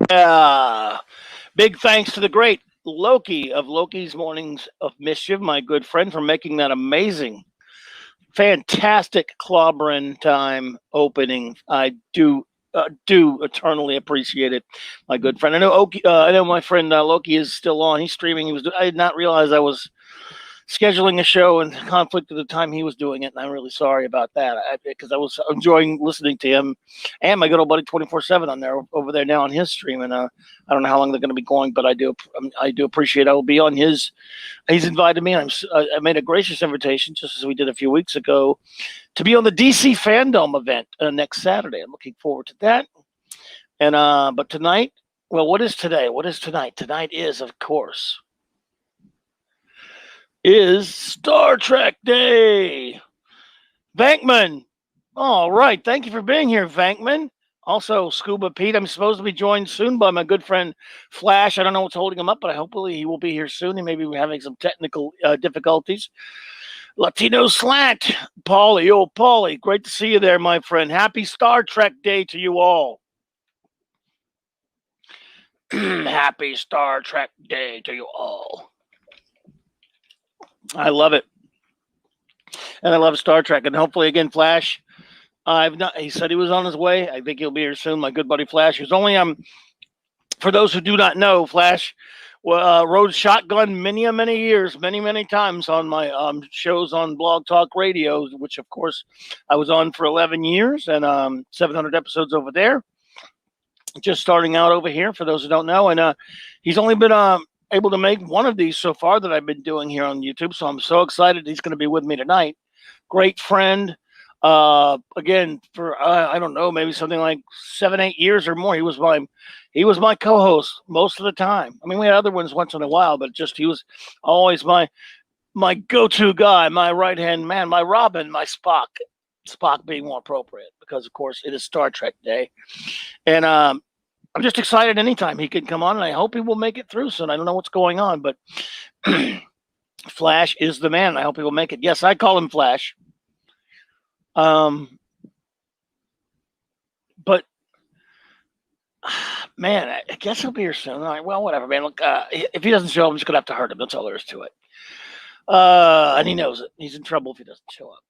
Big thanks to the great Loki of Loki's Mornings of Mischief, my good friend, for making that amazing, fantastic Clobberin time opening. I do eternally appreciate it, my good friend. I know my friend Loki is still on. He's streaming. I did not realize I was scheduling a show in conflict at the time he was doing it, and I'm really sorry about that. Because I was enjoying listening to him and my good old buddy 24/7 on there over there now on his stream, and I don't know how long they're going to be going, but I do appreciate. I will be on his. He's invited me, and I made a gracious invitation just as we did a few weeks ago to be on the DC Fandom event next Saturday. I'm looking forward to that. And but tonight, well, what is today? What is tonight? Tonight is, of course, is Star Trek Day. Vankman. All right. Thank you for being here, Vankman. Also, Scuba Pete. I'm supposed to be joined soon by my good friend Flash. I don't know what's holding him up, but hopefully he will be here soon. He may be having some technical difficulties. Latino Slant. Paulie. Oh, Paulie. Great to see you there, my friend. Happy Star Trek Day to you all. Happy Star Trek Day to you all. I love it. And I love Star Trek. And hopefully, again, Flash. He said he was on his way. I think he'll be here soon. My good buddy Flash. Who's only for those who do not know, Flash rode shotgun many years, many times on my shows on Blog Talk Radio, which of course I was on for 11 years and 700 episodes over there. Just starting out over here, for those who don't know, and he's only been able to make one of these so far that I've been doing here on YouTube. So I'm so excited he's going to be with me tonight. Great friend. Again, for I don't know, maybe something like 7-8 years or more. He was my co-host most of the time. I mean, we had other ones once in a while, but just he was always my go-to guy, my right-hand man, my Robin, my Spock. Spock being more appropriate because, of course, it is Star Trek Day, and I'm just excited anytime he can come on, and I hope he will make it through soon. I don't know what's going on, but Flash is the man. I hope he will make it. Yes, I call him Flash. But man, I guess he'll be here soon. All right, well, whatever, man. Look, if he doesn't show up, I'm just gonna have to hurt him. That's all there is to it. And he knows it. He's in trouble if he doesn't show up.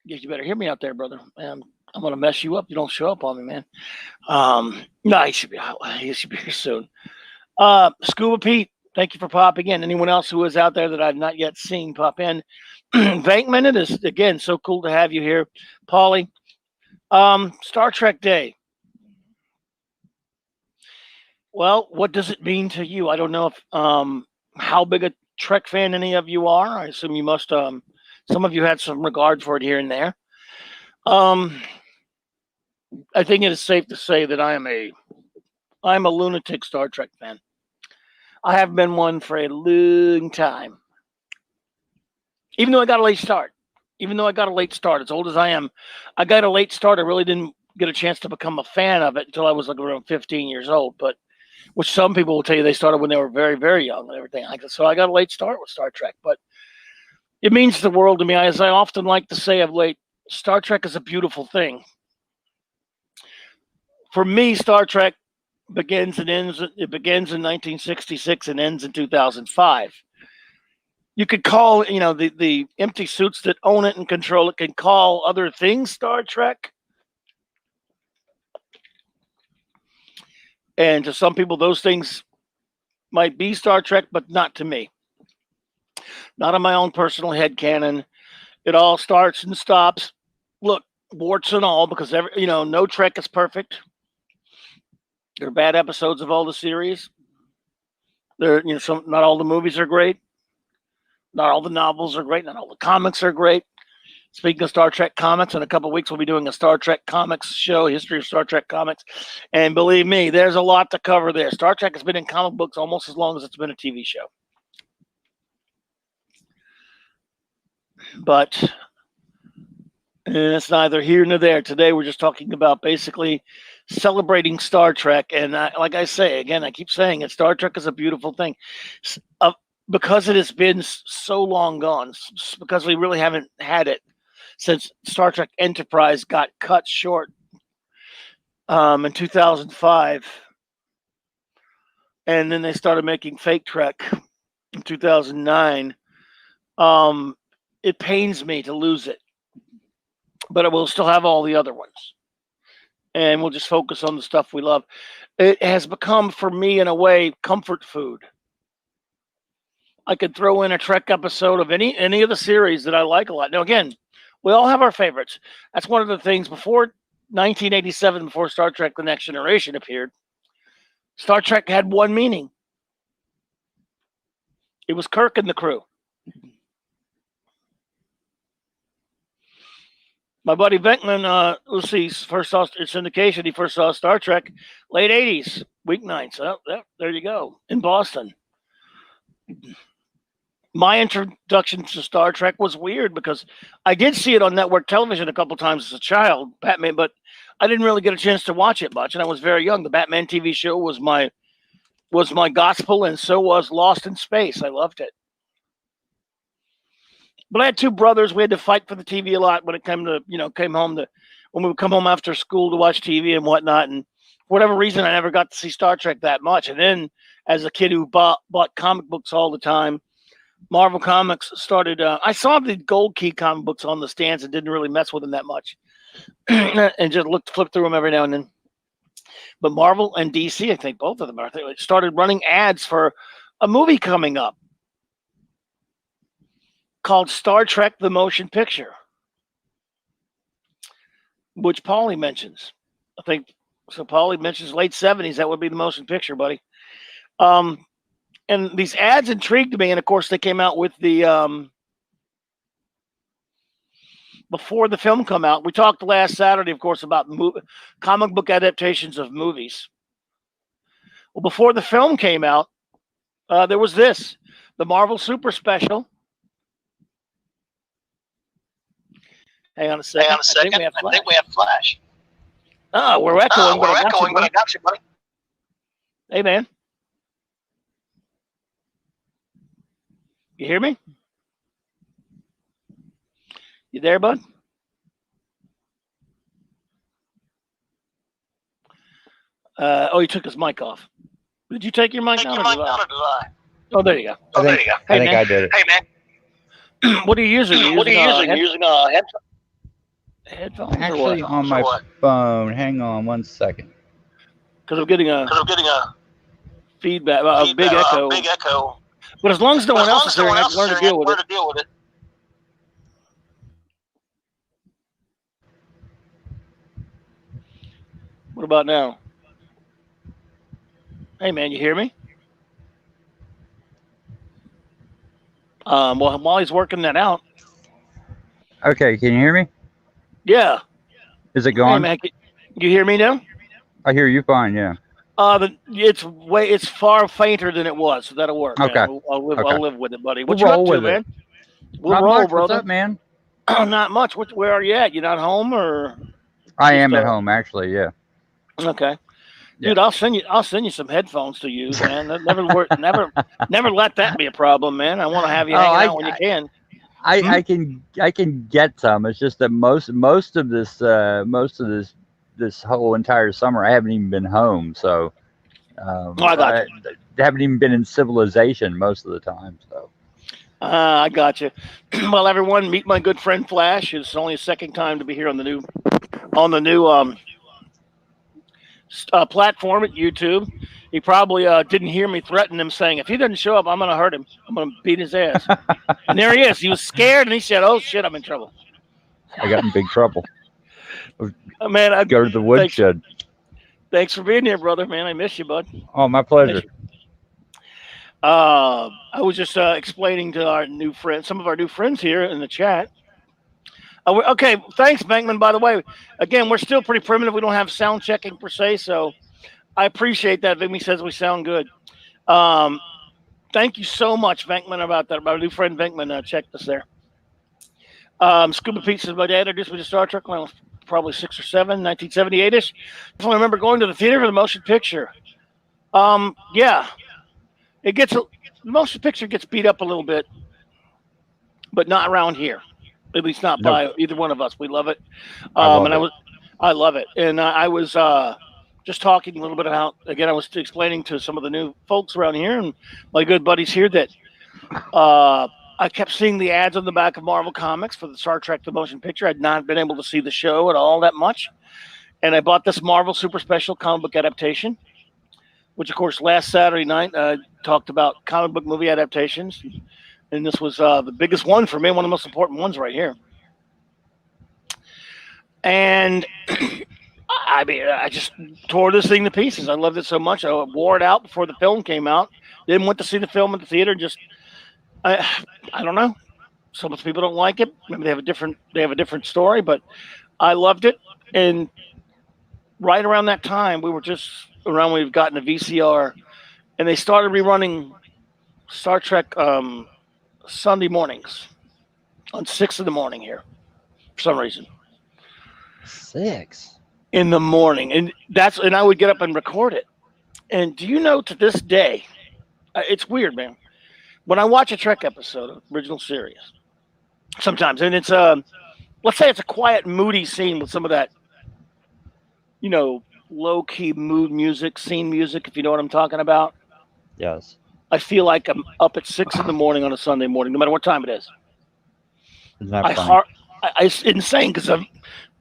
You better hear me out there, brother. I'm gonna mess you up. You don't show up on me, man. No, he should be here soon. Scuba Pete, thank you for popping in. Anyone else who is out there that I've not yet seen pop in? Vankman, it is again so cool to have you here, Paulie. Star Trek Day. Well, what does it mean to you? I don't know if how big a Trek fan any of you are. I assume you must. Some of you had some regard for it here and there. I think it is safe to say that I'm a lunatic Star Trek fan. I have been one for a long time. Even though I got a late start. As old as I am, I got a late start. I really didn't get a chance to become a fan of it until I was like around 15 years old. But which some people will tell you they started when they were very, very young and everything. So I got a late start with Star Trek. But it means the world to me. As I often like to say of late, Star Trek is a beautiful thing. For me, Star Trek begins and ends. It begins in 1966 and ends in 2005. You could call, the empty suits that own it and control it can call other things Star Trek. And to some people, those things might be Star Trek, but not to me. Not on my own personal headcanon. It all starts and stops. Look, warts and all, because no Trek is perfect. There are bad episodes of all the series. Not all the movies are great. Not all the novels are great. Not all the comics are great. Speaking of Star Trek comics, in a couple of weeks, we'll be doing a Star Trek comics show, history of Star Trek comics. And believe me, there's a lot to cover there. Star Trek has been in comic books almost as long as it's been a TV show. But it's neither here nor there. Today, we're just talking about basically celebrating Star Trek. And like I say, again, I keep saying it, Star Trek is a beautiful thing. Because it has been so long gone, because we really haven't had it since Star Trek Enterprise got cut short in 2005. and then they started making fake Trek in 2009. Um, it pains me to lose it, but I will still have all the other ones, and we'll just focus on the stuff we love. It has become, for me, in a way, comfort food. I could throw in a Trek episode of any of the series that I like a lot. Now, again, we all have our favorites. That's one of the things. Before 1987, before Star Trek: The Next Generation appeared, Star Trek had one meaning. It was Kirk and the crew. My buddy Venkman, let's see, first saw its syndication. He first saw Star Trek late 80s, weeknights. Oh, there you go, in Boston. My introduction to Star Trek was weird because I did see it on network television a couple times as a child, Batman, but I didn't really get a chance to watch it much, and I was very young. The Batman TV show was my gospel, and so was Lost in Space. I loved it. But I had two brothers. We had to fight for the TV a lot when it came to, when we would come home after school to watch TV and whatnot. And for whatever reason, I never got to see Star Trek that much. And then as a kid who bought comic books all the time, Marvel Comics started. I saw the Gold Key comic books on the stands and didn't really mess with them that much. And just flipped through them every now and then. But Marvel and DC, I think both of them started running ads for a movie coming up called Star Trek: The Motion Picture, which Paulie mentions. I think so. Paulie mentions late 70s. That would be the motion picture, buddy. And these ads intrigued me, and of course, they came out with the before the film come out. We talked last Saturday, of course, about comic book adaptations of movies. Well, before the film came out, there was the Marvel Super Special. Hang on a second. I think we have Flash. Oh, we're echoing. But I got you, buddy. Hey, man. You hear me? You there, bud? He took his mic off. Did you take your mic out? Oh, there you go. I think I did it. Hey, man. What are you using? What are you using? You're using a headphones? Actually, on my phone. Hang on 1 second. Because I'm getting a feedback, a big echo. But as long as no one else is hearing, I can learn to deal with it. What about now? Hey, man, you hear me? Well, while he's working that out. Okay, can you hear me? Yeah. Is it going? Hey, man, you hear me now? I hear you fine, yeah. It's far fainter than it was, so that'll work. Okay. I'll live with it, buddy. What We'll you roll up to, with man? it. We'll Not roll, much. brother. What's up, man? Not much. Where are you at? You not home or? I am at home, actually. Yeah. Okay. Yeah. Dude, I'll send you some headphones to use, man. Never let that be a problem, man. I want to have you hanging out when you can. I can get some. It's just that most of this whole entire summer I haven't even been home, so I haven't even been in civilization most of the time. So I got you. Well, everyone, meet my good friend Flash. It's only his second time to be here on the new platform at YouTube. He probably didn't hear me threaten him, saying, if he doesn't show up, I'm going to hurt him. I'm going to beat his ass. And there he is. He was scared, and he said, oh, shit, I'm in trouble. I got in big trouble. Man, I'd go to the woodshed. Thanks for being here, brother. Man, I miss you, bud. Oh, my pleasure. I was just explaining to some of our new friends here in the chat. Okay, thanks, Bankman. By the way, again, we're still pretty primitive. We don't have sound checking per se, so I appreciate that. Vimy says we sound good. Thank you so much, Bankman, about that. Our new friend Bankman checked us there. Scuba Pete says, my dad introduced me to Star Trek when I was probably 6 or 7, 1978-ish. I remember going to the theater for the motion picture. Yeah. The motion picture gets beat up a little bit, but not around here. At least not by either one of us. We love it. I love it. And I was just talking a little bit about, again, I was explaining to some of the new folks around here and my good buddies here that I kept seeing the ads on the back of Marvel Comics for the Star Trek The Motion Picture. I'd not been able to see the show at all that much. And I bought this Marvel Super Special comic book adaptation, which, of course, last Saturday night talked about comic book movie adaptations. And this was the biggest one for me, one of the most important ones right here. And I mean, I just tore this thing to pieces. I loved it so much. I wore it out before the film came out. Didn't want to see the film at the theater. Just, I don't know. Some people don't like it. Maybe they have a different story, but I loved it. And right around that time, we were just around when we've gotten a VCR, and they started rerunning Star Trek Sunday mornings on 6 in the morning here for some reason. 6 in the morning, and I would get up and record it. And do you know, to this day, it's weird, man. When I watch a Trek episode of original series, sometimes, and it's let's say it's a quiet, moody scene with some of that, low key mood music, scene music, if you know what I'm talking about. Yes. I feel like I'm up at 6 in the morning on a Sunday morning, no matter what time it is. Isn't that funny? It's insane because I'm,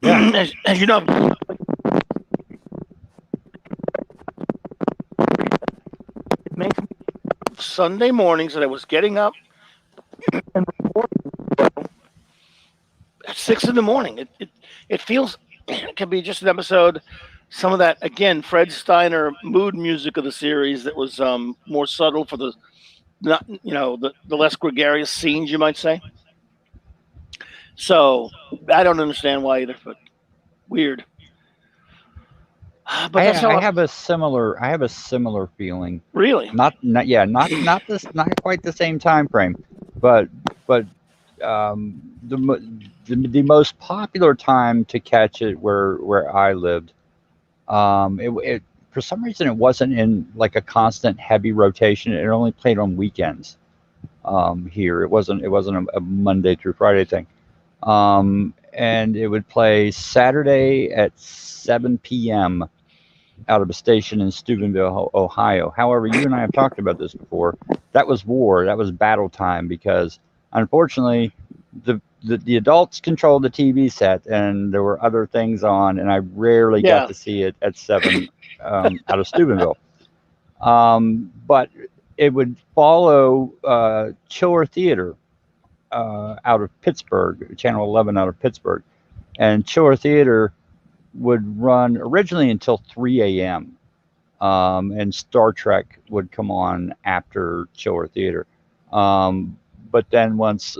as you know, Sunday mornings that I was getting up and recording at 6 in the morning. It feels it can be just an episode. Some of that, again, Fred Steiner mood music of the series that was more subtle for the less gregarious scenes, you might say. So I don't understand why either, but weird. But I have a similar feeling. Really? Not quite the same time frame, but the most popular time to catch it where I lived, it for some reason it wasn't in like a constant heavy rotation. It only played on weekends. Here it wasn't a Monday through Friday thing. And it would play Saturday at 7 p.m. out of a station in Steubenville, Ohio. However, you and I have talked about this before. That was war. That was battle time because, unfortunately, the adults controlled the TV set, and there were other things on, and I rarely got to see it at 7 out of Steubenville. But it would follow Chiller Theater out of Pittsburgh, Channel 11 out of Pittsburgh. And Chiller Theater would run originally until 3 a.m. And Star Trek would come on after Chiller Theater. But then once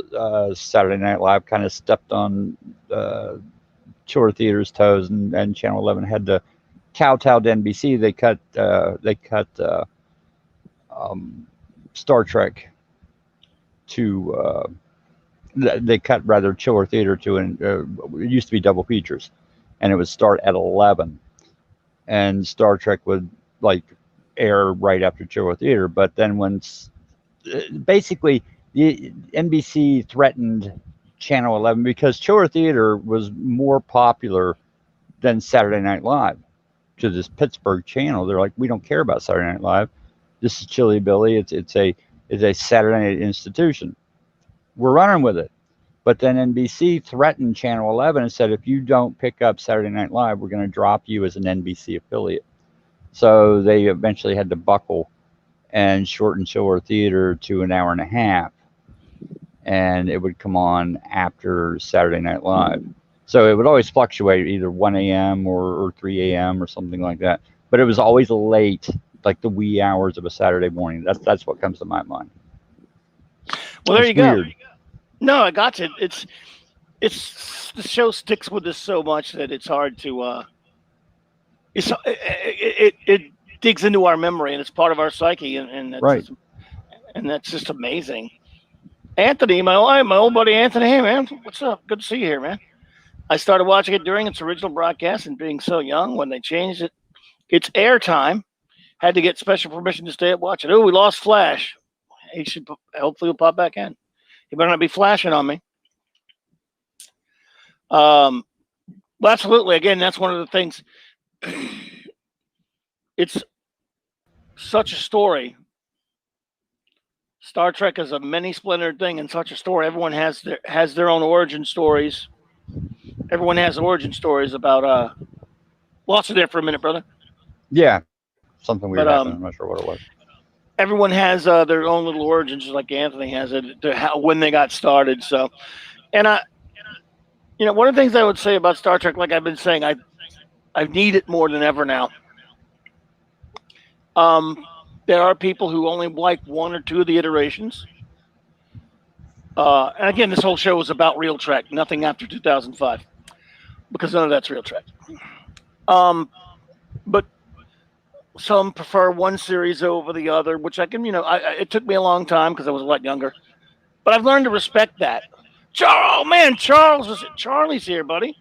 Saturday Night Live kind of stepped on Chiller Theater's toes, and Channel 11 had to kowtow to NBC, they cut Star Trek to they cut rather Chiller Theater to it used to be double features, and it would start at 11, and Star Trek would like air right after Chiller Theater. But then once basically the NBC threatened Channel 11 because Chiller Theater was more popular than Saturday Night Live to this Pittsburgh channel. They're like, we don't care about Saturday Night Live. This is Chilly Billy. It's a Saturday night institution. We're running with it. But then NBC threatened Channel 11 and said, if you don't pick up Saturday Night Live, we're going to drop you as an NBC affiliate. So they eventually had to buckle and shorten Chiller Theater to an hour and a half. And it would come on after Saturday Night Live. So it would always fluctuate, either 1 a.m. or 3 a.m. or something like that. But it was always late, like the wee hours of a Saturday morning. That's what comes to my mind. Well, there you go. Weird. No, I got you. It's the show sticks with us so much that it's hard to. It digs into our memory, and it's part of our psyche, and that's right. And that's just amazing. Anthony, my old buddy Anthony, hey man, what's up? Good to see you here, man. I started watching it during its original broadcast, and being so young, when they changed its airtime, had to get special permission to stay up watching. Oh, we lost Flash. He should hopefully he'll pop back in. He better not be flashing on me. Well, absolutely. Again, that's one of the things. it's such a story. Star Trek is a many splintered thing and such a story. Everyone has their own origin stories. Everyone has origin stories about lost you there for a minute, brother. Yeah, something weird But happened. I'm not sure what it was. everyone has their own little origins, just like Anthony has it, to how, when they got started. So, and one of the things I would say about Star Trek, like I've been saying, I need it more than ever now. There are people who only like one or two of the iterations. And again, this whole show is about real Trek, nothing after 2005, because none of that's real Trek. But some prefer one series over the other, which I can, it took me a long time because I was a lot younger, but I've learned to respect that. Oh man, Charlie's here, buddy.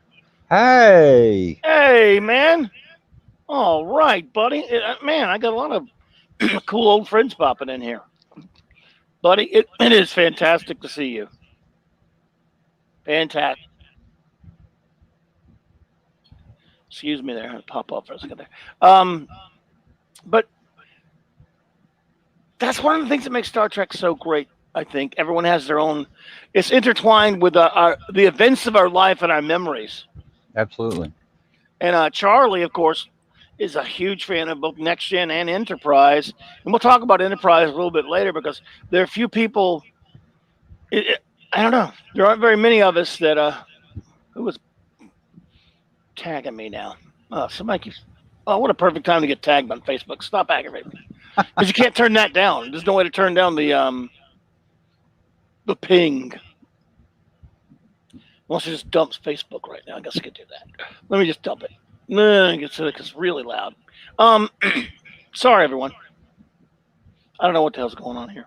Hey, Hey, man. All right, buddy. Man, I got a lot of cool old friends popping in here, buddy. It is fantastic to see you. Fantastic. Excuse me there. I had to pop off for a second there. But that's one of the things that makes Star Trek so great. I think everyone has their own. It's intertwined with the events of our life and our memories. absolutely. And Charlie, of course, is a huge fan of both Next Gen and Enterprise. And we'll talk about Enterprise a little bit later because there are a few people. I don't know. There aren't very many of us that. Who was tagging me now? Oh, somebody keeps. Oh, what a perfect time to get tagged on Facebook. Stop aggravating me. Because you can't turn that down. There's no way to turn down the ping. Unless it just dumps Facebook right now. I guess I could do that. Let me just dump it. No, it's really loud. Sorry, everyone. I don't know what the hell's going on here.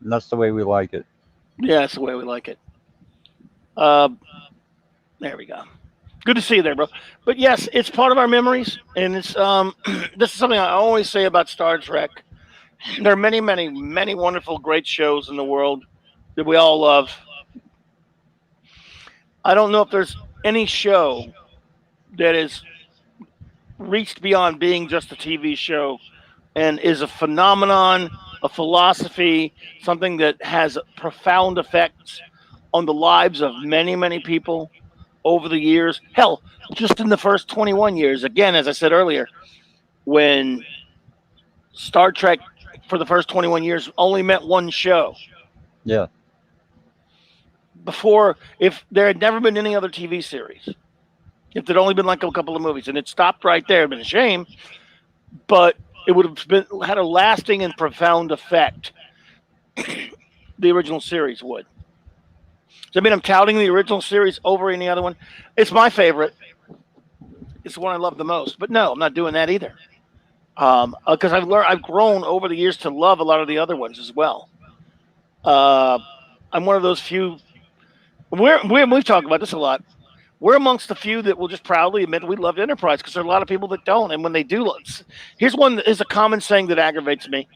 That's the way we like it. Yeah, that's the way we like it. There we go. Good to see you there, bro. But yes, it's part of our memories, and it's this is something I always say about Star Trek. There are many, many, many wonderful, great shows in the world that we all love. I don't know if there's any show that has reached beyond being just a TV show and is a phenomenon, a philosophy, something that has profound effects on the lives of many, many people over the years. Hell, just in the first 21 years, again, as I said earlier, when Star Trek for the first 21 years only meant one show. Yeah. Before, if there had never been any other TV series, if there'd only been like a couple of movies and it stopped right there, it'd been a shame, but it would have had a lasting and profound effect. The original series would. So, I mean, I'm touting the original series over any other one. It's my favorite. It's the one I love the most. But no, I'm not doing that either. Because I've grown over the years to love a lot of the other ones as well. I'm one of those few. We've talked about this a lot. We're amongst the few that will just proudly admit we love Enterprise because there are a lot of people that don't. And when they do, here's one that is a common saying that aggravates me.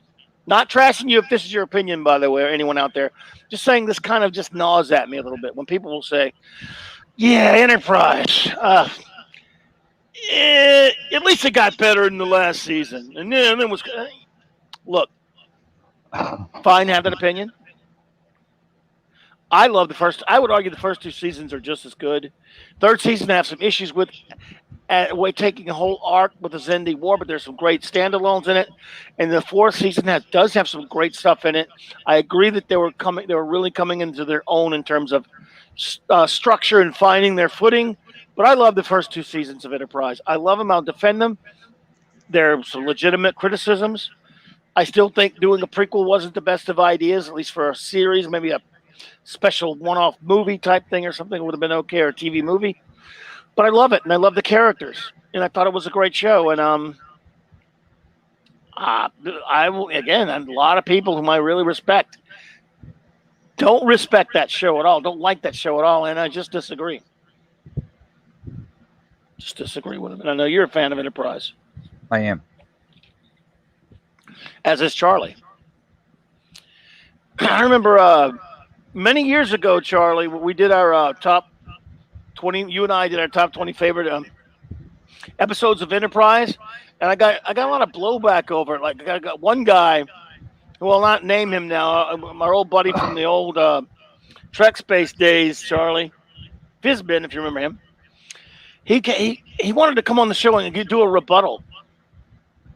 Not trashing you if this is your opinion, by the way, or anyone out there. Just saying this kind of just gnaws at me a little bit when people will say, yeah, Enterprise. At least it got better in the last season. And then was... Look, fine, have that opinion. I love the first... I would argue the first two seasons are just as good. Third season, I have some issues with taking a whole arc with the Xindi War, but there's some great standalones in it. And the fourth season does have some great stuff in it. I agree that they were really coming into their own in terms of structure and finding their footing. But I love the first two seasons of Enterprise. I love them. I'll defend them. There's some legitimate criticisms. I still think doing a prequel wasn't the best of ideas, at least for a series, maybe a special one-off movie type thing or something would have been okay, or a TV movie. But I love it, and I love the characters, and I thought it was a great show. And I will, again, a lot of people whom I really respect don't respect that show at all, don't like that show at all, and I just disagree. Just disagree with him. And I know you're a fan of Enterprise. I am. As is Charlie. I remember many years ago, Charlie, we did our top 20. You and I did our top 20 favorite episodes of Enterprise, and I got a lot of blowback over it. Like I got one guy who I'll not name him now, my old buddy from the old Trek Space days, Charlie Fisbin, if you remember him. He wanted to come on the show and do a rebuttal,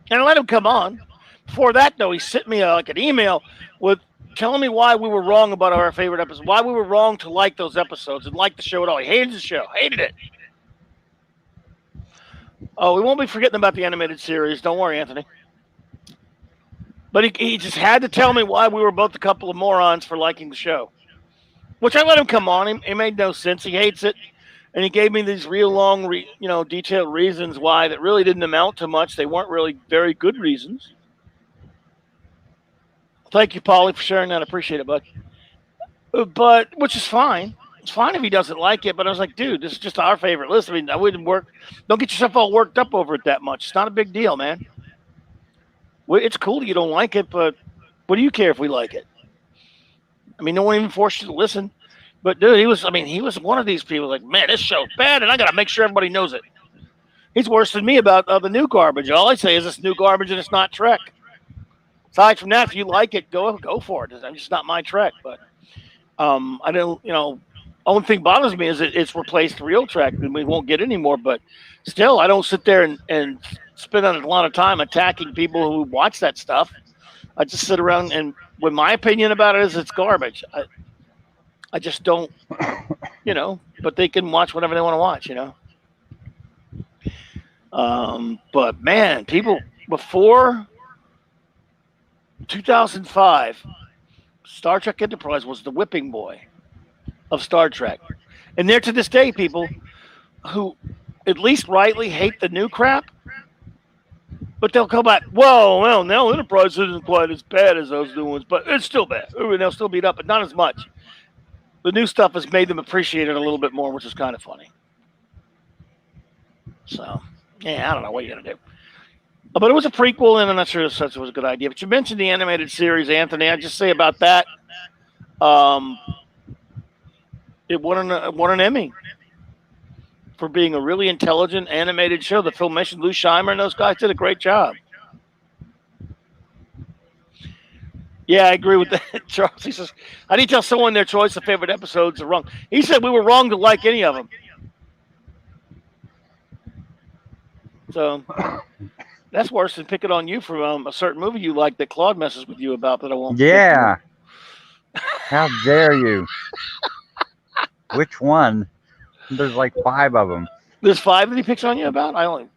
and I let him come on. Before that, though, he sent me like an email with telling me why we were wrong about our favorite episodes, why we were wrong to like those episodes and like the show at all. He hated the show, hated it. Oh, we won't be forgetting about the animated series. Don't worry, Anthony. But he just had to tell me why we were both a couple of morons for liking the show, which I let him come on. It made no sense. He hates it. And he gave me these real long, detailed reasons why that really didn't amount to much. They weren't really very good reasons. Thank you, Paulie, for sharing that. I appreciate it, bud. But, which is fine. It's fine if he doesn't like it. But I was like, dude, this is just our favorite list. I mean, I wouldn't work. Don't get yourself all worked up over it that much. It's not a big deal, man. It's cool that you don't like it, but what do you care if we like it? I mean, no one even forced you to listen. But, dude, he was one of these people like, man, this show's bad, and I got to make sure everybody knows it. He's worse than me about the new garbage. All I say is it's new garbage and it's not Trek. Aside from that, if you like it, go for it. It's just not my Trek. But I don't, only thing bothers me is it's replaced real Trek, and we won't get any more. But still, I don't sit there and spend a lot of time attacking people who watch that stuff. I just sit around and, when my opinion about it is it's garbage. I just don't, but they can watch whatever they want to watch, But man, people before 2005, Star Trek Enterprise was the whipping boy of Star Trek. And there to this day, people who at least rightly hate the new crap, but they'll come back, well, now Enterprise isn't quite as bad as those new ones, but it's still bad. Ooh, and they'll still beat up, but not as much. The new stuff has made them appreciate it a little bit more, which is kind of funny. So, yeah, I don't know what you're going to do. But it was a prequel, and I'm not sure such was a good idea. But you mentioned the animated series, Anthony. I'd just say about that, it won an Emmy for being a really intelligent animated show. The filmation, Lou Scheimer and those guys did a great job. Yeah, I agree with that. Charles, he says, how do you tell someone their choice of favorite episodes are wrong? He said we were wrong to like any of them. So that's worse than picking on you for a certain movie you like that Claude messes with you about that I won't. Yeah. How dare you? Which one? There's like 5 of them. There's 5 that he picks on you about? I only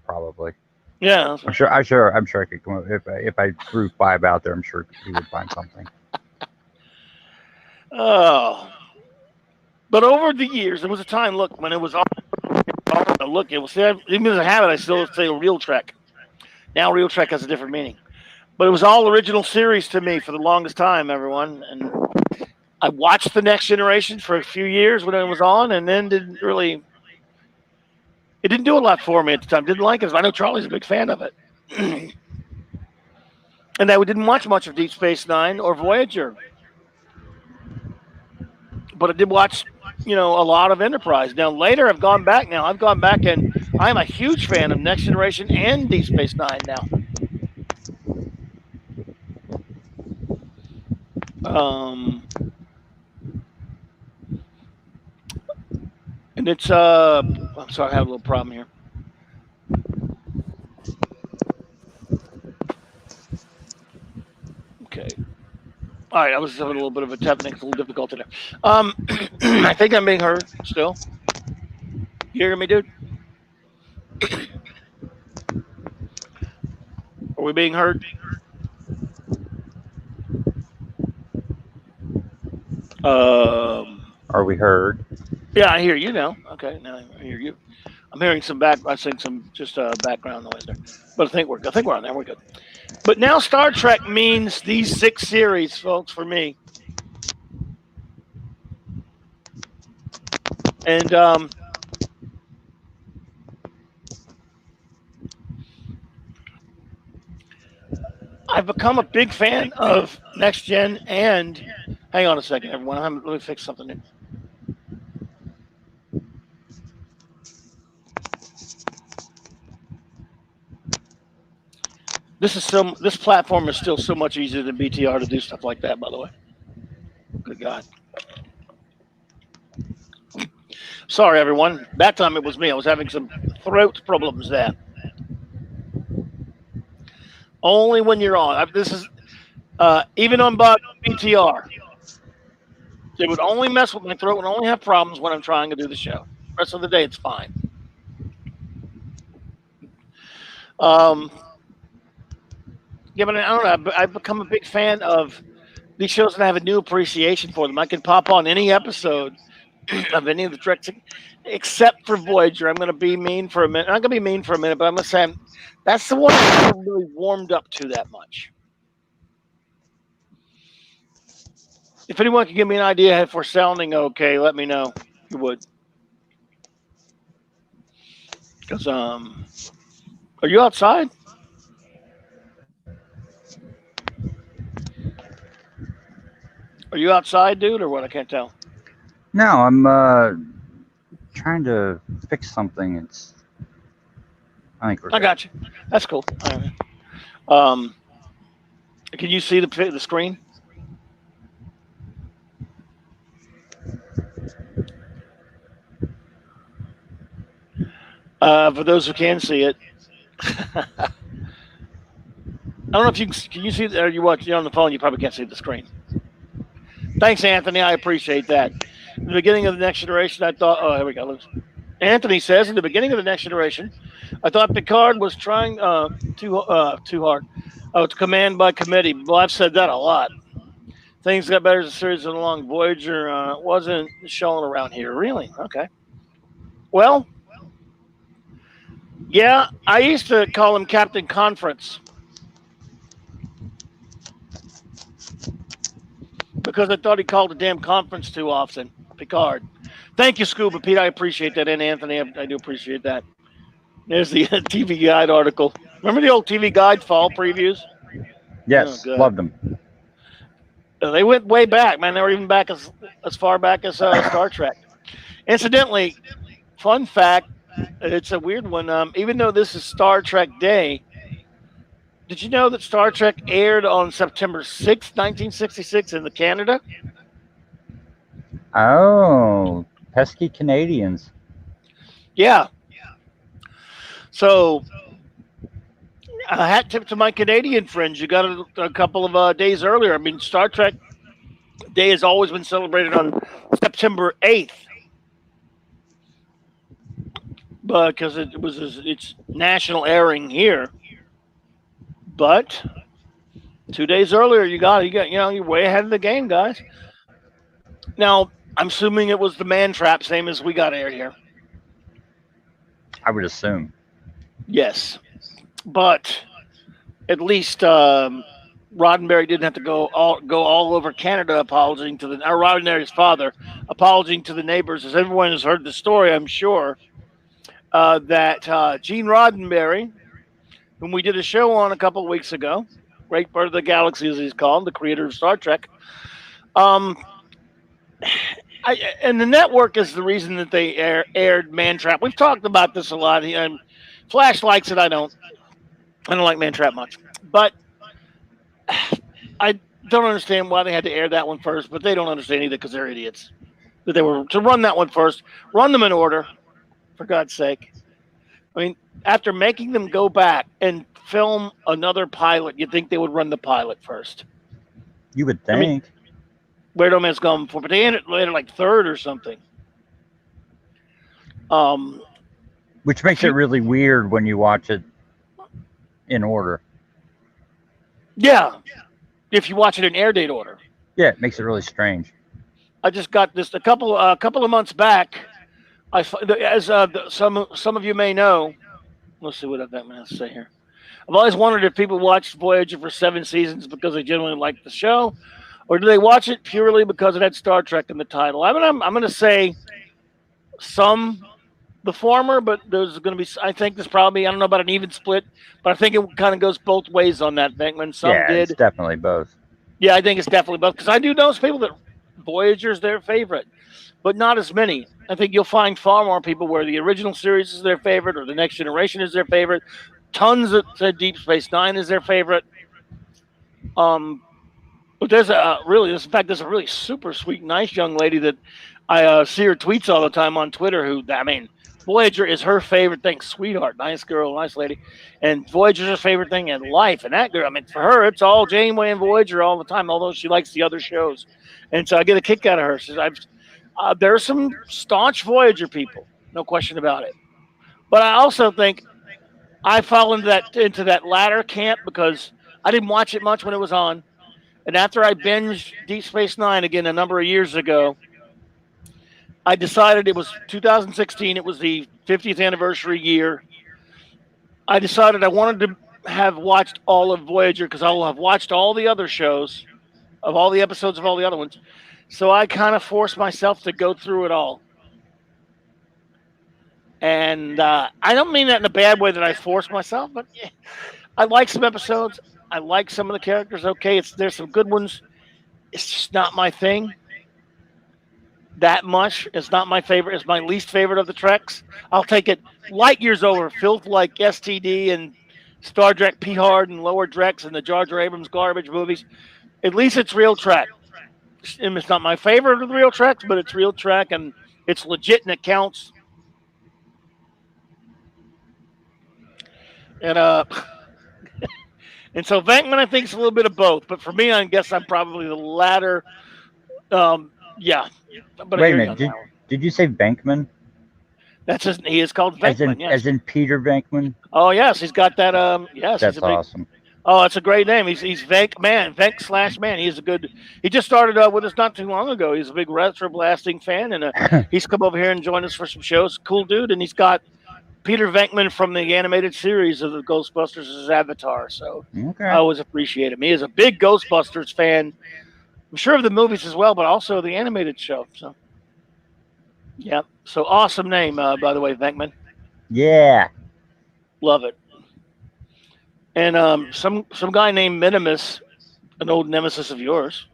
probably. Yeah. I'm sure I could come up if I threw 5 out there. I'm sure he would find something. Oh. But over the years, there was a time, look, when it was all look, it was even as a habit, I still say Real Trek. Now Real Trek has a different meaning. But it was all original series to me for the longest time, everyone. And I watched The Next Generation for a few years when it was on, and then it didn't do a lot for me at the time. Didn't like it. I know Charlie's a big fan of it. And I didn't watch much of Deep Space Nine or Voyager. But I did watch, a lot of Enterprise. Now, later I've gone back and I'm a huge fan of Next Generation and Deep Space Nine now. And it's, I'm sorry, I have a little problem here. Okay. All right, I was having a little bit of a technical difficulty there. I think I'm being heard still. You hear me, dude? Are we being heard? Are we heard? Yeah, I hear you now. Okay, now I hear you. I'm hearing some background noise there, but I think we're on there. We're good. But now Star Trek means these 6 series, folks, for me. And I've become a big fan of Next Gen and hang on a second, everyone. Let me fix something here. This platform is still so much easier than BTR to do stuff like that. By the way, good God. Sorry, everyone. That time it was me. I was having some throat problems there. Only when you're on. This is even on BTR. It would only mess with my throat and only have problems when I'm trying to do the show. The rest of the day, it's fine. Yeah, but I don't know. I've become a big fan of these shows and I have a new appreciation for them. I can pop on any episode of any of the directs, except for Voyager. I'm going to be mean for a minute. I'm going to be mean for a minute, but I'm going to say that's the one I never really warmed up to that much. If anyone can give me an idea if we're sounding okay, let me know. You would. Because are you outside? Are you outside, dude, or what? I can't tell. No, I'm trying to fix something. I think I got you. That's cool. All right. Can you see the screen? For those who can see it, I don't know if you can you see. Or you're on the phone. You probably can't see the screen. Thanks, Anthony. I appreciate that. In the beginning of the Next Generation, I thought. Oh, here we go. Anthony says, in the beginning of the Next Generation, I thought Picard was trying too hard to command by committee. Well, I've said that a lot. Things got better as the series went along. Voyager wasn't shown around here. Really? Okay. Well, yeah, I used to call him Captain Conference because I thought he called the damn conference too often. Picard. Thank you, Scuba Pete. I appreciate that. And Anthony, I do appreciate that. There's the TV Guide article. Remember the old TV Guide fall previews? Yes, loved them. They went way back, man. They were even back as far back as Star Trek. Incidentally, fun fact, it's a weird one. Even though this is Star Trek Day, did you know that Star Trek aired on September 6th, 1966 in Canada? Oh, pesky Canadians. Yeah. So, a hat tip to my Canadian friends. You got it a couple of days earlier. I mean, Star Trek Day has always been celebrated on September 8th. Because it's national airing here. But 2 days earlier, you're way ahead of the game, guys. Now, I'm assuming it was the Man Trap, same as we got aired here. I would assume. Yes, but at least Roddenberry didn't have to go all over Canada apologizing to Roddenberry's father apologizing to the neighbors. As everyone has heard the story, I'm sure that Gene Roddenberry, whom we did a show on a couple of weeks ago, Great Bird of the Galaxy as he's called, the creator of Star Trek. And the network is the reason that they aired Man Trap. We've talked about this a lot. And Flash likes it. I don't like Man Trap much. But I don't understand why they had to air that one first. But they don't understand either because they're idiots. That they were to run that one first. Run them in order, for God's sake. I mean, after making them go back and film another pilot, you'd think they would run the pilot first. You would think. I mean, Where No Man's Gone before, but they ended like third or something. Which makes it really weird when you watch it in order. Yeah, if you watch it in air date order. Yeah, it makes it really strange. I just got this a couple of months back. Some of you may know. Let's see what I've got to say here. I've always wondered if people watched Voyager for 7 seasons because they genuinely liked the show, or do they watch it purely because it had Star Trek in the title? I'm going to say the former, but there's going to be, I think there's probably, I don't know about an even split, but I think it kind of goes both ways on that thing. When some did. It's definitely both. Yeah, I think it's definitely both, because I do know people that Voyager's their favorite, but not as many. I think you'll find far more people where the original series is their favorite or the Next Generation is their favorite. tons that said Deep Space Nine is their favorite. But there's in fact, there's a really super sweet, nice young lady that I see her tweets all the time on Twitter. Who, I mean, Voyager is her favorite thing. Sweetheart, nice girl, nice lady, and Voyager's her favorite thing in life. And that girl, I mean, for her, it's all Janeway and Voyager all the time. Although she likes the other shows, and so I get a kick out of her. She says, there are some staunch Voyager people, no question about it. But I also think I fall into that latter camp because I didn't watch it much when it was on. And after I binged Deep Space Nine again a number of years ago, I decided it was 2016. It was the 50th anniversary year. I decided I wanted to have watched all of Voyager because I will have watched all the other shows of all the episodes of all the other ones. So I kind of forced myself to go through it all. And I don't mean that in a bad way that I forced myself, but I like some episodes. I like some of the characters. Okay, there's some good ones. It's just not my thing that much. It's not my favorite. It's my least favorite of the Treks. I'll take it light years over filth like STD and Star Trek Picard and Lower Decks and the Jar Jar Abrams garbage movies. At least it's real Trek. And it's not my favorite of the real Treks, but it's real Trek and it's legit and it counts. And and so Venkman, I think, is a little bit of both. But for me, I guess I'm probably the latter. Yeah. But Wait a minute. Did you say Venkman? He is called Venkman. As in Peter Venkman? Oh yes, he's got that. Yes, that's awesome. Oh, that's a great name. He's Venkman, Venk/Man. He just started with us not too long ago. He's a big retro blasting fan, and he's come over here and joined us for some shows. Cool dude, and he's got Peter Venkman from the animated series of the Ghostbusters as his avatar. So I always appreciate him. He is a big Ghostbusters fan. I'm sure of the movies as well, but also the animated show. So yeah, so awesome name, by the way, Venkman. Yeah, love it. And some guy named Minimus, an old nemesis of yours,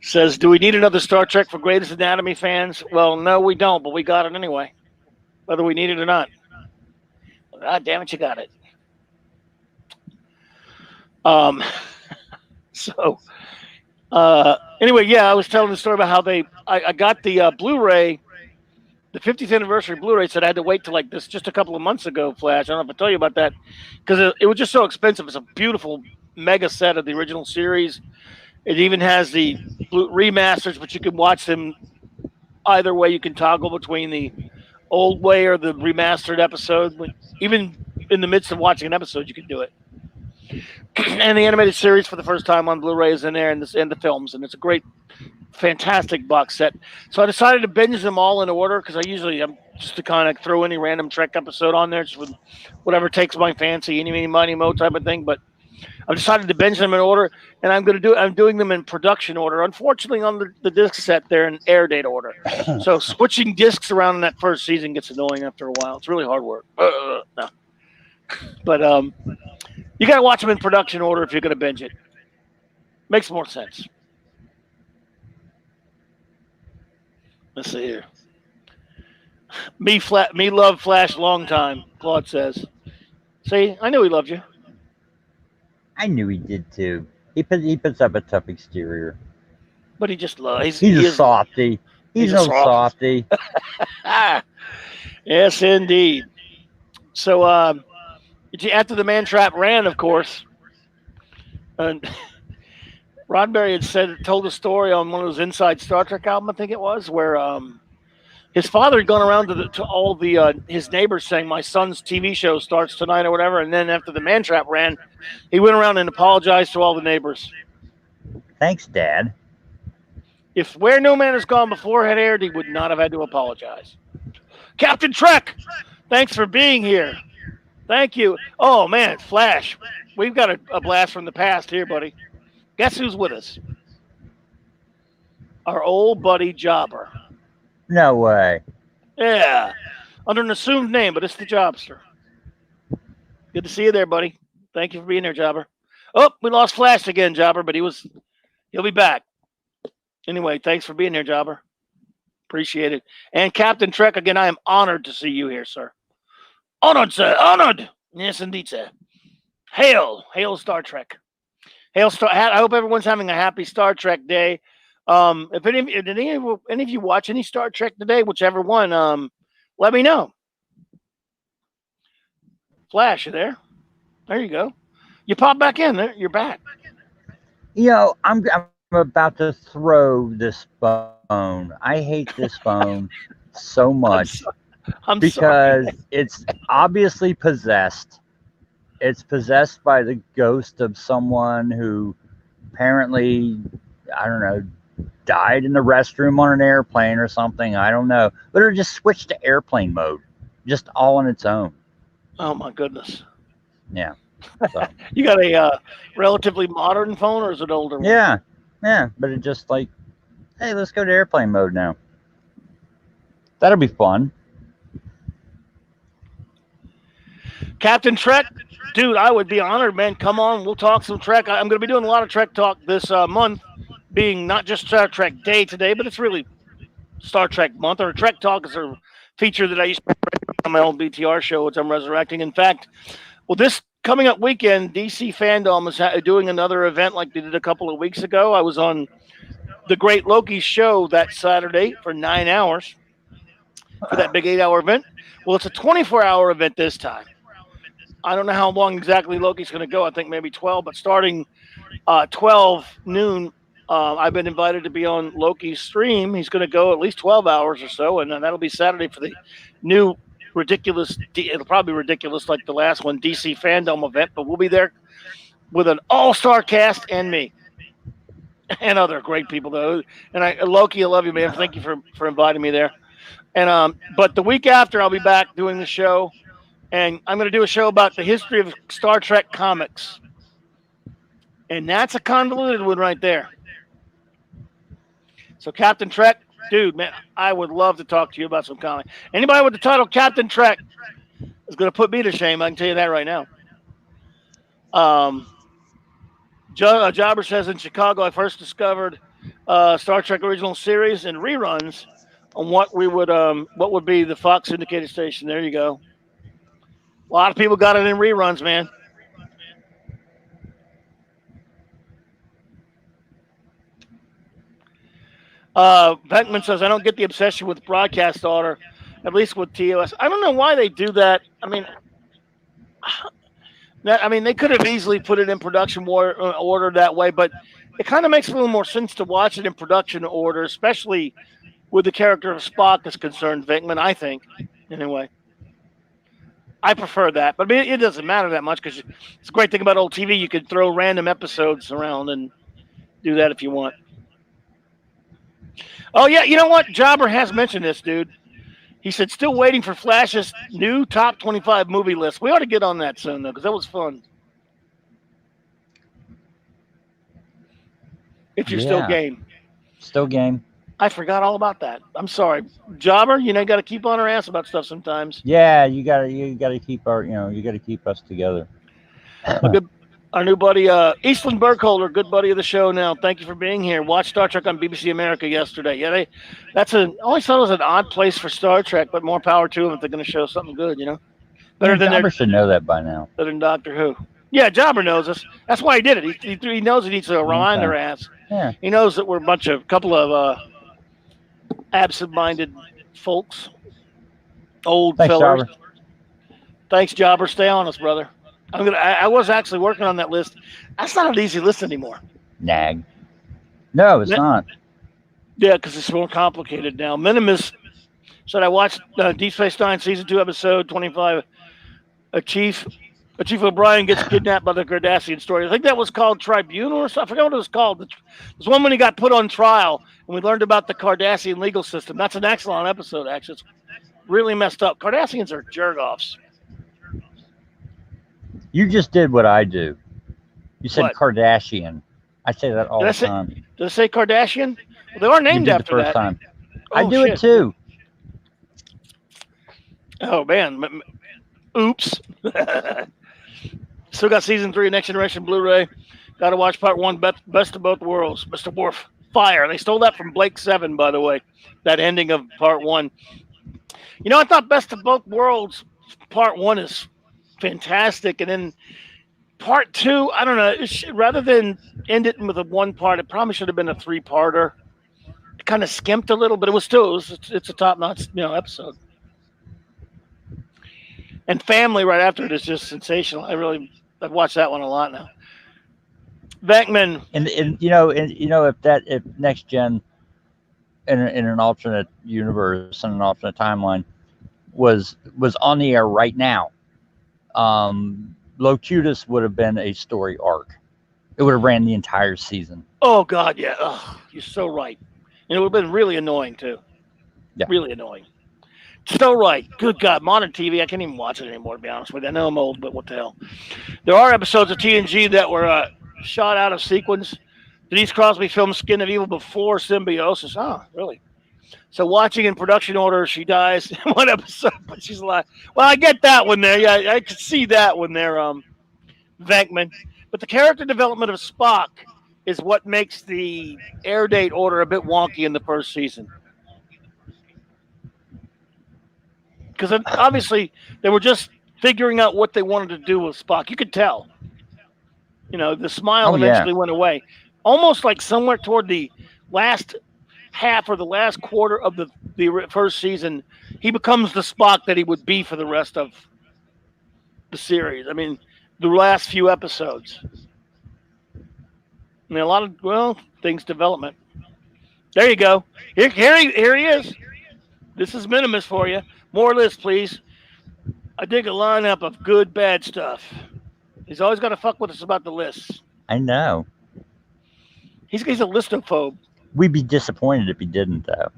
says, "Do we need another Star Trek for Greatest Anatomy fans?" Well, no, we don't, but we got it anyway, whether we need it or not. God damn it, you got it. So anyway, yeah, I was telling the story about how I got the Blu-ray. The 50th anniversary Blu-ray said I had to wait till like this just a couple of months ago, Flash. I don't know if I told you about that because it was just so expensive. It's a beautiful mega set of the original series. It even has the remasters, but you can watch them either way. You can toggle between the old way or the remastered episode. But even in the midst of watching an episode, you can do it. And the animated series for the first time on Blu-ray is in there, and the films, and it's a great, fantastic box set. So I decided to binge them all in order because I'm just to kind of throw any random Trek episode on there, just with whatever takes my fancy, any, meeny, miny, mo type of thing. But I've decided to binge them in order, and I'm doing them in production order. Unfortunately, on the disc set, they're in air date order. So switching discs around in that first season gets annoying after a while. It's really hard work. No. But you got to watch them in production order if you're going to binge it. Makes more sense. Let's see here. Me love Flash long time, Claude says. See, I knew he loved you. I knew he did too. He puts up a tough exterior. But he just loves. He's a softy. He's no softy. Yes, indeed. So after the Man Trap ran, of course, and Roddenberry had told a story on one of those Inside Star Trek album, I think it was, where his father had gone around to all the his neighbors saying, "My son's TV show starts tonight" or whatever. And then after the Man Trap ran, he went around and apologized to all the neighbors. Thanks, Dad. If Where No Man Has Gone before had aired, he would not have had to apologize. Captain Trek, thanks for being here. Thank you. Oh, man, Flash. We've got a blast from the past here, buddy. Guess who's with us? Our old buddy Jobber. No way. Yeah. Under an assumed name, but it's the Jobster. Good to see you there, buddy. Thank you for being here, Jobber. Oh, we lost Flash again, Jobber, but he'll be back. Anyway, thanks for being here, Jobber. Appreciate it. And Captain Trek, again, I am honored to see you here, sir. Honored, sir. Honored. Yes, indeed, sir. Hail. Hail Star Trek. Hail Star. I hope everyone's having a happy Star Trek day. If any of you watch any Star Trek today, whichever one, let me know. Flash, you there? There you go. You pop back in. There, you're back. I'm about to throw this phone. I hate this phone so much I'm because sorry. it's obviously possessed. It's possessed by the ghost of someone who apparently, I don't know, died in the restroom on an airplane or something. I don't know. But it just switched to airplane mode, just all on its own. Oh my goodness. Yeah. So, You got a relatively modern phone, or is it older one? yeah. Yeah. But it just like, hey, let's go to airplane mode now. That'll be fun. Captain Trek, dude, I would be honored, man. Come on, we'll talk some Trek. I'm going to be doing a lot of Trek talk this month, being not just Star Trek Day today, but it's really Star Trek month. Or Trek Talk is a feature that I used to on my old BTR show, which I'm resurrecting. In fact, well, this coming up weekend, DC Fandom is doing another event like they did a couple of weeks ago. I was on the Great Loki show that Saturday for 9 hours for that big 8-hour event. Well, it's a 24-hour event this time. I don't know how long exactly Loki's going to go. I think maybe 12, but starting 12 noon, I've been invited to be on Loki's stream. He's going to go at least 12 hours or so, and then that'll be Saturday for the new ridiculous, it'll probably be ridiculous like the last one, DC Fandom event, but we'll be there with an all-star cast and me and other great people, though. And Loki, I love you, man. Thank you for inviting me there. And but the week after, I'll be back doing the show. And I'm going to do a show about the history of Star Trek comics. And that's a convoluted one right there. So Captain Trek, dude, man, I would love to talk to you about some comics. Anybody with the title Captain Trek is going to put me to shame. I can tell you that right now. Jobber says in Chicago, I first discovered Star Trek original series and reruns on what would be the Fox syndicated station. There you go. A lot of people got it in reruns, man. Beckman says, I don't get the obsession with broadcast order, at least with TOS. I don't know why they do that. I mean, they could have easily put it in production order that way, but it kind of makes a little more sense to watch it in production order, especially with the character of Spock is concerned, Beckman, I think, anyway. I prefer that, but it doesn't matter that much because it's a great thing about old TV. You can throw random episodes around and do that if you want. Oh, yeah, you know what? Jobber has mentioned this, dude. He said, still waiting for Flash's new top 25 movie list. We ought to get on that soon, though, because that was fun. If you're still game. Still game. I forgot all about that. I'm sorry, Jobber. Got to keep on our ass about stuff sometimes. Yeah, you gotta keep us together. Our new buddy Eastland Burkholder, good buddy of the show. Now, thank you for being here. Watched Star Trek on BBC America yesterday. Yeah, I always thought it was an odd place for Star Trek, but more power to them if they're going to show something good. Better than Jobber should know that by now. Better than Doctor Who. Yeah, Jobber knows us. That's why he did it. He knows he needs to remind our ass. Yeah. He knows that we're a couple of absent-minded folks, old fellers. Jobber. Thanks, Jobber. Stay on us, brother. I was actually working on that list. That's not an easy list anymore. Nag. No, it's not. Yeah, because it's more complicated now. Minimus said I watched Deep Space Nine season 2 episode 25. Chief O'Brien gets kidnapped by the Cardassian story. I think that was called Tribunal or something. I forgot what it was called. There's one when he got put on trial and we learned about the Cardassian legal system. That's an excellent episode, actually. It's really messed up. Cardassians are jerk-offs. You just did what I do. You said What? Kardashian. I say that all the time. Did it say Kardashian? Well, they are named after the first that. Time. Oh, I do shit. it too. Oh, man. Oops. Still got season 3 Next Generation Blu-ray. Got to watch part 1, Best of Both Worlds. Mr. Worf. Fire. They stole that from Blake 7, by the way. That ending of part 1. I thought Best of Both Worlds part one is fantastic, and then part two, I don't know. Rather than end it with a one part, it probably should have been a three-parter. It kind of skimped a little, but it's a top-notch episode. And Family right after it is just sensational. I've watched that one a lot now. Beckman. And if Next Gen in an alternate universe, in an alternate timeline, was on the air right now, Locutus would have been a story arc. It would have ran the entire season. Oh God, yeah. Oh, you're so right. And it would have been really annoying too. Yeah. Really annoying. So right. Good God, modern TV. I can't even watch it anymore, to be honest with you. I know I'm old, but what the hell? There are episodes of TNG that were shot out of sequence. Denise Crosby filmed Skin of Evil before Symbiosis. Oh, really? So watching in production order, she dies in one episode, but she's alive. Well, I get that one there. Yeah, I could see that one there, Venkman. But the character development of Spock is what makes the air date order a bit wonky in the first season. Because obviously they were just figuring out what they wanted to do with Spock. You could tell. The smile eventually went away. Almost like somewhere toward the last half or the last quarter of the first season, he becomes the Spock that he would be for the rest of the series. I mean, the last few episodes. I mean, a lot of, things development. There you go. Here he is. This is Minimus for you. More lists, please. I dig a lineup of good, bad stuff. He's always got to fuck with us about the lists. I know. He's a listophobe. We'd be disappointed if he didn't, though.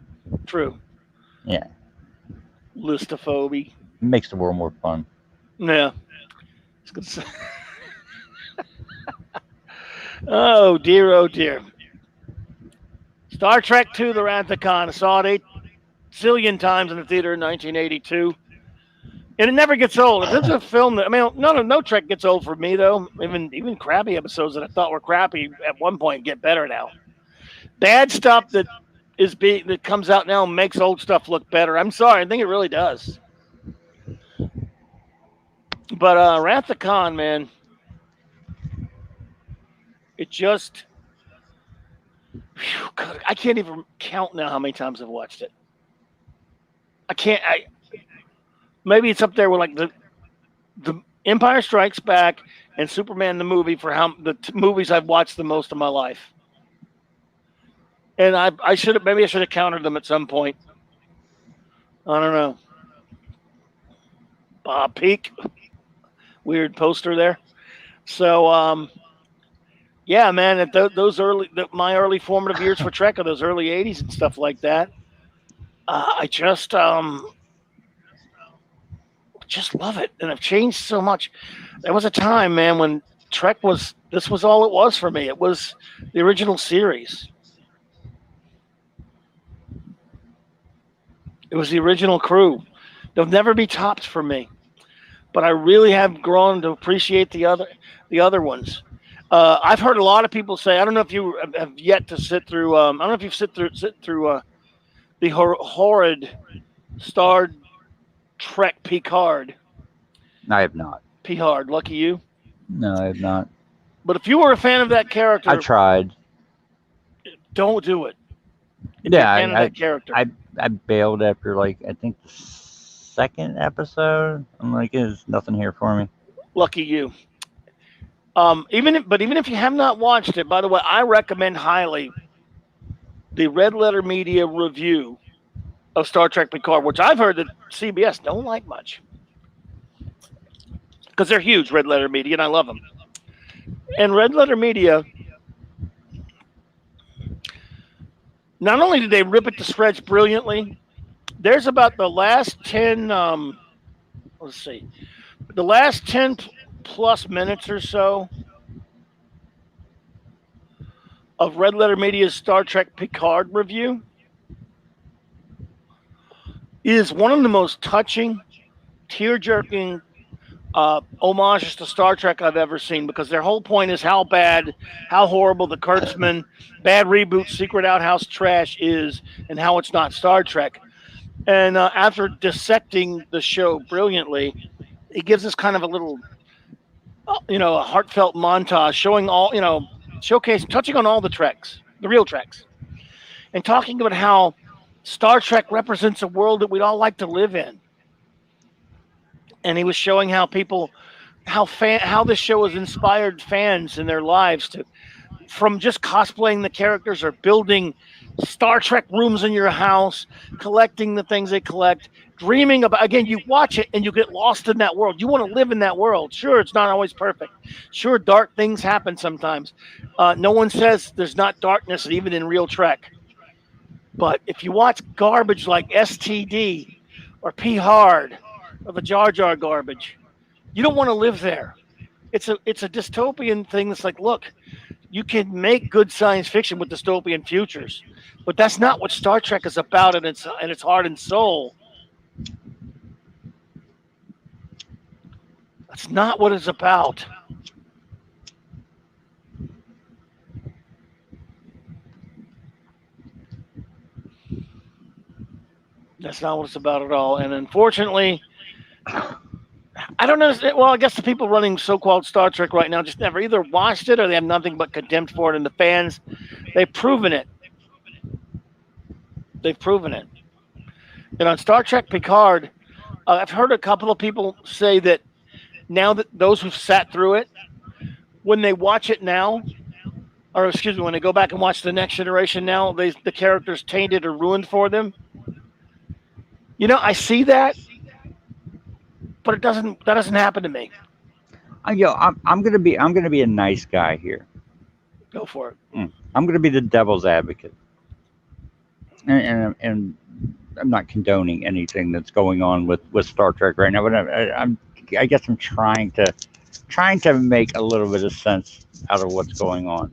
True. Yeah. Listophobia. It makes the world more fun. Yeah. Oh, dear, oh, dear. Star Trek II, The Wrath of Khan. I saw it 8 zillion times in the theater in 1982. And it never gets old. If it's a film that, no Trek gets old for me, though. Even crappy episodes that I thought were crappy at one point get better now. Bad stuff that comes out now makes old stuff look better. I'm sorry. I think it really does. But Wrath of Khan, man, it just... God, I can't even count now how many times I've watched it. Maybe it's up there with like the Empire Strikes Back and Superman the movie for movies I've watched the most of my life. And I should have counted them at some point. I don't know. Bob Peak, weird poster there. So yeah, man, my early formative years for Trek are those early '80s and stuff like that. I just love it, and I've changed so much. There was a time, man, when Trek this was all it was for me. It was the original series. It was the original crew. They'll never be topped for me, but I really have grown to appreciate the other ones. I've heard a lot of people say, I don't know if you have yet to sit through. I don't know if you've sit through the horrid Star Trek Picard. I have not. Picard, lucky you. No, I have not. But if you were a fan of that character, I tried. Don't do it. If Yeah, you're a fan of that character. I bailed after I think the second episode. I'm like, there's nothing here for me. Lucky you. Even if you have not watched it, by the way, I recommend highly the Red Letter Media review of Star Trek Picard, which I've heard that CBS don't like much because they're huge, Red Letter Media, and I love them. And Red Letter Media, not only did they rip it to shreds brilliantly, there's about the last 10, the last 10 plus minutes or so of Red Letter Media's Star Trek Picard review is one of the most touching, tear-jerking homages to Star Trek I've ever seen, because their whole point is how bad, how horrible the Kurtzman bad reboot secret outhouse trash is and how it's not Star Trek. And after dissecting the show brilliantly, he gives us kind of a little, a heartfelt montage showing all, showcase, touching on all the Treks, the real Treks, and talking about how Star Trek represents a world that we'd all like to live in. And he was showing how people, how this show has inspired fans in their lives to, from just cosplaying the characters or building Star Trek rooms in your house, collecting the things they collect, dreaming about. Again, you watch it and you get lost in that world. You want to live in that world. Sure, it's not always perfect. Sure, dark things happen sometimes. No one says there's not darkness even in real Trek. But if you watch garbage like STD or P Hard or the Jar Jar garbage, you don't want to live there. It's a dystopian thing that's like, look, you can make good science fiction with dystopian futures, but that's not what Star Trek is about in its heart and soul. That's not what it's about. That's not what it's about at all. And unfortunately, I don't know. Well, I guess the people running so-called Star Trek right now just never either watched it or they have nothing but contempt for it. And the fans, they've proven it. They've proven it. And on Star Trek Picard, I've heard a couple of people say that now that those who've sat through it, when they watch it now, or excuse me, when they go back and watch the Next Generation now, the character's tainted or ruined for them. I see that, but that doesn't happen to me. I'm gonna be a nice guy here. Go for it. I'm gonna be the devil's advocate, and I'm not condoning anything that's going on with Star Trek right now, but I guess I'm trying to make a little bit of sense out of what's going on.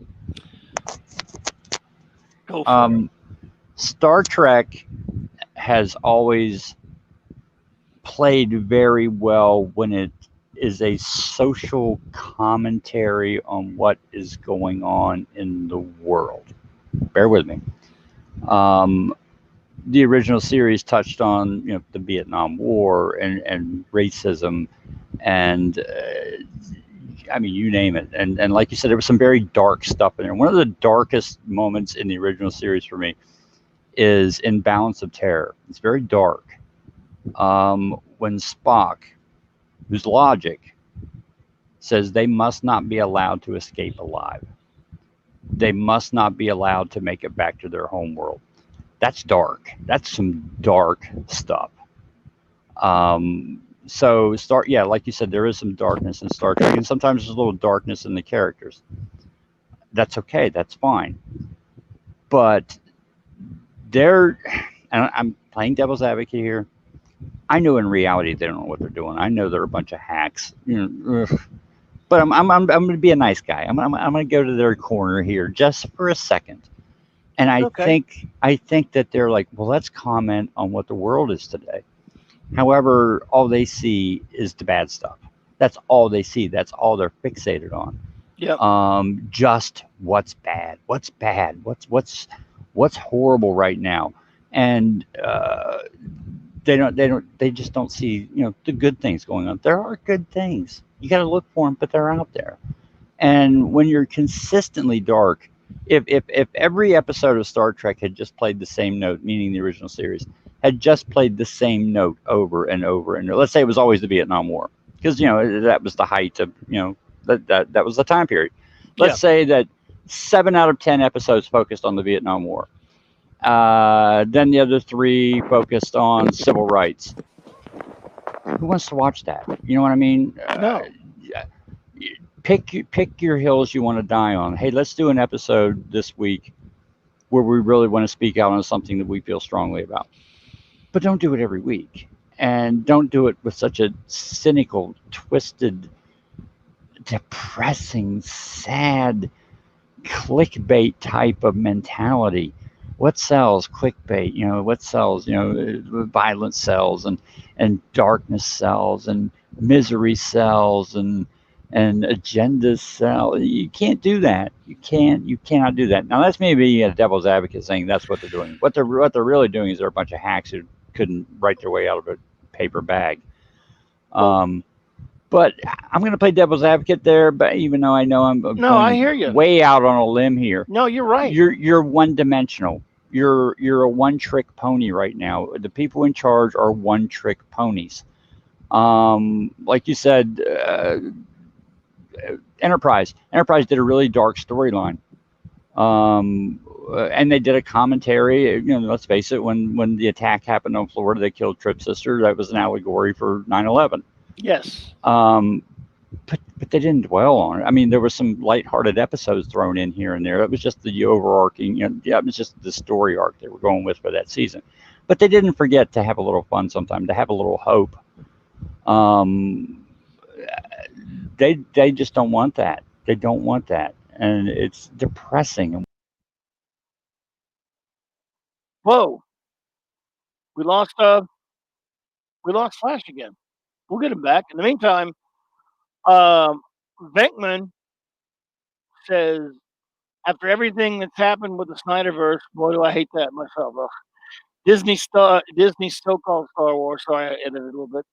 Go for it. Star Trek has always played very well when it is a social commentary on what is going on in the world. Bear with me. The original series touched on the Vietnam War and racism and I mean, you name it. And like you said, there was some very dark stuff in there. One of the darkest moments in the original series for me is Imbalance of Terror. It's very dark. When Spock, whose logic says they must not be allowed to escape alive. They must not be allowed to make it back to their home world. That's dark. That's some dark stuff. Like you said, there is some darkness in Star Trek, and sometimes there's a little darkness in the characters. That's okay. That's fine. But and I'm playing devil's advocate here. I know in reality they don't know what they're doing. I know they're a bunch of hacks. But I'm going to be a nice guy. I'm going to go to their corner here just for a second. And I think that they're like, well, let's comment on what the world is today. However, all they see is the bad stuff. That's all they see. That's all they're fixated on. Yep. Just what's bad. What's bad. What's horrible right now. And they just don't see the good things going on. There are good things. You got to look for them, but they're out there. And when you're consistently dark, if every episode of Star Trek had just played the same note, meaning the original series had just played the same note over and over, and let's say it was always the Vietnam War, because that was the height of that was the time period. Let's say that 7 out of 10 episodes focused on the Vietnam War. Then the other 3 focused on civil rights. Who wants to watch that? You know what I mean? No. Pick your hills you want to die on. Hey, let's do an episode this week where we really want to speak out on something that we feel strongly about. But don't do it every week. And don't do it with such a cynical, twisted, depressing, sad, clickbait type of mentality. What sells? Clickbait. What sells? Violence sells, and darkness sells, and misery sells, and agendas sell. You can't do that. You cannot do that. Now that's maybe a devil's advocate saying that's what they're doing. What they're really doing is they're a bunch of hacks who couldn't write their way out of a paper bag. Well, But I'm going to play devil's advocate there. But even though I know I'm no, I going hear you. way out on a limb here, No, you're right. you're one dimensional. You're a one trick pony right now. The people in charge are one trick ponies. Like you said, Enterprise. Enterprise did a really dark storyline. And they did a commentary. You know, let's face it, when the attack happened on Florida, they killed Tripp's sister. That was an allegory for 9/11. Yes. But they didn't dwell on it. I mean, there were some lighthearted episodes thrown in here and there. That was just the overarching, it was just the story arc they were going with for that season. But they didn't forget to have a little fun sometime, to have a little hope. They just don't want that. They don't want that, and it's depressing. Whoa. We lost Flash again. We'll get him back. In the meantime, Venkman says, after everything that's happened with the Snyderverse, boy, do I hate that myself. Disney's so-called Star Wars. Sorry, I edited a little bit.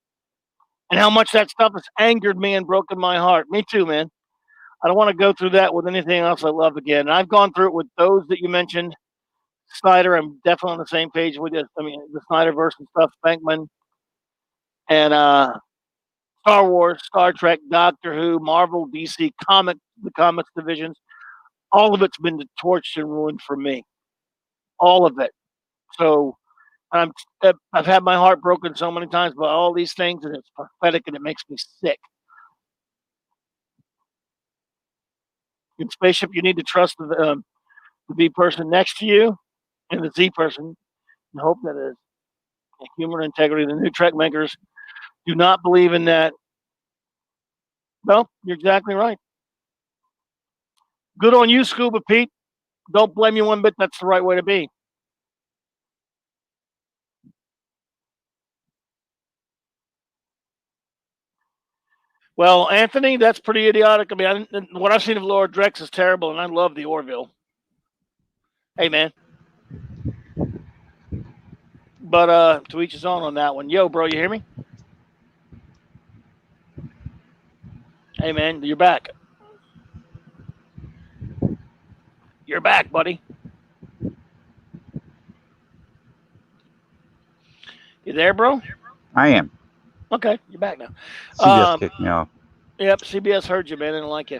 And how much that stuff has angered me and broken my heart. Me too, man. I don't want to go through that with anything else I love again. And I've gone through it with those that you mentioned. Snyder, I'm definitely on the same page with you. I mean, the Snyderverse and stuff, Bankman, and Star Wars, Star Trek, Doctor Who, Marvel, DC, the comics divisions. All of it's been torched and ruined for me. All of it. So I've had my heart broken so many times by all these things, and it's pathetic, and it makes me sick. In spaceship, you need to trust the B person next to you and the Z person, and hope that is human integrity. The new Trek makers do not believe in that. No, you're exactly right. Good on you, Scuba Pete. Don't blame you one bit. That's the right way to be. Well, Anthony, that's pretty idiotic. I mean, what I've seen of Laura Drex is terrible, and I love the Orville. Hey, man. But to each his own on that one. Yo, bro, you hear me? Hey, man, you're back. You're back, buddy. You there, bro? I am. Okay, you're back now. CBS kicked me off. Yep, CBS heard you, man. They didn't like you.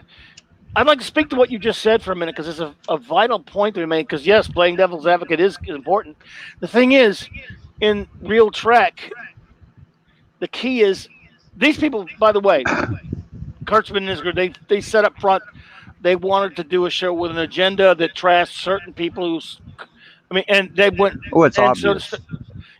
I'd like to speak to what you just said for a minute because it's a vital point to be made. Because, yes, playing devil's advocate is important. The thing is, in real Trek, the key is these people, by the way, Kurtzman and Isger, they set up front. They wanted to do a show with an agenda that trashed certain people who's, I mean, and they went. Oh, it's and obvious. So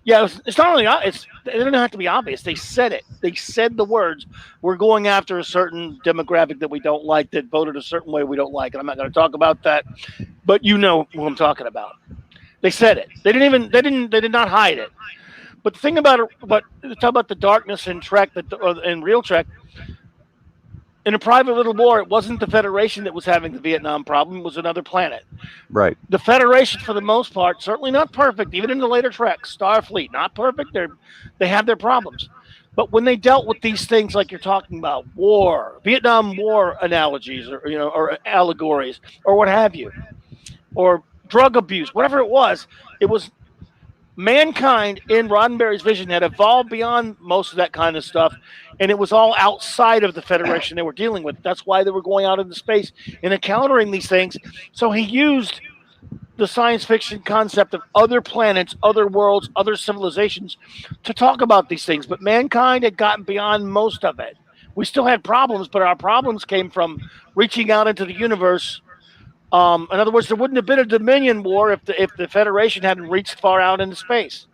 yeah, it's not only it doesn't have to be obvious. They said it. They said the words. We're going after a certain demographic that we don't like, that voted a certain way we don't like, and I'm not going to talk about that. But you know who I'm talking about. They said it. They did not hide it. But the thing about it, talk about the darkness in Trek, in real Trek. In a private little war, it wasn't the Federation that was having the Vietnam problem. It was another planet. Right. The Federation, for the most part, certainly not perfect, even in the later Treks, Starfleet, not perfect. They have their problems. But when they dealt with these things like you're talking about, war, Vietnam War analogies, or allegories, or what have you, or drug abuse, whatever it was mankind in Roddenberry's vision had evolved beyond most of that kind of stuff, and it was all outside of the Federation they were dealing with. That's why they were going out into space and encountering these things. So he used the science fiction concept of other planets, other worlds, other civilizations to talk about these things. But mankind had gotten beyond most of it. We still had problems, but our problems came from reaching out into the universe. In other words, there wouldn't have been a Dominion War if the Federation hadn't reached far out into space.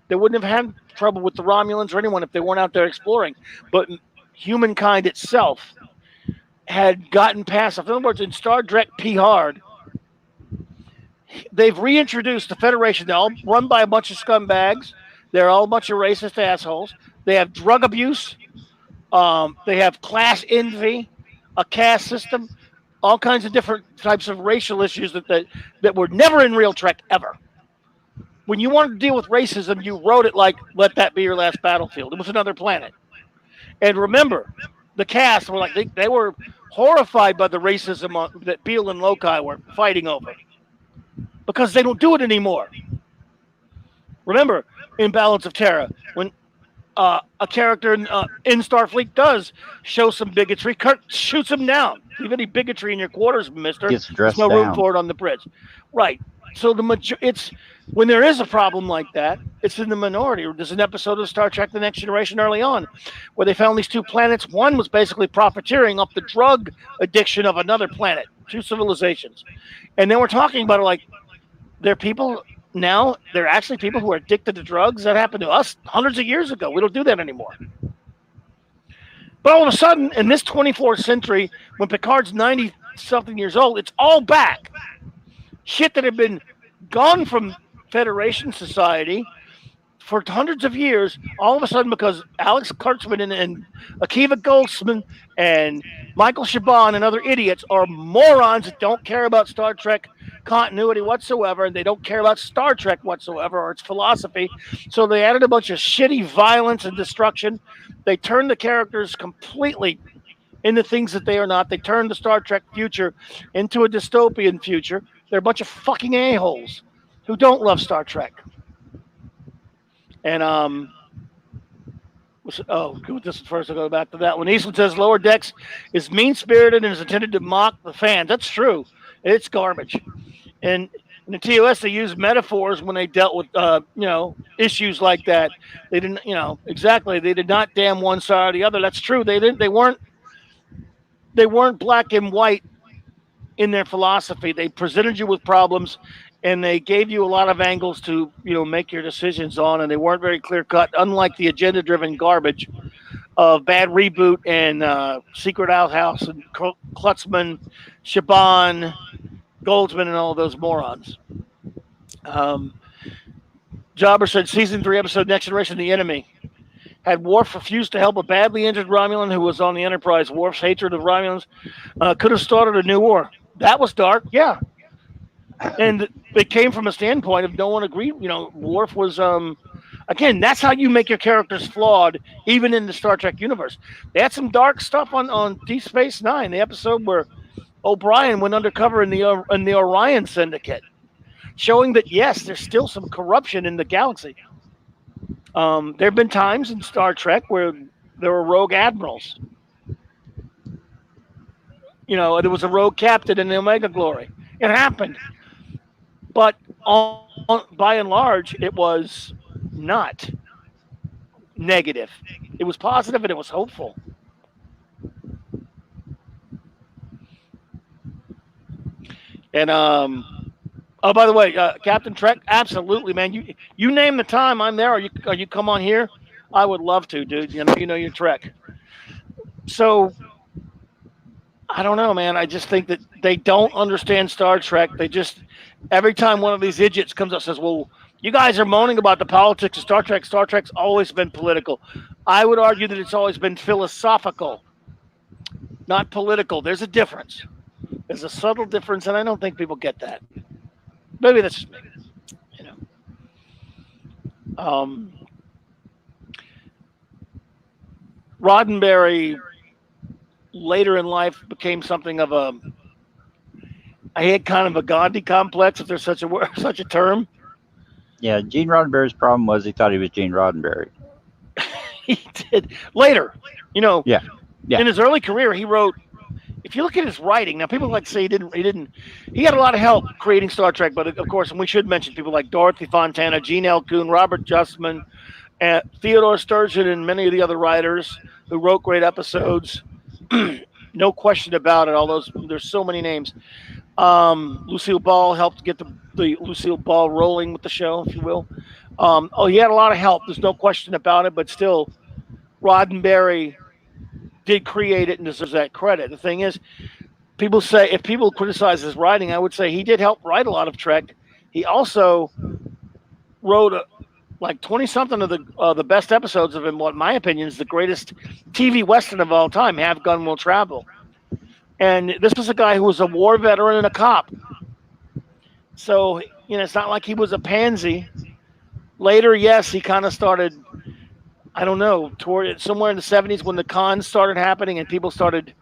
They wouldn't have had trouble with the Romulans or anyone if they weren't out there exploring. But humankind itself had gotten past. In other words, in Star Trek Picard, they've reintroduced the Federation. They're all run by a bunch of scumbags. They're all a bunch of racist assholes. They have drug abuse. They have class envy, a caste system. All kinds of different types of racial issues that were never in real Trek ever. when you wanted to deal with racism, you wrote it like, let that be your last battlefield. It was another planet. And remember, the cast were like, they were horrified by the racism that Beale and Lokai were fighting over because they don't do it anymore. Remember, Imbalance of Terror, when a character in Starfleet does show some bigotry, Kirk shoots him down. Leave any bigotry in your quarters, mister. Gets There's dressed no room down. for it on the bridge. Right. So it's when there is a problem like that, it's in the minority. There's an episode of Star Trek The Next Generation early on where they found these two planets. One was basically profiteering off the drug addiction of another planet, two civilizations. And then we're talking about it like they're people now, they're actually people who are addicted to drugs. That happened to us hundreds of years ago. We don't do that anymore. But all of a sudden, in this 24th century, when Picard's 90-something years old, it's all back. Shit that had been gone from Federation society for hundreds of years, all of a sudden, because Alex Kurtzman and Akiva Goldsman and Michael Chabon and other idiots are morons that don't care about Star Trek continuity whatsoever, and they don't care about Star Trek whatsoever or its philosophy. So they added a bunch of shitty violence and destruction. They turned the characters completely into things that they are not. They turned the Star Trek future into a dystopian future. They're a bunch of fucking a-holes who don't love Star Trek. And this first. I'll go back to that one. Eastland says Lower Decks is mean-spirited and is intended to mock the fans. That's true. It's garbage. And in the TOS, they used metaphors when they dealt with issues like that. They didn't, exactly. They did not damn one side or the other. That's true. They didn't. They weren't black and white in their philosophy. They presented you with problems, and they gave you a lot of angles to make your decisions on, and they weren't very clear cut. Unlike the agenda driven garbage of Bad Reboot and Secret Outhouse and Klutzman, Chabon, Goldsman, and all those morons. Jobber said season 3 episode Next Generation: The Enemy had Worf refuse to help a badly injured Romulan who was on the Enterprise. Worf's hatred of Romulans could have started a new war. That was dark, yeah. And it came from a standpoint of no one agreed. Worf was, again, that's how you make your characters flawed, even in the Star Trek universe. They had some dark stuff on Deep Space Nine, the episode where O'Brien went undercover in the Orion Syndicate, showing that, yes, there's still some corruption in the galaxy. There have been times in Star Trek where there were rogue admirals. There was a rogue captain in the Omega Glory. It happened. But by and large, it was not negative. It was positive and it was hopeful. And by the way, Captain Trek, absolutely, man. You name the time, I'm there. Or you come on here, I would love to, dude. You know your Trek. So I don't know, man. I just think that they don't understand Star Trek. They just every time one of these idiots comes up and says, "Well, you guys are moaning about the politics of Star Trek. Star Trek's always been political." I would argue that it's always been philosophical, not political. There's a difference. There's a subtle difference, and I don't think people get that. Maybe that's just me. Roddenberry later in life became something of I had kind of a Gandhi complex, if there's such a term. Yeah, Gene Roddenberry's problem was he thought he was Gene Roddenberry. He did later, Yeah. In his early career, he wrote. If you look at his writing, now people like to say he didn't. He had a lot of help creating Star Trek, but of course, and we should mention people like Dorothy Fontana, Gene L. Kuhn, Robert Justman, Theodore Sturgeon, and many of the other writers who wrote great episodes. No question about it. There's so many names. Lucille Ball helped get the Lucille Ball rolling with the show, if you will. He had a lot of help. There's no question about it, but still, Roddenberry did create it and deserves that credit. The thing is, if people criticize his writing, I would say he did help write a lot of Trek. He also wrote like 20-something of the best episodes of him, what in my opinion is the greatest TV Western of all time, Have Gun Will Travel. And this was a guy who was a war veteran and a cop. So, it's not like he was a pansy. Later, yes, he kind of started. I don't know, toward somewhere in the 70s when the cons started happening and people started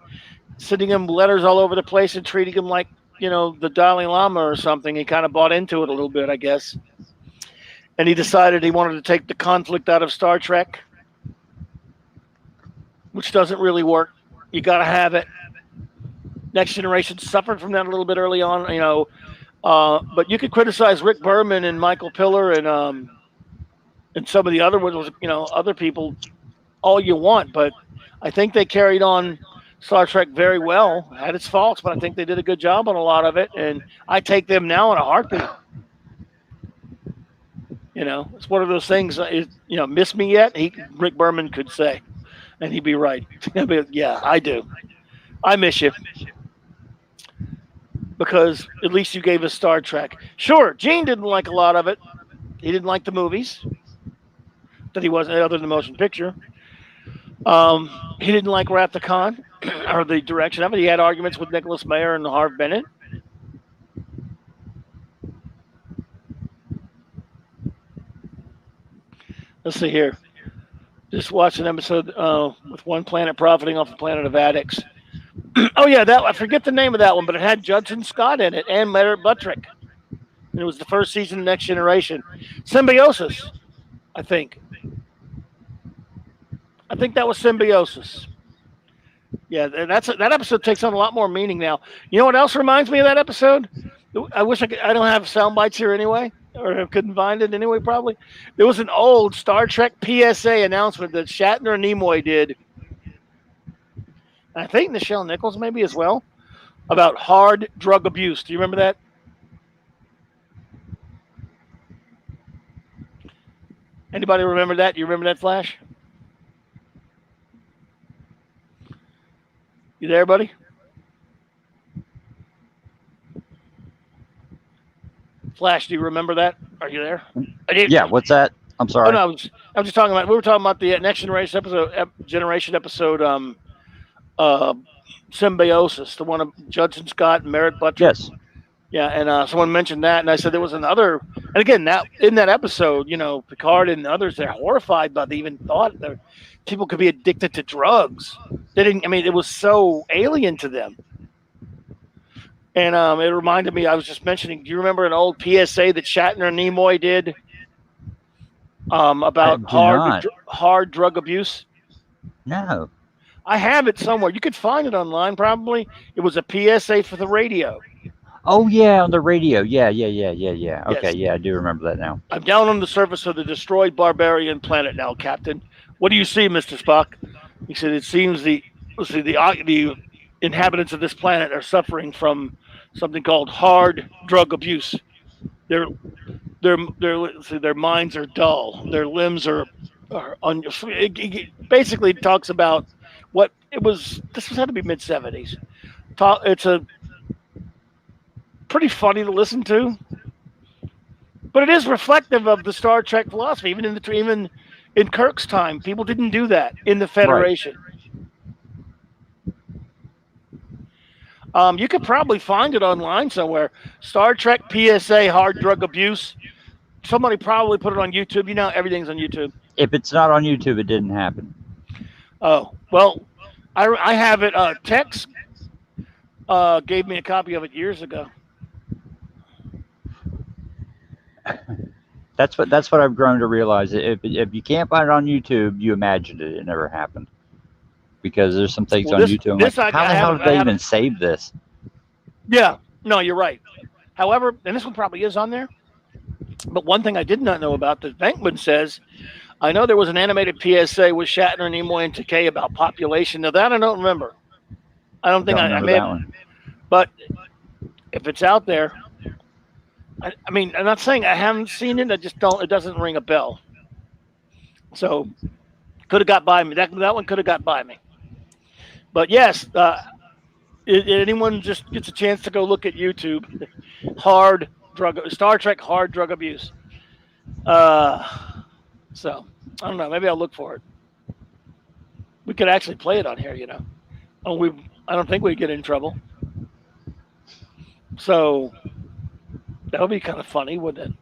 sending him letters all over the place and treating him like, the Dalai Lama or something. He kind of bought into it a little bit, I guess. And he decided he wanted to take the conflict out of Star Trek, which doesn't really work. You got to have it. Next Generation suffered from that a little bit early on, but you could criticize Rick Berman and Michael Piller and some of the other ones, other people all you want, but I think they carried on Star Trek very well. Had its faults, but I think they did a good job on a lot of it, and I take them now in a heartbeat. It's one of those things. Miss me yet? Rick Berman could say, and he'd be right. Yeah, I do. I miss you because at least you gave us Star Trek. Sure, Gene didn't like a lot of it. He didn't like the movies that he wasn't, other than the motion picture. He didn't like Wrath of Khan or the direction of it. He had arguments with Nicholas Meyer and Harv Bennett. Let's see here. Just watched an episode with one planet profiting off the planet of addicts. Oh yeah, I forget the name of that one, but it had Judson Scott in it and Merritt Buttrick. And it was the first season of Next Generation. Symbiosis, I think. I think that was Symbiosis. Yeah, that episode takes on a lot more meaning now. You know what else reminds me of that episode? I wish I don't have sound bites here anyway, or I couldn't find it anyway, probably. There was an old Star Trek PSA announcement that Shatner and Nimoy did. I think Nichelle Nichols maybe as well, about hard drug abuse. Do you remember that? Anybody remember that? Do you remember that, Flash? You there, buddy? Flash, do you remember that? Are you there? Yeah, what's that? I'm sorry. Oh, no, I was just talking about. We were talking about the Next Generation episode. Symbiosis, the one of Judson Scott and Merritt Buttrick. Yes. Yeah, and someone mentioned that, and I said there was another. And again, that in that episode, Picard and others, they're horrified by the even thought that people could be addicted to drugs. They didn't. I mean, it was so alien to them. And it reminded me. I was just mentioning. Do you remember an old PSA that Shatner and Nimoy did about hard drug abuse? No. I have it somewhere. You could find it online, probably. It was a PSA for the radio. Oh, yeah, on the radio. Yeah. Okay, Yes. yeah, I do remember that now. I'm down on the surface of the destroyed barbarian planet now, Captain. What do you see, Mr. Spock? He said, it seems the inhabitants of this planet are suffering from something called hard drug abuse. Their minds are dull. Their limbs are it basically talks about what it was. This had to be mid-70s. It's a pretty funny to listen to, but it is reflective of the Star Trek philosophy. Even in Kirk's time, people didn't do that in the Federation. Right. You could probably find it online somewhere. Star Trek PSA hard drug abuse. Somebody probably put it on YouTube. Everything's on YouTube. If it's not on YouTube, it didn't happen. Oh, well, I have it. Tex gave me a copy of it years ago. That's what I've grown to realize. If you can't find it on YouTube, you imagined it. It never happened. Because there's some things on YouTube. I'm like, how the hell did they even save this? Yeah, no, you're right. However, and this one probably is on there. But one thing I did not know about that Venkman says, I know there was an animated PSA with Shatner and Nimoy and Takei about population. Now that I don't remember. I don't think I may have. But if it's out there, I mean, I'm not saying I haven't seen it. I just don't. It doesn't ring a bell. So could have got by me. That one could have got by me. But yes, anyone just gets a chance to go look at YouTube, Star Trek hard drug abuse. So I don't know. Maybe I'll look for it. We could actually play it on here, I don't think we'd get in trouble. So that would be kind of funny, wouldn't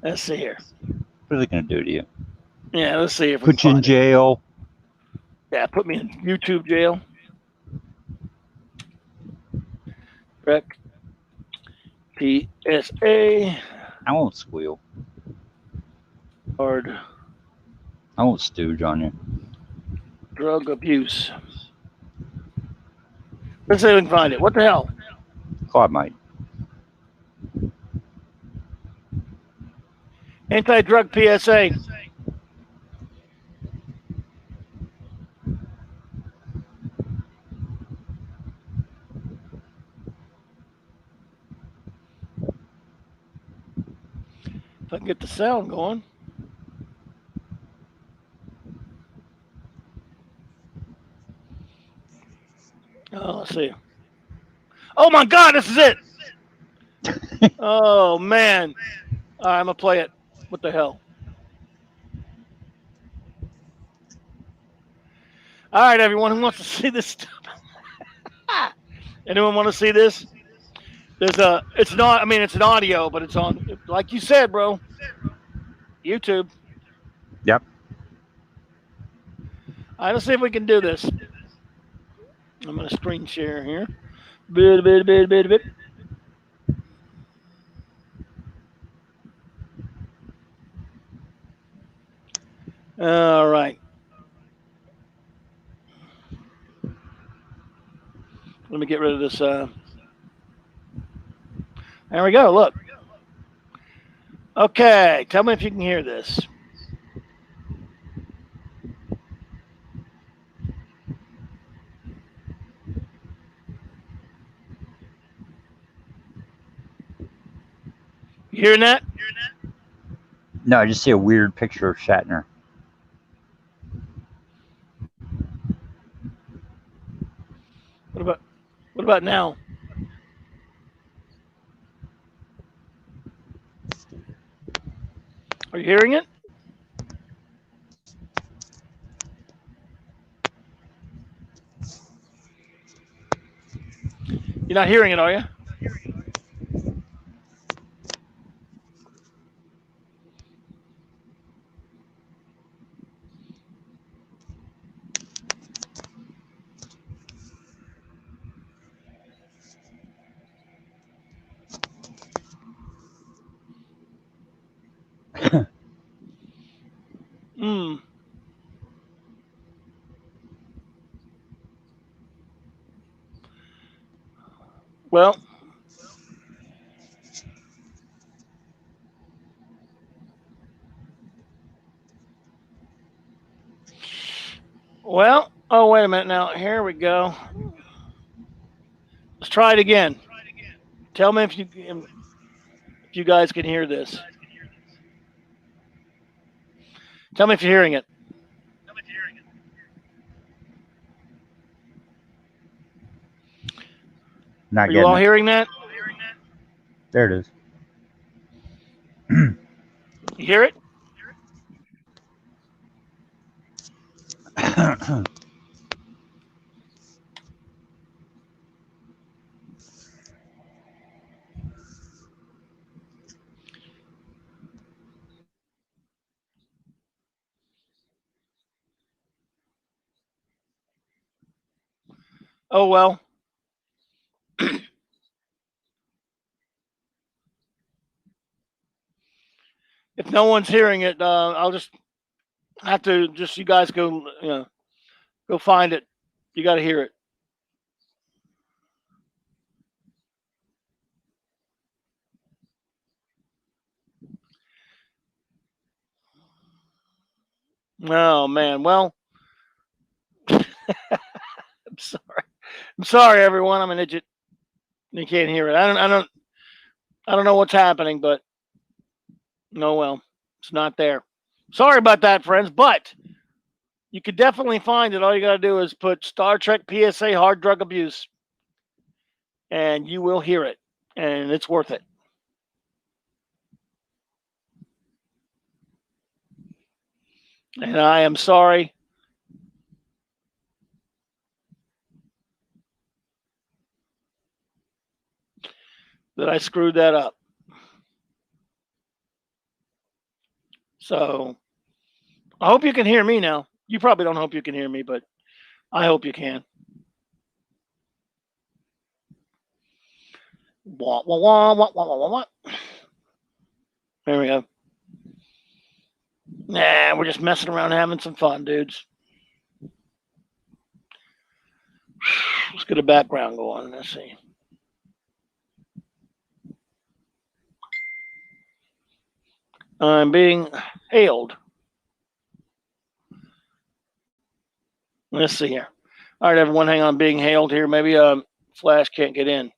it? Let's see here. What are they going to do to you? Yeah, let's see if we Put you can in find it. jail. Yeah, put me in YouTube jail. Correct. PSA I won't squeal. hard I won't stooge on you. drug abuse. Let's see if we can find it. What the hell? Claude might. Anti-drug PSA. If I can get the sound going. Oh, let's see. Oh my God, this is it. Oh man. All right, I'm gonna play it. What the hell? All right, everyone who wants to see this stuff. Anyone want to see this? There's a. It's not. I mean, it's an audio, but it's on. Like you said, bro. YouTube. Yep. All right, let's see if we can do this. I'm gonna screen share here. Bit. All right. Let me get rid of this. There we go. Look. Okay. Tell me if you can hear this. You hearing that? No, I just see a weird picture of Shatner. What about now? Are you hearing it? You're not hearing it, are you? Hmm. Well, oh, wait a minute now. Here we go. Let's try it again. Tell me if you guys can hear this. Tell me if you're hearing it. Not Are you all getting it. hearing that? There it is. You hear it? Oh well. If no one's hearing it, I'll just have to you guys go find it. You got to hear it. Oh man. Well, I'm sorry. I'm sorry, everyone. I'm an idiot. You can't hear it. I don't know what's happening, but no, well, it's not there. Sorry about that, friends. But you could definitely find it. All you got to do is put Star Trek PSA hard drug abuse, and you will hear it, and it's worth it. And I am sorry that I screwed that up. So I hope you can hear me now. You probably don't hope you can hear me, but I hope you can. Wah, wah, wah, wah, wah, wah, wah. There we go. Nah, we're just messing around having some fun, dudes. Let's get a background going. Let's see. I'm being hailed. Let's see here. All right, everyone, hang on. Being hailed here. Maybe Flash can't get in.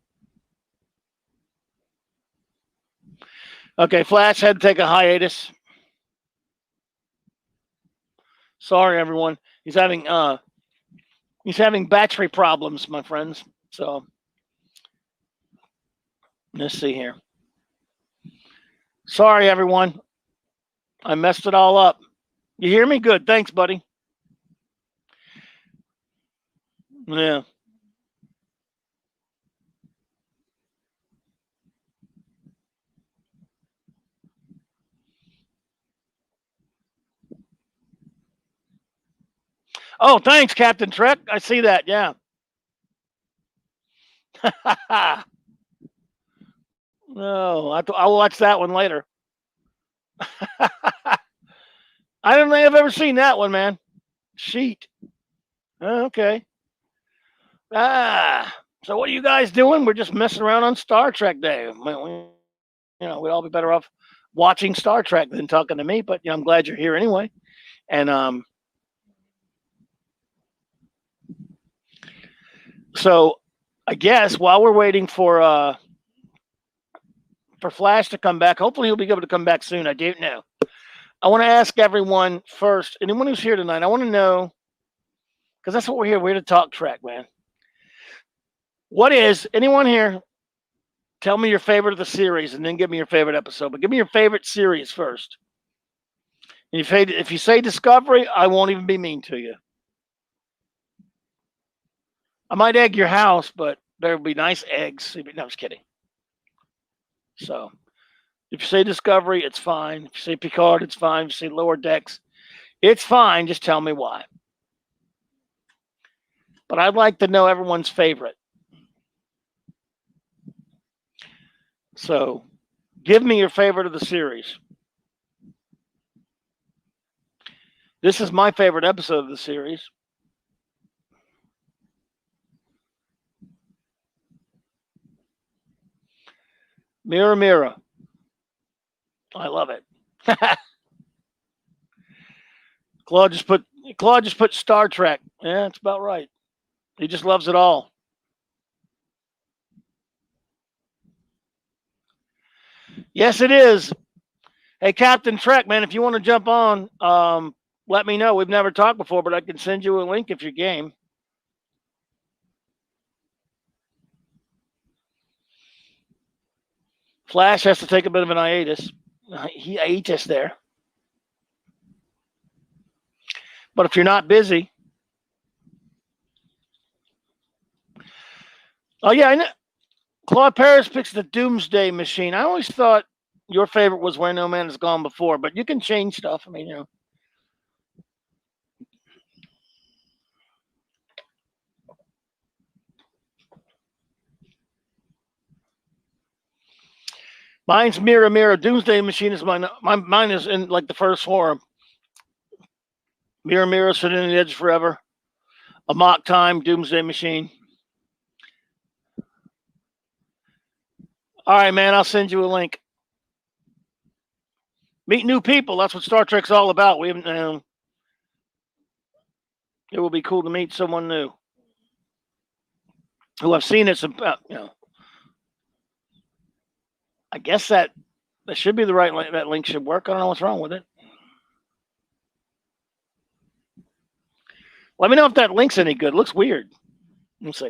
Okay, Flash had to take a hiatus. Sorry, everyone. He's having battery problems, my friends. So let's see here. Sorry, everyone. I messed it all up. You hear me? Good. Thanks, buddy. Yeah. Oh, thanks, Captain Trek. I see that. Yeah. No, I'll watch that one later. I don't think I've ever seen that one, man. Sheet. Okay. So what are you guys doing? We're just messing around on Star Trek Day. We'd all be better off watching Star Trek than talking to me. But I'm glad you're here anyway. And so I guess while we're waiting for Flash to come back, hopefully he'll be able to come back soon. I don't know. I want to ask everyone first, anyone who's here tonight, I want to know, because that's what we're here. We're here to talk Trek, man. What is, anyone here, tell me your favorite of the series and then give me your favorite episode. But give me your favorite series first. And if you say Discovery, I won't even be mean to you. I might egg your house, but there'll be nice eggs. No, I'm just kidding. So if you say Discovery, it's fine. If you say Picard, it's fine. If you say Lower Decks, it's fine. Just tell me why. But I'd like to know everyone's favorite. So give me your favorite of the series. This is my favorite episode of the series. Mirror, mirror. I love it. Claude just put Star Trek. Yeah, that's about right. He just loves it all. Yes, it is. Hey, Captain Trek, man, if you want to jump on, let me know. We've never talked before, but I can send you a link if you're game. Flash has to take a bit of an hiatus. He ate us there. But if you're not busy. Oh, yeah, I know. Claude Paris picks the Doomsday Machine. I always thought your favorite was Where No Man Has Gone Before, but you can change stuff. I mean, Mine's Mirror Mirror. Doomsday Machine is mine is in like the first forum. Mirror Mirror, Sitting on the Edge Forever. A Mock Time, Doomsday Machine. All right, man, I'll send you a link. Meet new people. That's what Star Trek's all about. We haven't. It will be cool to meet someone new who I've seen. It's about. I guess that should be the right link. That link should work. I don't know what's wrong with it. Let me know if that link's any good. It looks weird. Let's see.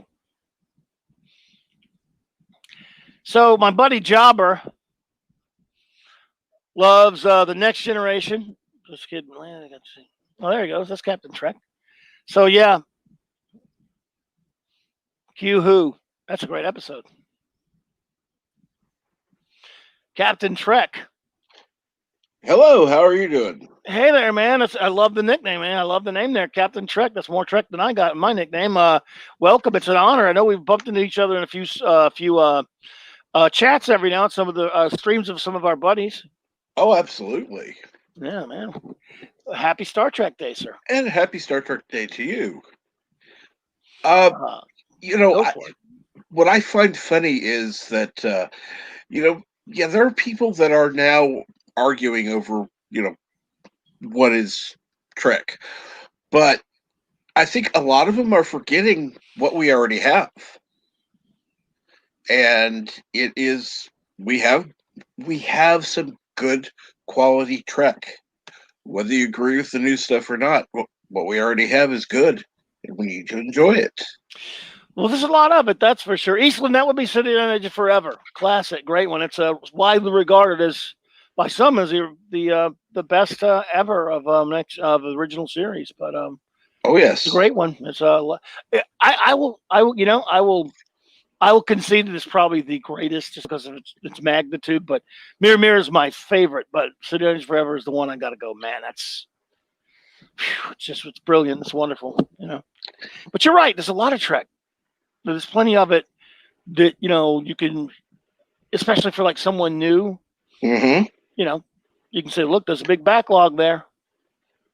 So my buddy Jobber loves the Next Generation. Just kidding. Oh, there he goes. That's Captain Trek. So yeah, Q Who. That's a great episode. Captain Trek. Hello, how are you doing? Hey there, man. I love the nickname, man. I love the name there, Captain Trek. That's more Trek than I got in my nickname. Welcome. It's an honor. I know we've bumped into each other in a few chats every now and some of the streams of some of our buddies. Oh, absolutely. Yeah, man. Happy Star Trek Day, sir. And happy Star Trek Day to you. Uh, Uh, you know, go I, for it. what I find funny is that, yeah, there are people that are now arguing over, what is Trek. But I think a lot of them are forgetting what we already have. And it is, we have some good quality Trek. Whether you agree with the new stuff or not, what we already have is good, and we need to enjoy it. Well, there's a lot of it, that's for sure. Eastland, that would be City on Edge Forever. Classic, great one. It's widely regarded as, by some, as the best ever of the original series. But Oh it's a yes, great one. It's I will concede that it's probably the greatest just because of its magnitude. But Mirror Mirror is my favorite. But City on Edge Forever is the one I got to go. Man, it's brilliant. It's wonderful. But you're right. There's a lot of Trek. There's plenty of it that you can, especially for like someone new. hmm You can say, look, there's a big backlog there.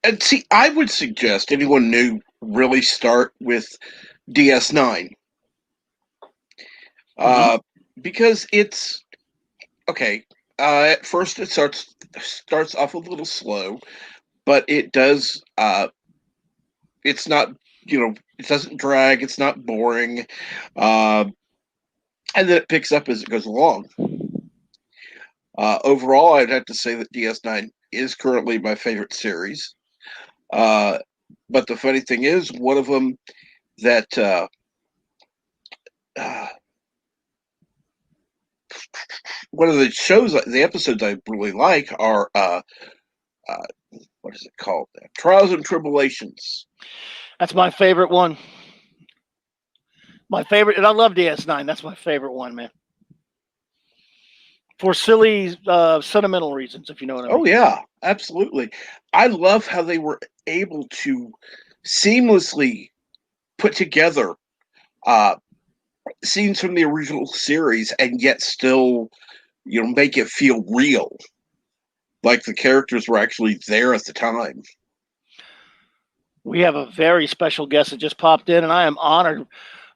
and see, I would suggest anyone new really start with DS9, Mhm. because it's okay. At first, it starts off a little slow, but it does. It's not, it doesn't drag. It's not boring. Uh, and then it picks up as it goes along. Overall, I'd have to say that DS9 is currently my favorite series. Uh, but the funny thing is, one of them that uh, one of the episodes I really like are uh, what is it called? Trials and Tribulations. That's my favorite one. My favorite, and I love DS9. That's my favorite one, man. For silly, sentimental reasons, if you know what I Oh mean. yeah, absolutely. I love how they were able to seamlessly put together uh, scenes from the original series and yet still, make it feel real, like the characters were actually there at the time. We have a very special guest that just popped in, and I am honored.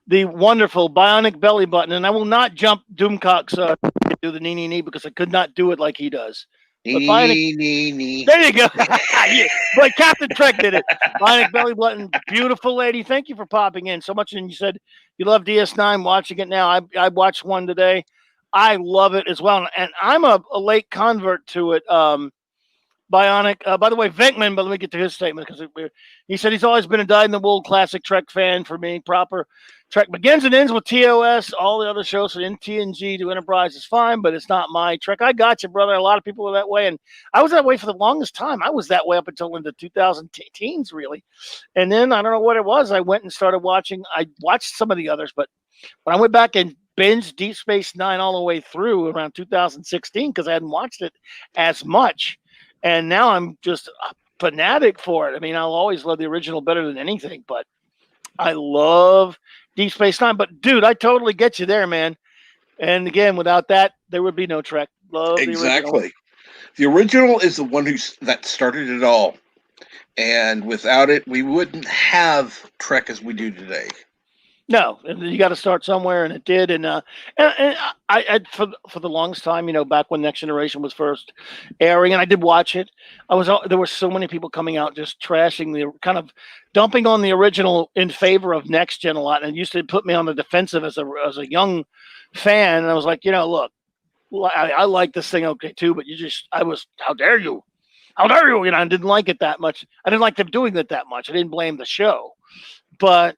The wonderful Bionic Belly Button, and I will not jump Doomcock's do the knee because I could not do it like he does. But Bionic, there you go. Yeah, but Captain Trek did it. Bionic Belly Button, beautiful lady. Thank you for popping in so much. And you said you love DS9. Watching it now. I watched one today. I love it as well, and I'm a late convert to it. Bionic. By the way, Venkman, but let me get to his statement because he said he's always been a dyed-in-the-wool classic Trek fan. For me, proper Trek begins and ends with TOS. All the other shows from TNG to Enterprise is fine, but it's not my Trek. I got you, brother. A lot of people are that way, and I was that way for the longest time. I was that way up until in the 2010s, really. And then I don't know what it was. I went and started watching. I watched some of the others, but when I went back and binged Deep Space Nine all the way through around 2016 because I hadn't watched it as much. And now I'm just a fanatic for it. I mean, I'll always love the original better than anything, but I love Deep Space Nine. But dude, I totally get you there, man. And again, without that, there would be no Trek. Love the original. Exactly. The original is the one that started it all, and without it, we wouldn't have Trek as we do today. No, and you got to start somewhere, and it did. And I for the longest time, back when Next Generation was first airing, and I did watch it. There were so many people coming out just trashing the kind of dumping on the original in favor of Next Gen a lot, and it used to put me on the defensive as a young fan. And I was like, look, I like this thing okay too, but how dare you? How dare you? I didn't like it that much. I didn't like them doing it that much. I didn't blame the show, but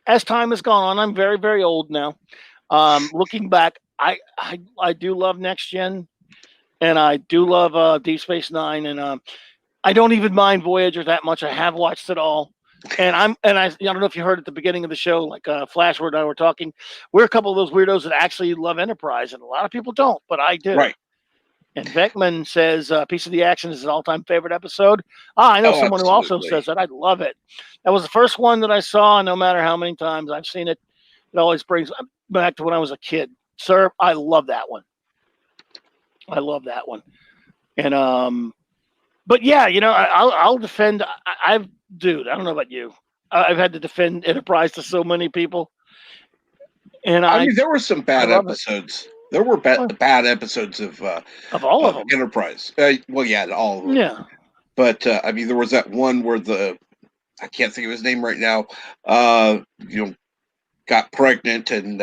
as time has gone on, I'm very, very old now. Looking back, I do love Next Gen, and I do love Deep Space Nine, and I don't even mind Voyager that much. I have watched it all, and I don't know if you heard at the beginning of the show, like Flashword and I were talking. We're a couple of those weirdos that actually love Enterprise, and a lot of people don't, but I do. Right. And Beckman says, Piece of the Action is his all-time favorite episode. I know Oh, someone who also absolutely. says that. I love it. That was the first one that I saw. No matter how many times I've seen it, it always brings back to when I was a kid. Sir, I love that one. I love that one. And but yeah, I'll defend. Dude, I don't know about you. I've had to defend Enterprise to so many people, and I mean, there were some bad love it. episodes. There were bad episodes of all of them. Enterprise. Well, yeah, all of them. Yeah. But I mean, there was that one where I can't think of his name right now. Got pregnant and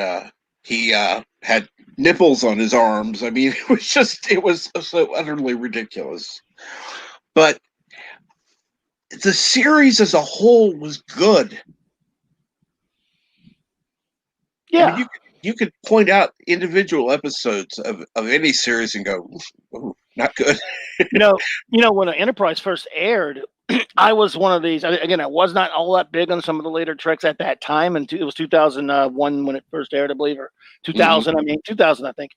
he had nipples on his arms. I mean, it was so utterly ridiculous. But the series as a whole was good. Yeah. I mean, you could point out individual episodes of any series and go, "Ooh, not good." When Enterprise first aired, I was one of these. Again, I was not all that big on some of the later Treks at that time, and it was 2001 when it first aired, I believe, or 2000. Mm-hmm. 2000, I think.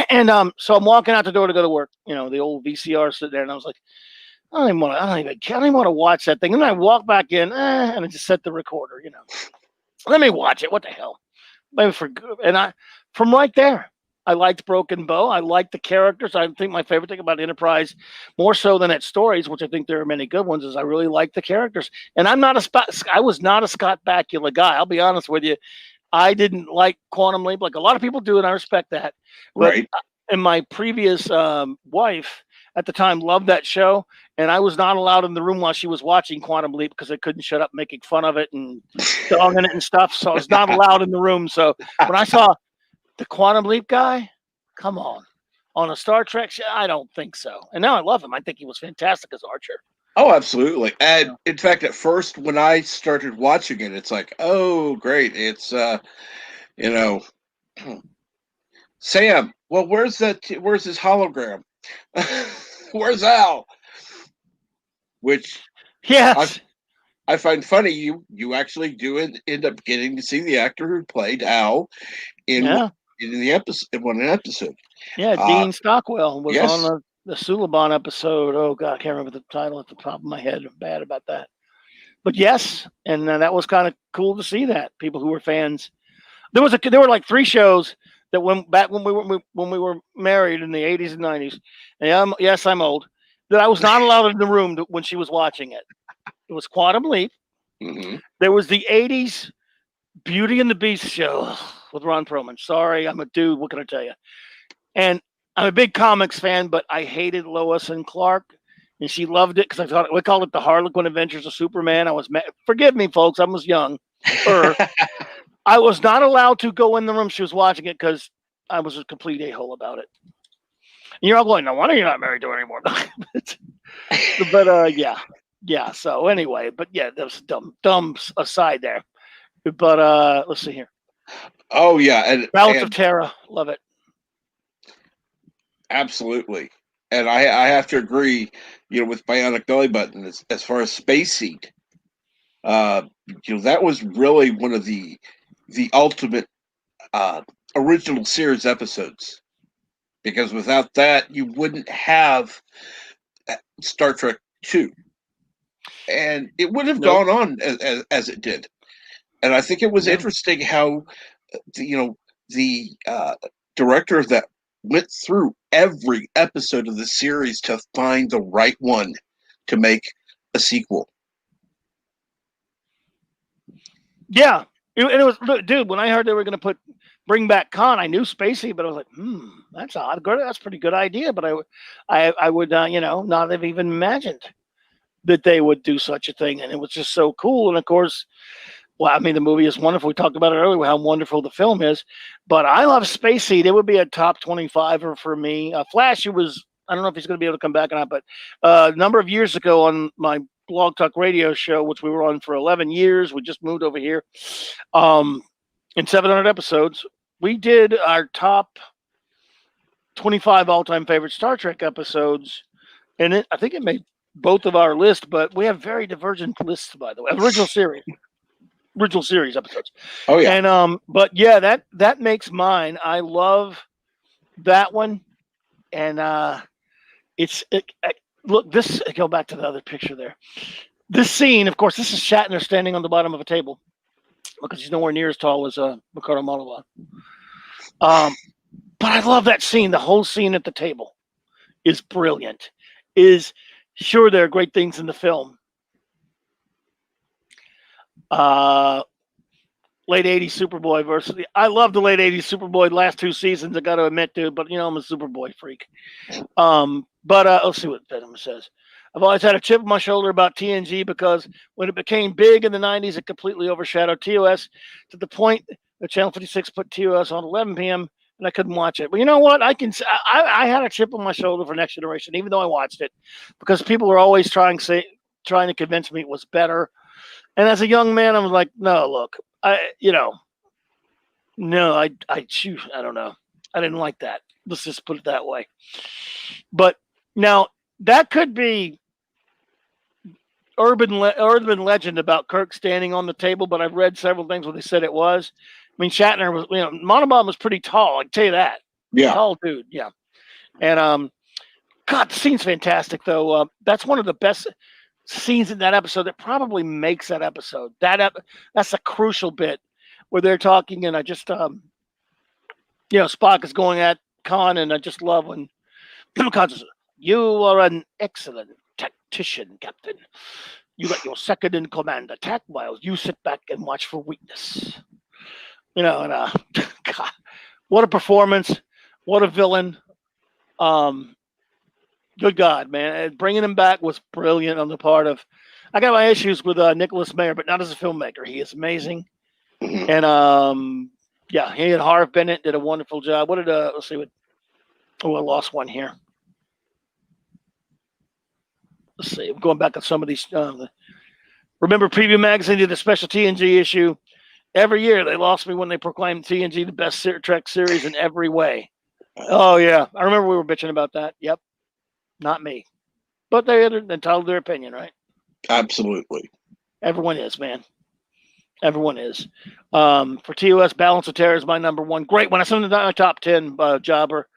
And so I'm walking out the door to go to work. The old VCR sitting there, and I was like, I don't even want to watch that thing. And then I walk back in, and I just set the recorder. Let me watch it. What the hell? Maybe from right there, I liked Broken Bow. I liked the characters. I think my favorite thing about Enterprise, more so than its stories, which I think there are many good ones, is I really like the characters. And I was not a Scott Bakula guy. I'll be honest with you. I didn't like Quantum Leap like a lot of people do, and I respect that. But, right. And my previous wife at the time loved that show, and I was not allowed in the room while she was watching Quantum Leap because I couldn't shut up making fun of it and dogging it and stuff. So I was not allowed in the room. So when I saw the Quantum Leap guy, come on a Star Trek show, I don't think so. And now I love him. I think he was fantastic as Archer. Oh, absolutely. And in fact, at first, when I started watching it, it's like, oh, great. It's, Sam, well, where's his hologram? Where's Al? Which, yes, I find funny. You actually do end up getting to see the actor who played Al in the episode. In one episode. Yeah, Dean Stockwell was yes. on the Suliban episode. Oh God, I can't remember the title at the top of my head. I'm bad about that. But yes, and that was kind of cool to see that people who were fans. There were like 3 shows that went back when we were married in the 80s and 90s. And yes, I'm old. That I was not allowed in the room when she was watching it. It was Quantum Leap. Mm-hmm. There was the 80s Beauty and the Beast show with Ron Perlman. Sorry, I'm a dude. What can I tell you? And I'm a big comics fan, but I hated Lois and Clark, and she loved it because I thought we called it the Harlequin Adventures of Superman. Forgive me, folks. I was young. I was not allowed to go in the room she was watching it because I was a complete a-hole about it. And you're all going, no wonder you're not married to her anymore. But yeah. So anyway, but yeah, that was dumb aside there. But let's see here. Oh yeah, and Balance of Terror, love it. Absolutely, and I have to agree. With Bionic Belly Button as far as Space Seed, that was really one of the ultimate original series episodes. Because without that, you wouldn't have Star Trek 2. And it would have gone on as it did. And I think it was interesting how, the director of that went through every episode of the series to find the right one to make a sequel. Yeah. And it was, dude, when I heard they were going to bring back Khan, I knew Spacey, but I was like, that's odd. That's a pretty good idea. But I would, not have even imagined that they would do such a thing. And it was just so cool. And of course, the movie is wonderful. We talked about it earlier, how wonderful the film is. But I love Spacey. It would be a top 25 for me. Flash, I don't know if he's going to be able to come back or not, but a number of years ago on my Blog Talk Radio show, which we were on for 11 years, we just moved over here, in 700 episodes, we did our top 25 all-time favorite Star Trek episodes, and I think it made both of our list, but we have very divergent lists, by the way. Original series episodes. Oh yeah. And but yeah, that makes mine. I love that one. and look, this, go back to the other picture there. This scene, of course, this is Shatner standing on the bottom of a table because he's nowhere near as tall as Ricardo Montalban. But I love that scene. The whole scene at the table is brilliant. Sure, there are great things in the film. Late 80s Superboy versus I love the late 80s Superboy last 2 seasons, I got to admit, dude, but I'm a Superboy freak. But let's see what Venom says. I've always had a chip on my shoulder about TNG because when it became big in the 90s, it completely overshadowed TOS to the point that Channel 56 put TOS on 11 p.m. and I couldn't watch it. But you know what? I had a chip on my shoulder for Next Generation, even though I watched it, because people were always trying to convince me it was better. And as a young man, I was like, no, look, I don't know. I didn't like that. Let's just put it that way. But now that could be urban legend about Kirk standing on the table, but I've read several things where they said it was. I mean, Shatner was, Montalban was pretty tall. I can tell you that. Yeah. Tall dude. Yeah. And, God, the scene's fantastic, though. That's one of the best scenes in that episode that probably makes that episode. That's a crucial bit where they're talking, and I just, Spock is going at Khan, and I just love when Khan says, "You are an excellent tactician, Captain. You got your second in command attack while you sit back and watch for weakness." God, what a performance. What a villain. Good God, man. Bringing him back was brilliant on the part of... I got my issues with Nicholas Mayer, but not as a filmmaker. He is amazing. Mhm. And, he and Harv Bennett did a wonderful job. What did... let's see what... Oh, I lost one here. Let's see. I'm going back to some of these... remember, Preview Magazine did a special TNG issue. Every year, they lost me when they proclaimed TNG the best Trek series in every way. Oh, yeah. I remember we were bitching about that. Yep. Not me. But they're entitled to their opinion, right? Absolutely. Everyone is, man. Everyone is. For TOS, Balance of Terror is my number one. Great. When I saw my top 10, Jobber,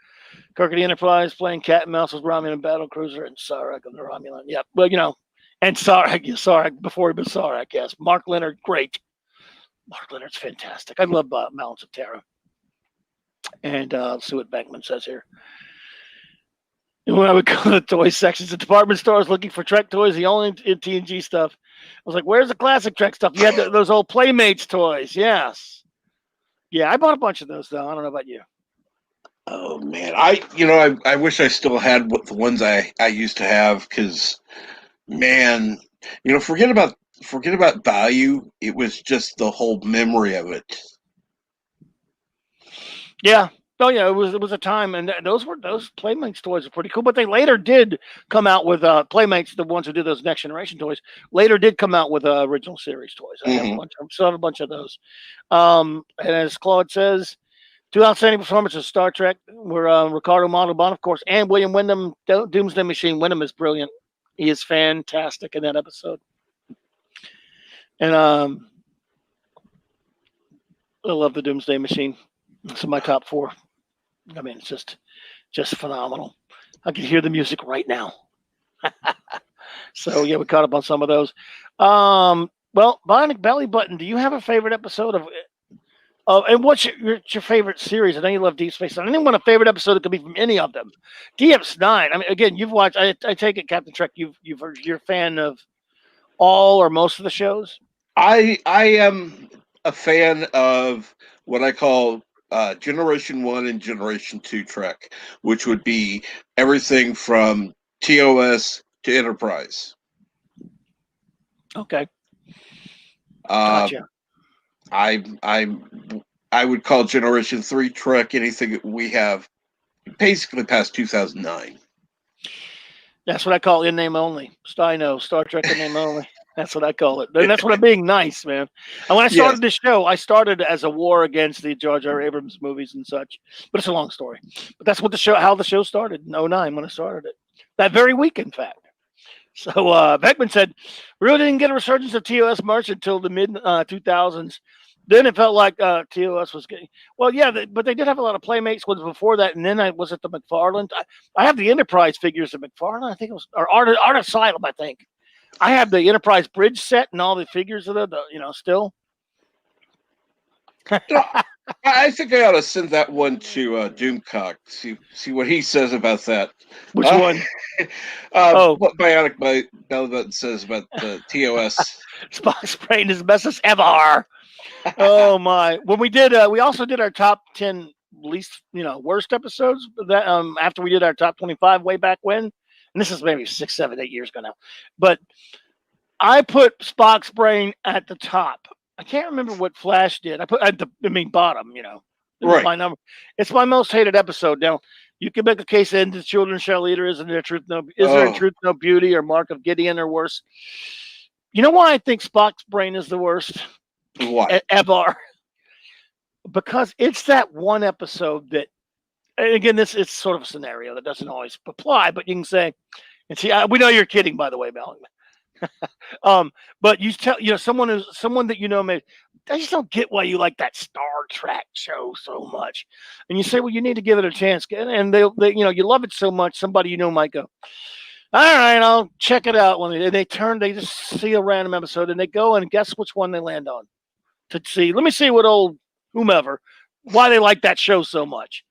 Kirk of the Enterprise, playing cat and mouse with Romulan Battlecruiser, and Sarek of the Romulan. Yep. Well, and Sarek before he was Sarek, yes. Mark Leonard, great. Mark Leonard's fantastic. I love Balance of Terror. And let's see what Bankman says here. And when I would go to the toy sections at department stores looking for Trek toys, the only TNG stuff, I was like, where's the classic Trek stuff? You had those old Playmates toys. Yes. Yeah, I bought a bunch of those, though. I don't know about you. Oh, man. I wish I still had the ones I used to have because, man, forget about value. It was just the whole memory of it. Yeah. Oh yeah, it was a time, and those Playmates toys were pretty cool. But they later did come out with Playmates, the ones who did those Next Generation toys. Later did come out with original series toys. I still have a bunch of those. And as Claude says, 2 outstanding performances of Star Trek were Ricardo Montalban, of course, and William Wyndham. Doomsday Machine. Wyndham is brilliant. He is fantastic in that episode. And I love the Doomsday Machine. It's in my top 4. I mean, it's just phenomenal. I can hear the music right now. So, yeah, we caught up on some of those. Well, Bionic Belly Button, do you have a favorite episode of and what's your favorite series? I know you love Deep Space Nine. Anyone a favorite episode? It could be from any of them. DS9. I mean, again, you've watched. I take it, Captain Trek. You're a fan of all or most of the shows. I am a fan of what I call Generation 1 and Generation 2 Trek, which would be everything from TOS to Enterprise. Okay. Gotcha. I would call Generation 3 Trek anything that we have basically past 2009. That's what I call in name only. Star Trek in name only. That's what I call it. And that's what I'm being nice, man. And when I started this show, I started as a war against the Jar Jar Abrams movies and such. But it's a long story. But that's what how the show started in 2009 when I started it. That very week, in fact. So Beckman said, we really didn't get a resurgence of TOS much until the mid 2000s. Then it felt like TOS was getting well, yeah, but they did have a lot of playmates was before that, and then I was at the McFarlane. I have the Enterprise figures of McFarlane. I think it was or Art Asylum. I think I have the Enterprise bridge set and all the figures of the still. No, I think I ought to send that one to Doomcock. See what he says about that. Which one? What Bionic Belly Button says about the TOS. Spock's brain is the bestest ever. Oh my! When we did, we also did our top 10 least, worst episodes. That after we did our top 25 way back when, and this is maybe 6, 7, 8 years ago now. But I put Spock's brain at the top. I can't remember what Flash did. I put at the bottom. Right. My number. It's my most hated episode. Now you can make a case that the children shall eat, or isn't there truth? No, is there in truth no beauty, or Mark of Gideon, or worse? You know why I think Spock's brain is the worst? Why? Ever. Because it's that one episode that, and again, it's sort of a scenario that doesn't always apply, but you can say, and see, we know you're kidding, by the way, Bellingham. But you tell someone that maybe I just don't get why you like that Star Trek show so much, and you say, well, you need to give it a chance, and they you love it so much. Somebody might go, all right, I'll check it out. When they just see a random episode and they go and guess which one they land on to see. Let me see what old whomever why they like that show so much.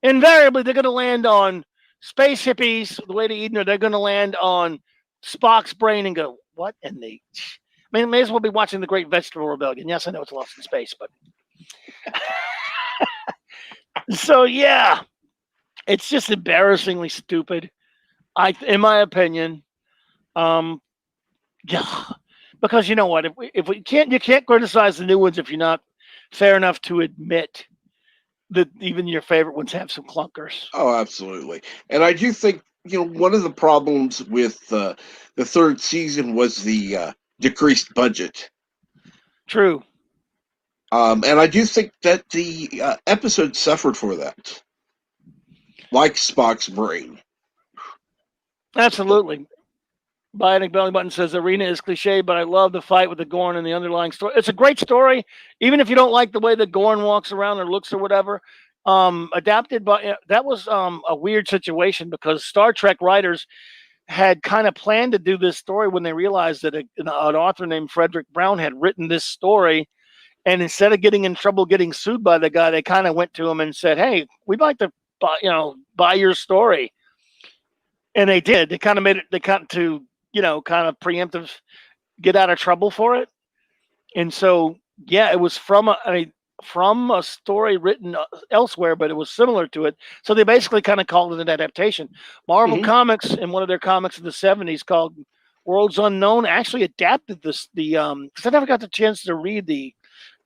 Invariably, they're going to land on Space Hippies, the way to Eden, or they're going to land on Spock's brain and go, what? And they, may as well be watching The Great Vegetable Rebellion. Yes, I know it's Lost in Space, but so yeah, it's just embarrassingly stupid. In my opinion, yeah, because you know what? If we can't, you can't criticize the new ones if you're not fair enough to admit that even your favorite ones have some clunkers. Oh, absolutely. And I do think one of the problems with the third season was the decreased budget. True. And I do think that the episode suffered for that, like Spock's brain. Absolutely. Bionic Belly Button says Arena is cliche, but I love the fight with the Gorn and the underlying story. It's a great story, even if you don't like the way the Gorn walks around or looks or whatever. Adapted by that was a weird situation because Star Trek writers had kind of planned to do this story when they realized that an author named Frederick Brown had written this story, and instead of getting in trouble getting sued by the guy, they kind of went to him and said, "Hey, we'd like to buy your story," and they did. They kind of made it. They got to kind of preemptive, get out of trouble for it. And so, yeah, it was from a story written elsewhere, but it was similar to it. So they basically kind of called it an adaptation. Marvel Comics, in one of their comics of the 70s called Worlds Unknown, actually adapted because I never got the chance to read the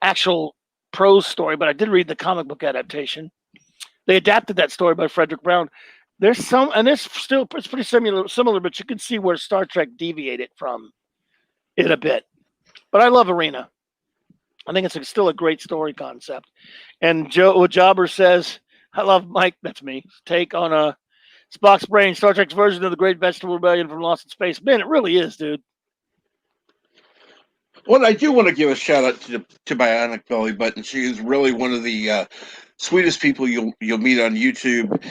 actual prose story, but I did read the comic book adaptation. They adapted that story by Frederick Brown. There's some, and it's pretty similar, but you can see where Star Trek deviated from it a bit. But I love Arena. I think it's still a great story concept. And Joe Jobber says, I love Mike, that's me, take on Spock's brain, Star Trek's version of the Great Vegetable Rebellion from Lost in Space. Man, it really is, dude. Well, I do want to give a shout out to Bionic Belly Button. She is really one of the sweetest people you'll meet on YouTube.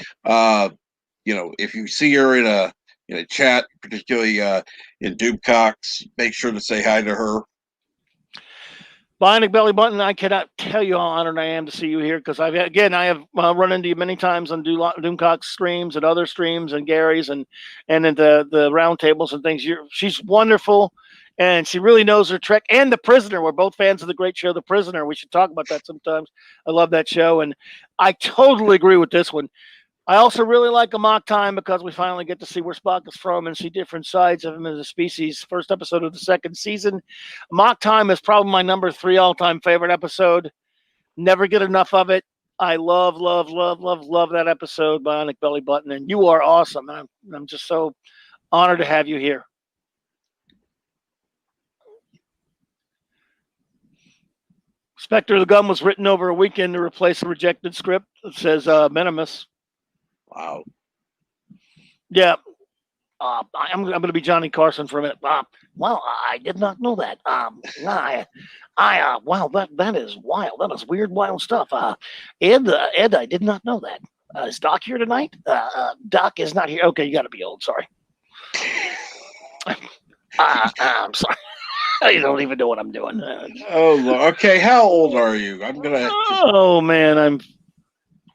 If you see her in a chat, particularly in Doomcocks, make sure to say hi to her. Bionic Belly Button, I cannot tell you how honored I am to see you here because I have run into you many times on Doomcock's streams and other streams and Gary's and at the round tables and things. She's wonderful, and she really knows her Trek. And The Prisoner, we're both fans of the great show The Prisoner. We should talk about that sometimes. I love that show, and I totally agree with this one. I also really like Amok Time because we finally get to see where Spock is from and see different sides of him as a species. First episode of the second season. Amok Time is probably my number 3 all-time favorite episode. Never get enough of it. I love that episode, Bionic Belly Button, and you are awesome. I'm just so honored to have you here. Spectre of the Gun was written over a weekend to replace a rejected script. It says Minimus. Wow. Yeah. I'm going to be Johnny Carson for a minute. Well, I did not know that. Wow, that is wild. That is weird, wild stuff. Ed, I did not know that. Is Doc here tonight? Doc is not here. Okay, you got to be old. Sorry. I'm sorry. You don't even know what I'm doing. Oh, Lord. Okay. How old are you? I'm gonna. Oh man, I'm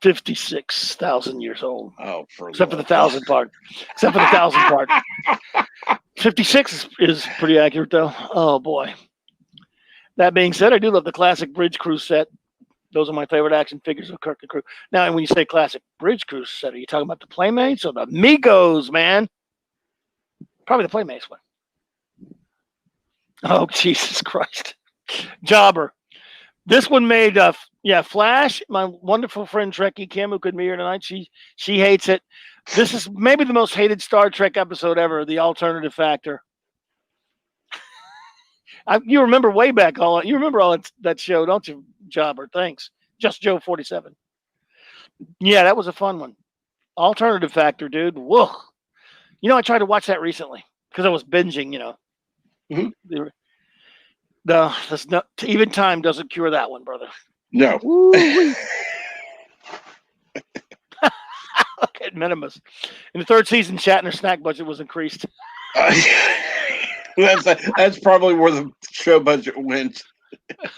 56,000 years old. Oh, except for the 1,000 part. Except for the 1,000 part. 56 is pretty accurate though. Oh boy. That being said, I do love the classic Bridge Crew set. Those are my favorite action figures of Kirk and Crew. Now, when you say classic Bridge Crew set, are you talking about the Playmates or the Migos, man? Probably the Playmates one. Oh, Jesus Christ. Jobber. This one made, Flash, my wonderful friend Trekkie Kim, who couldn't be here tonight, she hates it. This is maybe the most hated Star Trek episode ever, The Alternative Factor. You remember way back you remember all that show, don't you, Jobber? Thanks. Just Joe 47. Yeah, that was a fun one. Alternative Factor, dude. Whoa. I tried to watch that recently because I was binging, Mm-hmm. Even time doesn't cure that one, brother. No. Okay, Minimus. In the third season, Shatner's snack budget was increased. That's probably where the show budget went.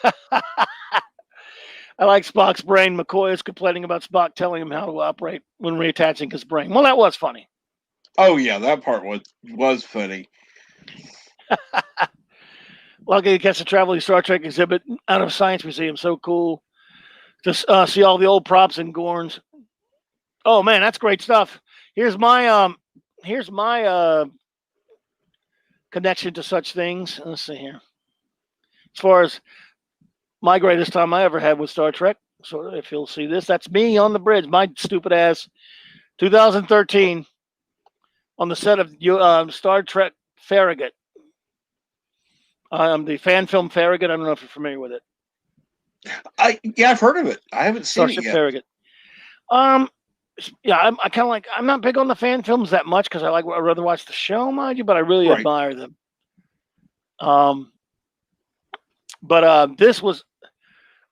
I like Spock's brain. McCoy is complaining about Spock telling him how to operate when reattaching his brain. Well, that was funny. Oh yeah, that part was funny. Lucky to catch the traveling Star Trek exhibit out of Science Museum. So cool to see all the old props and Gorns. Oh man, that's great stuff. Here's my connection to such things. Let's see here. As far as my greatest time I ever had with Star Trek. So if you'll see this, that's me on the bridge. My stupid ass, 2013, on the set of Star Trek Farragut. The fan film Farragut. I don't know if you're familiar with it. I've heard of it. I haven't seen Starship it yet. Farragut. Yeah, I'm kind of like, I'm not big on the fan films that much because I'd rather watch the show, mind you, but I really admire them. This was,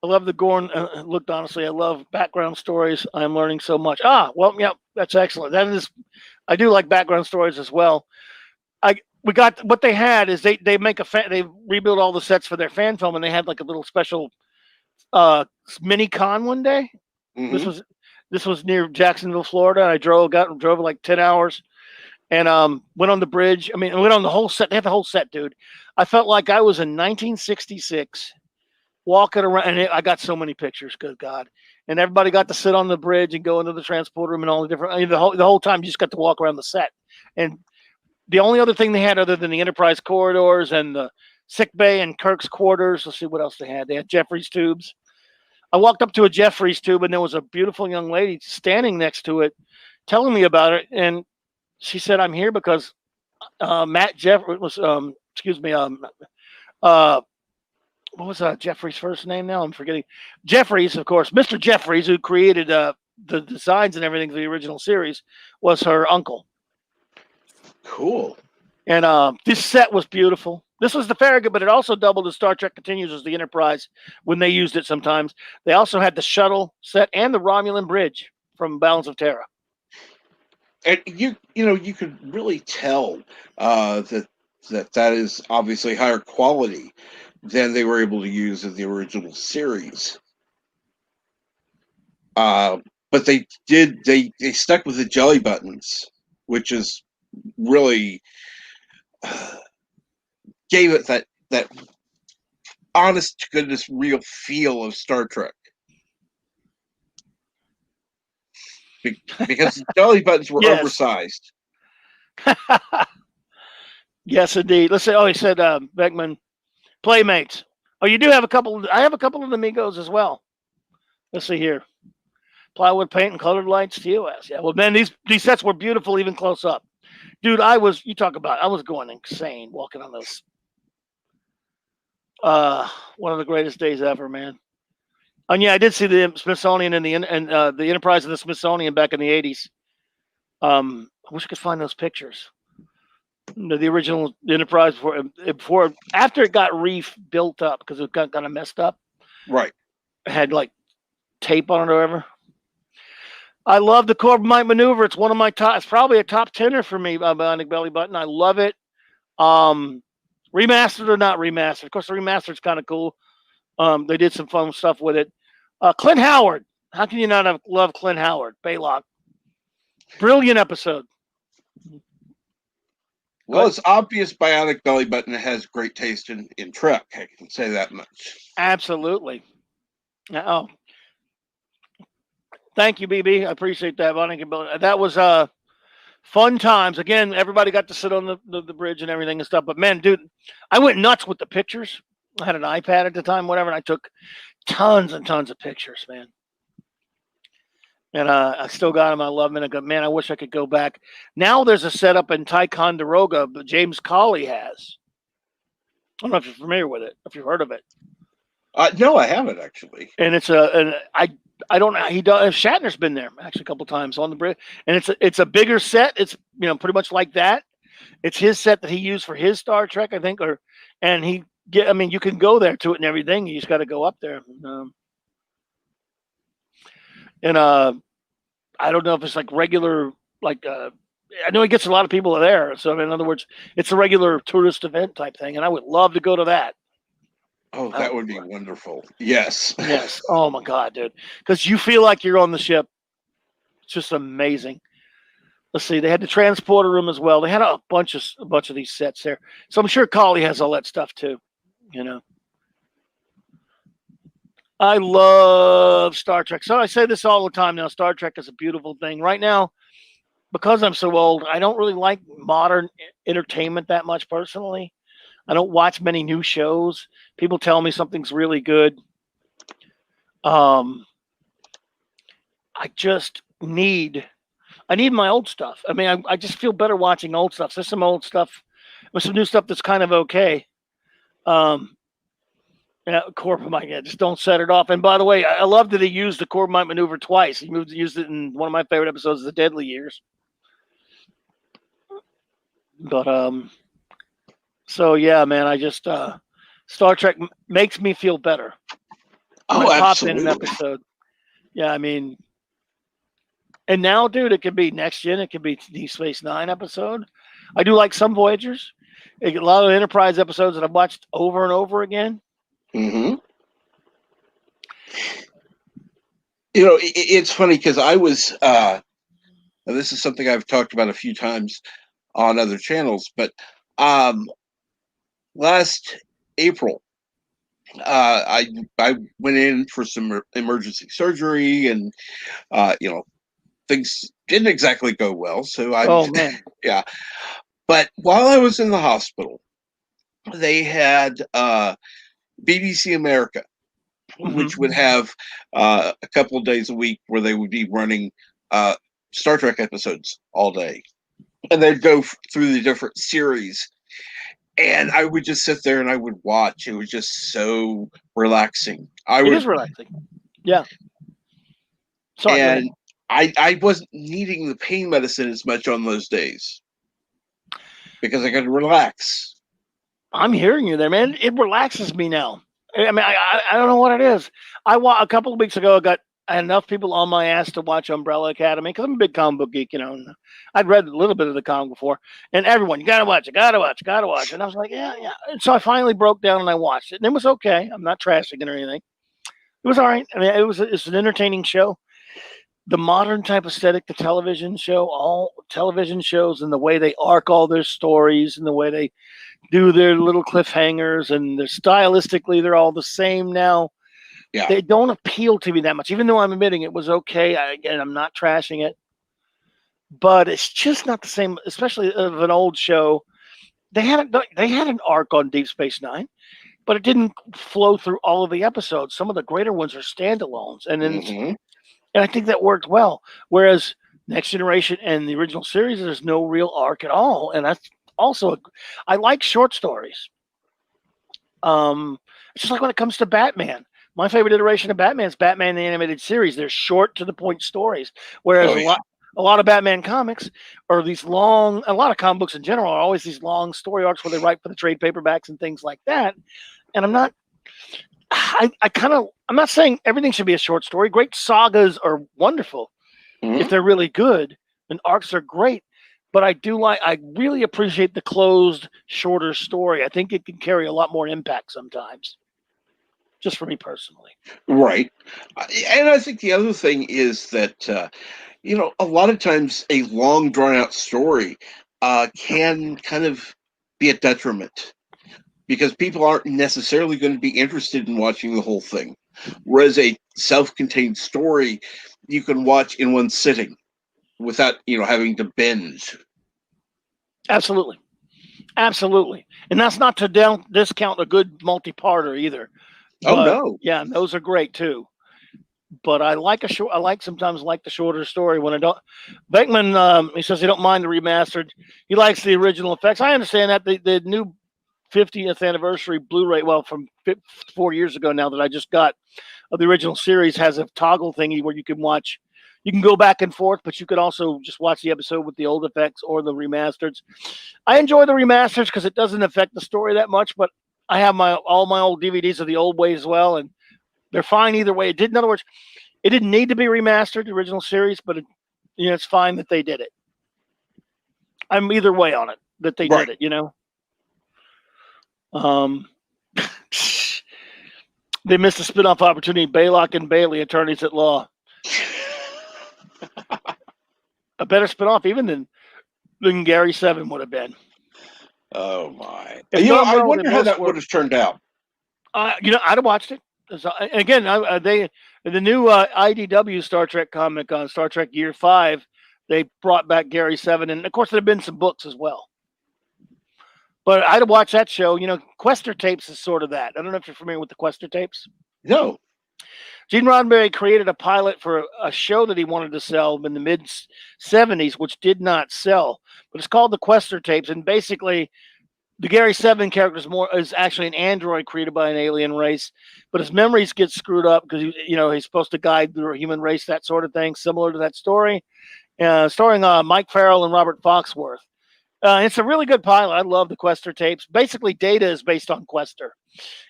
I love the Gorn looked, honestly. I love background stories. I'm learning so much. Well, yeah, that's excellent. I do like background stories as well. We got what they had is they rebuild all the sets for their fan film, and they had like a little special mini con one day. Mm-hmm. This was near Jacksonville, Florida. And I drove like 10 hours and went on the bridge. I mean, I went on the whole set. They had the whole set, dude. I felt like I was in 1966 walking around, and I got so many pictures, good God. And everybody got to sit on the bridge and go into the transport room and all the different, the whole time you just got to walk around the set. And the only other thing they had other than the Enterprise corridors and the sick bay and Kirk's quarters, let's see what else they had. They had Jeffrey's tubes. I walked up to a Jeffrey's tube, and there was a beautiful young lady standing next to it telling me about it. And she said, I'm here because Matt Jeffrey was, what was Jeffrey's first name now? I'm forgetting. Jeffries, of course. Mr. Jeffries, who created the designs and everything for the original series, was her uncle. Cool. And this set was beautiful. This was the Farragut, but it also doubled as Star Trek Continues as the Enterprise when they used it sometimes. They also had the shuttle set and the Romulan bridge from Imbalance of Terror. And you could really tell that is obviously higher quality than they were able to use in the original series. But they stuck with the jelly buttons, which is really gave it that honest to goodness real feel of Star Trek. Because the jelly buttons were oversized. Yes, indeed. Let's say, he said, Beckman, Playmates. Oh, you do have a couple. I have a couple of the Migos as well. Let's see here. Plywood paint and colored lights, TOS. Yeah, well, man, these sets were beautiful even close up. Dude, I was going insane walking on those. One of the greatest days ever, man. And yeah, I did see the Smithsonian and the Enterprise of the Smithsonian back in the 80s. I wish I could find those pictures. The original Enterprise before after it got rebuilt up because it got kind of messed up. Right. It had like tape on it or whatever. I love the Corbomite maneuver. It's one of my top. It's probably a top 10er for me. Bionic Belly Button. I love it. Remastered or not remastered. Of course, the remastered's kind of cool. They did some fun stuff with it. Clint Howard. How can you not have love Clint Howard? Baylock. Brilliant episode. Well, it's obvious Bionic Belly Button has great taste in Trek. I can say that much. Absolutely. Oh, thank you, BB. I appreciate that. That was fun times. Again, everybody got to sit on the bridge and everything and stuff. But man, dude, I went nuts with the pictures. I had an iPad at the time, whatever, and I took tons and tons of pictures, man. And I still got them. I love them. And I go, man, I wish I could go back. Now there's a setup in Ticonderoga that James Cawley has. I don't know if you're familiar with it, if you've heard of it. No, I haven't actually. And it's I don't know. He does. Shatner's been there actually a couple times on the bridge, and it's a bigger set. It's pretty much like that. It's his set that he used for his Star Trek, I think, you can go there to it and everything. You just got to go up there. I don't know if it's like regular, I know he gets a lot of people there. So in other words, it's a regular tourist event type thing, and I would love to go to that. Oh, that would be wonderful. Yes. Yes. Oh my God, dude. Because you feel like you're on the ship. It's just amazing. Let's see. They had the transporter room as well. They had a bunch of these sets there. So I'm sure Cawley has all that stuff too. I love Star Trek. So I say this all the time now. Star Trek is a beautiful thing. Right now, because I'm so old, I don't really like modern entertainment that much personally. I don't watch many new shows. People tell me something's really good. I need my old stuff. I mean, I just feel better watching old stuff. There's some old stuff with some new stuff that's kind of okay. Corbomite, just don't set it off. And by the way, I love that he used the Corbomite maneuver twice. He used it in one of my favorite episodes of The Deadly Years. But so yeah, man, I just Star Trek makes me feel better. Oh, I popped absolutely. in an episode. Yeah, I mean, and now, dude, it could be Next Gen, it could be Deep Space Nine episode. I do like some Voyagers. A lot of Enterprise episodes that I've watched over and over again. Mm-hmm. It's funny because I was. This is something I've talked about a few times on other channels, but last April, I went in for some emergency surgery, and things didn't exactly go well. So Oh man, yeah. But while I was in the hospital, they had BBC America, which would have a couple of days a week where they would be running Star Trek episodes all day, and they'd go through the different series. And I would just sit there and I would watch. It was just so relaxing. It is relaxing. Yeah. Sorry, and I wasn't needing the pain medicine as much on those days because I could relax. I'm hearing you there, man. It relaxes me now. I mean, I don't know what it is. A couple of weeks ago, I had enough people on my ass to watch Umbrella Academy because I'm a big comic book geek, And I'd read a little bit of the comic before, and everyone, you gotta watch. And I was like, yeah. And so I finally broke down and I watched it, and it was okay. I'm not trashing it or anything. It was all right. I mean, it's an entertaining show. The modern type aesthetic, all television shows, and the way they arc all their stories, and the way they do their little cliffhangers, and stylistically, they're all the same now. Yeah. They don't appeal to me that much, even though I'm admitting it was okay. I'm not trashing it, but it's just not the same, especially of an old show. They had an arc on Deep Space Nine, but it didn't flow through all of the episodes. Some of the greater ones are standalones, and then and I think that worked well. Whereas Next Generation and the original series, there's no real arc at all, and that's also I like short stories. It's just like when it comes to Batman. My favorite iteration of Batman is Batman the Animated Series. They're short to the point stories. Whereas a lot of Batman comics are these long, a lot of comic books in general are always these long story arcs where they write for the trade paperbacks and things like that. And I'm not saying everything should be a short story. Great sagas are wonderful if they're really good, and arcs are great. But I really appreciate the closed, shorter story. I think it can carry a lot more impact sometimes. Just for me personally. Right. And I think the other thing is that, a lot of times a long, drawn out story can kind of be a detriment because people aren't necessarily going to be interested in watching the whole thing. Whereas a self contained story you can watch in one sitting without, having to binge. Absolutely. Absolutely. And that's not to discount a good multi-parter either. But, no. Yeah, those are great too. But I sometimes like the shorter story when I don't. Beckman, he says he don't mind the remastered. He likes the original effects. I understand that the new 50th anniversary Blu-ray, from 4 years ago now that I just got of the original series, has a toggle thingy where you can watch. You can go back and forth, but you could also just watch the episode with the old effects or the remasters. I enjoy the remasters because it doesn't affect the story that much, but I have all my old DVDs of the old way as well, and they're fine either way. In other words, it didn't need to be remastered, the original series, but it's fine that they did it. I'm either way on it that they did it. They missed a spin-off opportunity. Baylock and Bailey, attorneys at law. A better spin-off even than Gary 7 would have been. Oh my! I wonder how that would have turned out. I'd have watched it. Again, the new IDW Star Trek comic on Star Trek Year 5, they brought back Gary 7, and of course there have been some books as well. But I'd have watched that show. Questor Tapes is sort of that. I don't know if you're familiar with the Questor Tapes. No. Gene Roddenberry created a pilot for a show that he wanted to sell in the mid-'70s, which did not sell. But it's called the Questor Tapes, and basically the Gary 7 character is actually an android created by an alien race, but his memories get screwed up because he's supposed to guide the human race, that sort of thing, similar to that story, starring Mike Farrell and Robert Foxworth. It's a really good pilot. I love the Questor Tapes. Basically, Data is based on Questor.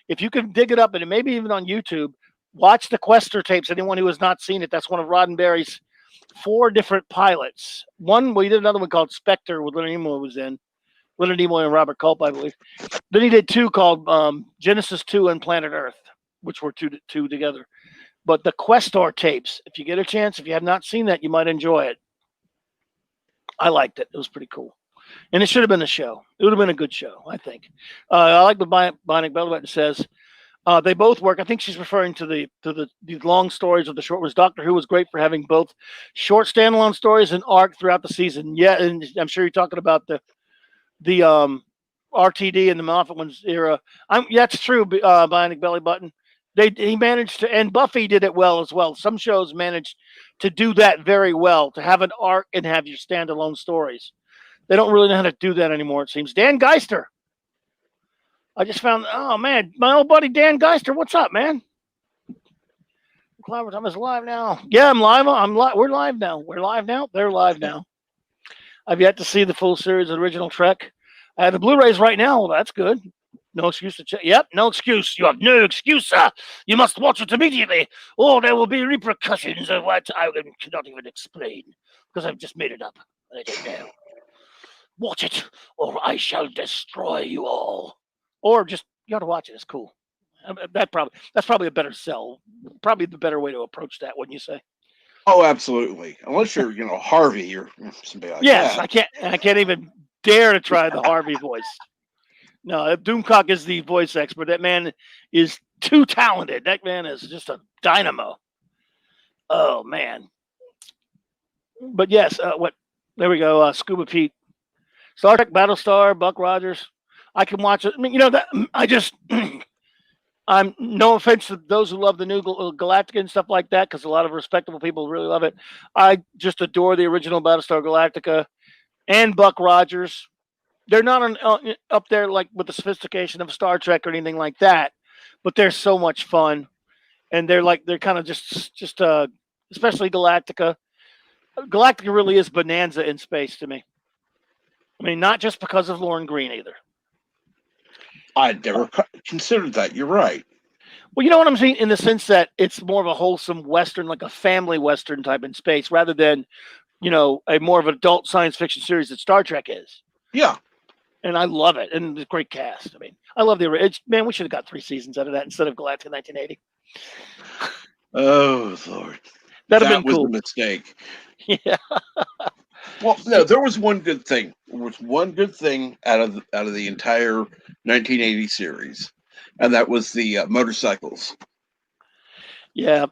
If you can dig it up, and maybe even on YouTube, watch the Questor Tapes. Anyone who has not seen it, that's one of Roddenberry's 4 different pilots. We did another one called Spectre with Leonard Nimoy was in. Leonard Nimoy and Robert Culp, I believe. Then he did 2 called Genesis 2 and Planet Earth, which were two together. But the Questor Tapes, if you get a chance, if you have not seen that, you might enjoy it. I liked it. It was pretty cool. And it should have been a show. It would have been a good show, I think. I like what Bionic Bellbutton says. They both work. I think she's referring to the long stories of the short ones. Doctor Who was great for having both short standalone stories and arc throughout the season. Yeah, and I'm sure you're talking about the RTD and the Moffat ones era. That's true. Bionic Belly Button. He managed to, and Buffy did it well as well. Some shows managed to do that very well, to have an arc and have your standalone stories. They don't really know how to do that anymore, it seems. Dan Geister. I just found, oh man, my old buddy Dan Geister. What's up, man? Clobberin is live now. Yeah, I'm live. We're live now. We're live now. They're live now. I've yet to see the full series of original Trek. I have the Blu-rays right now. Well, that's good. No excuse to check. Yep, no excuse. You have no excuse, sir. You must watch it immediately, or there will be repercussions of what I cannot even explain because I've just made it up. I don't know. Watch it, or I shall destroy you all. Or just you got to watch it. It's cool. That's probably a better sell. Probably the better way to approach that, wouldn't you say? Oh, absolutely. Unless you're, Harvey or somebody like that. Yes, I can't even dare to try the Harvey voice. No, Doomcock is the voice expert. That man is too talented. That man is just a dynamo. Oh man. But yes, there we go. Scuba Pete, Star Trek, Battlestar, Buck Rogers. I can watch it. I mean, that I just. I'm no offense to those who love the new Galactica and stuff like that, because a lot of respectable people really love it. I just adore the original Battlestar Galactica and Buck Rogers. They're not up there like with the sophistication of Star Trek or anything like that, but they're so much fun, and they're kind of just especially Galactica. Galactica really is bonanza in space to me. I mean, not just because of Lauren Green either. I'd never considered that. You're right. Well, you know what I'm saying, in the sense that it's more of a wholesome Western, like a family Western type in space, rather than, a more of an adult science fiction series that Star Trek is. Yeah. And I love it. And it's a great cast. I mean, I love the original. Man, we should have got 3 seasons out of that instead of Galactica 1980. Oh, Lord. That'd have That been was cool. a mistake. Yeah. Well, no, there was one good thing. There was one good thing out of the entire 1980 series, and that was the motorcycles. Yeah.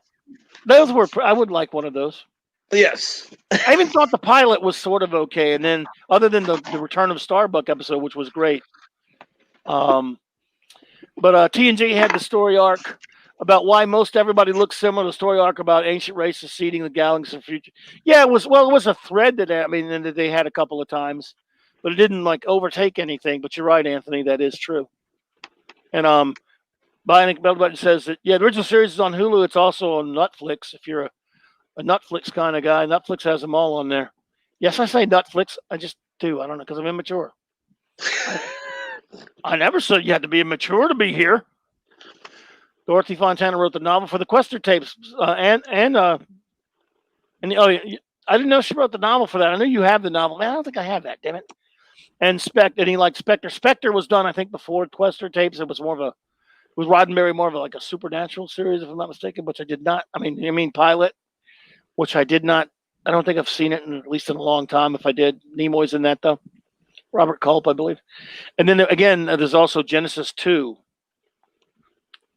Those were, I would like one of those. Yes. I even thought the pilot was sort of okay. And then, other than the Return of Starbuck episode, which was great. But TNG had the story arc about why most everybody looks similar. The story arc about ancient races seeding the galaxy of future. Yeah, it was a thread that they had a couple of times, but it didn't like overtake anything. But you're right, Anthony, that is true. And Bionic Bell Button says that the original series is on Hulu. It's also on Netflix. If you're a Netflix kind of guy, Netflix has them all on there. Yes, I say Netflix. I just do. I don't know because I'm immature. I never said you had to be immature to be here. Dorothy Fontana wrote the novel for the Questor Tapes, I didn't know she wrote the novel for that. I know you have the novel. Man, I don't think I have that. Damn it. And he liked Spectre. Spectre was done, I think, before Questor Tapes. It was Roddenberry more of like a supernatural series, if I'm not mistaken, which I did not. I mean pilot, which I did not. I don't think I've seen it at least in a long time. If I did, Nimoy's in that though. Robert Culp, I believe. And then again, there's also Genesis 2.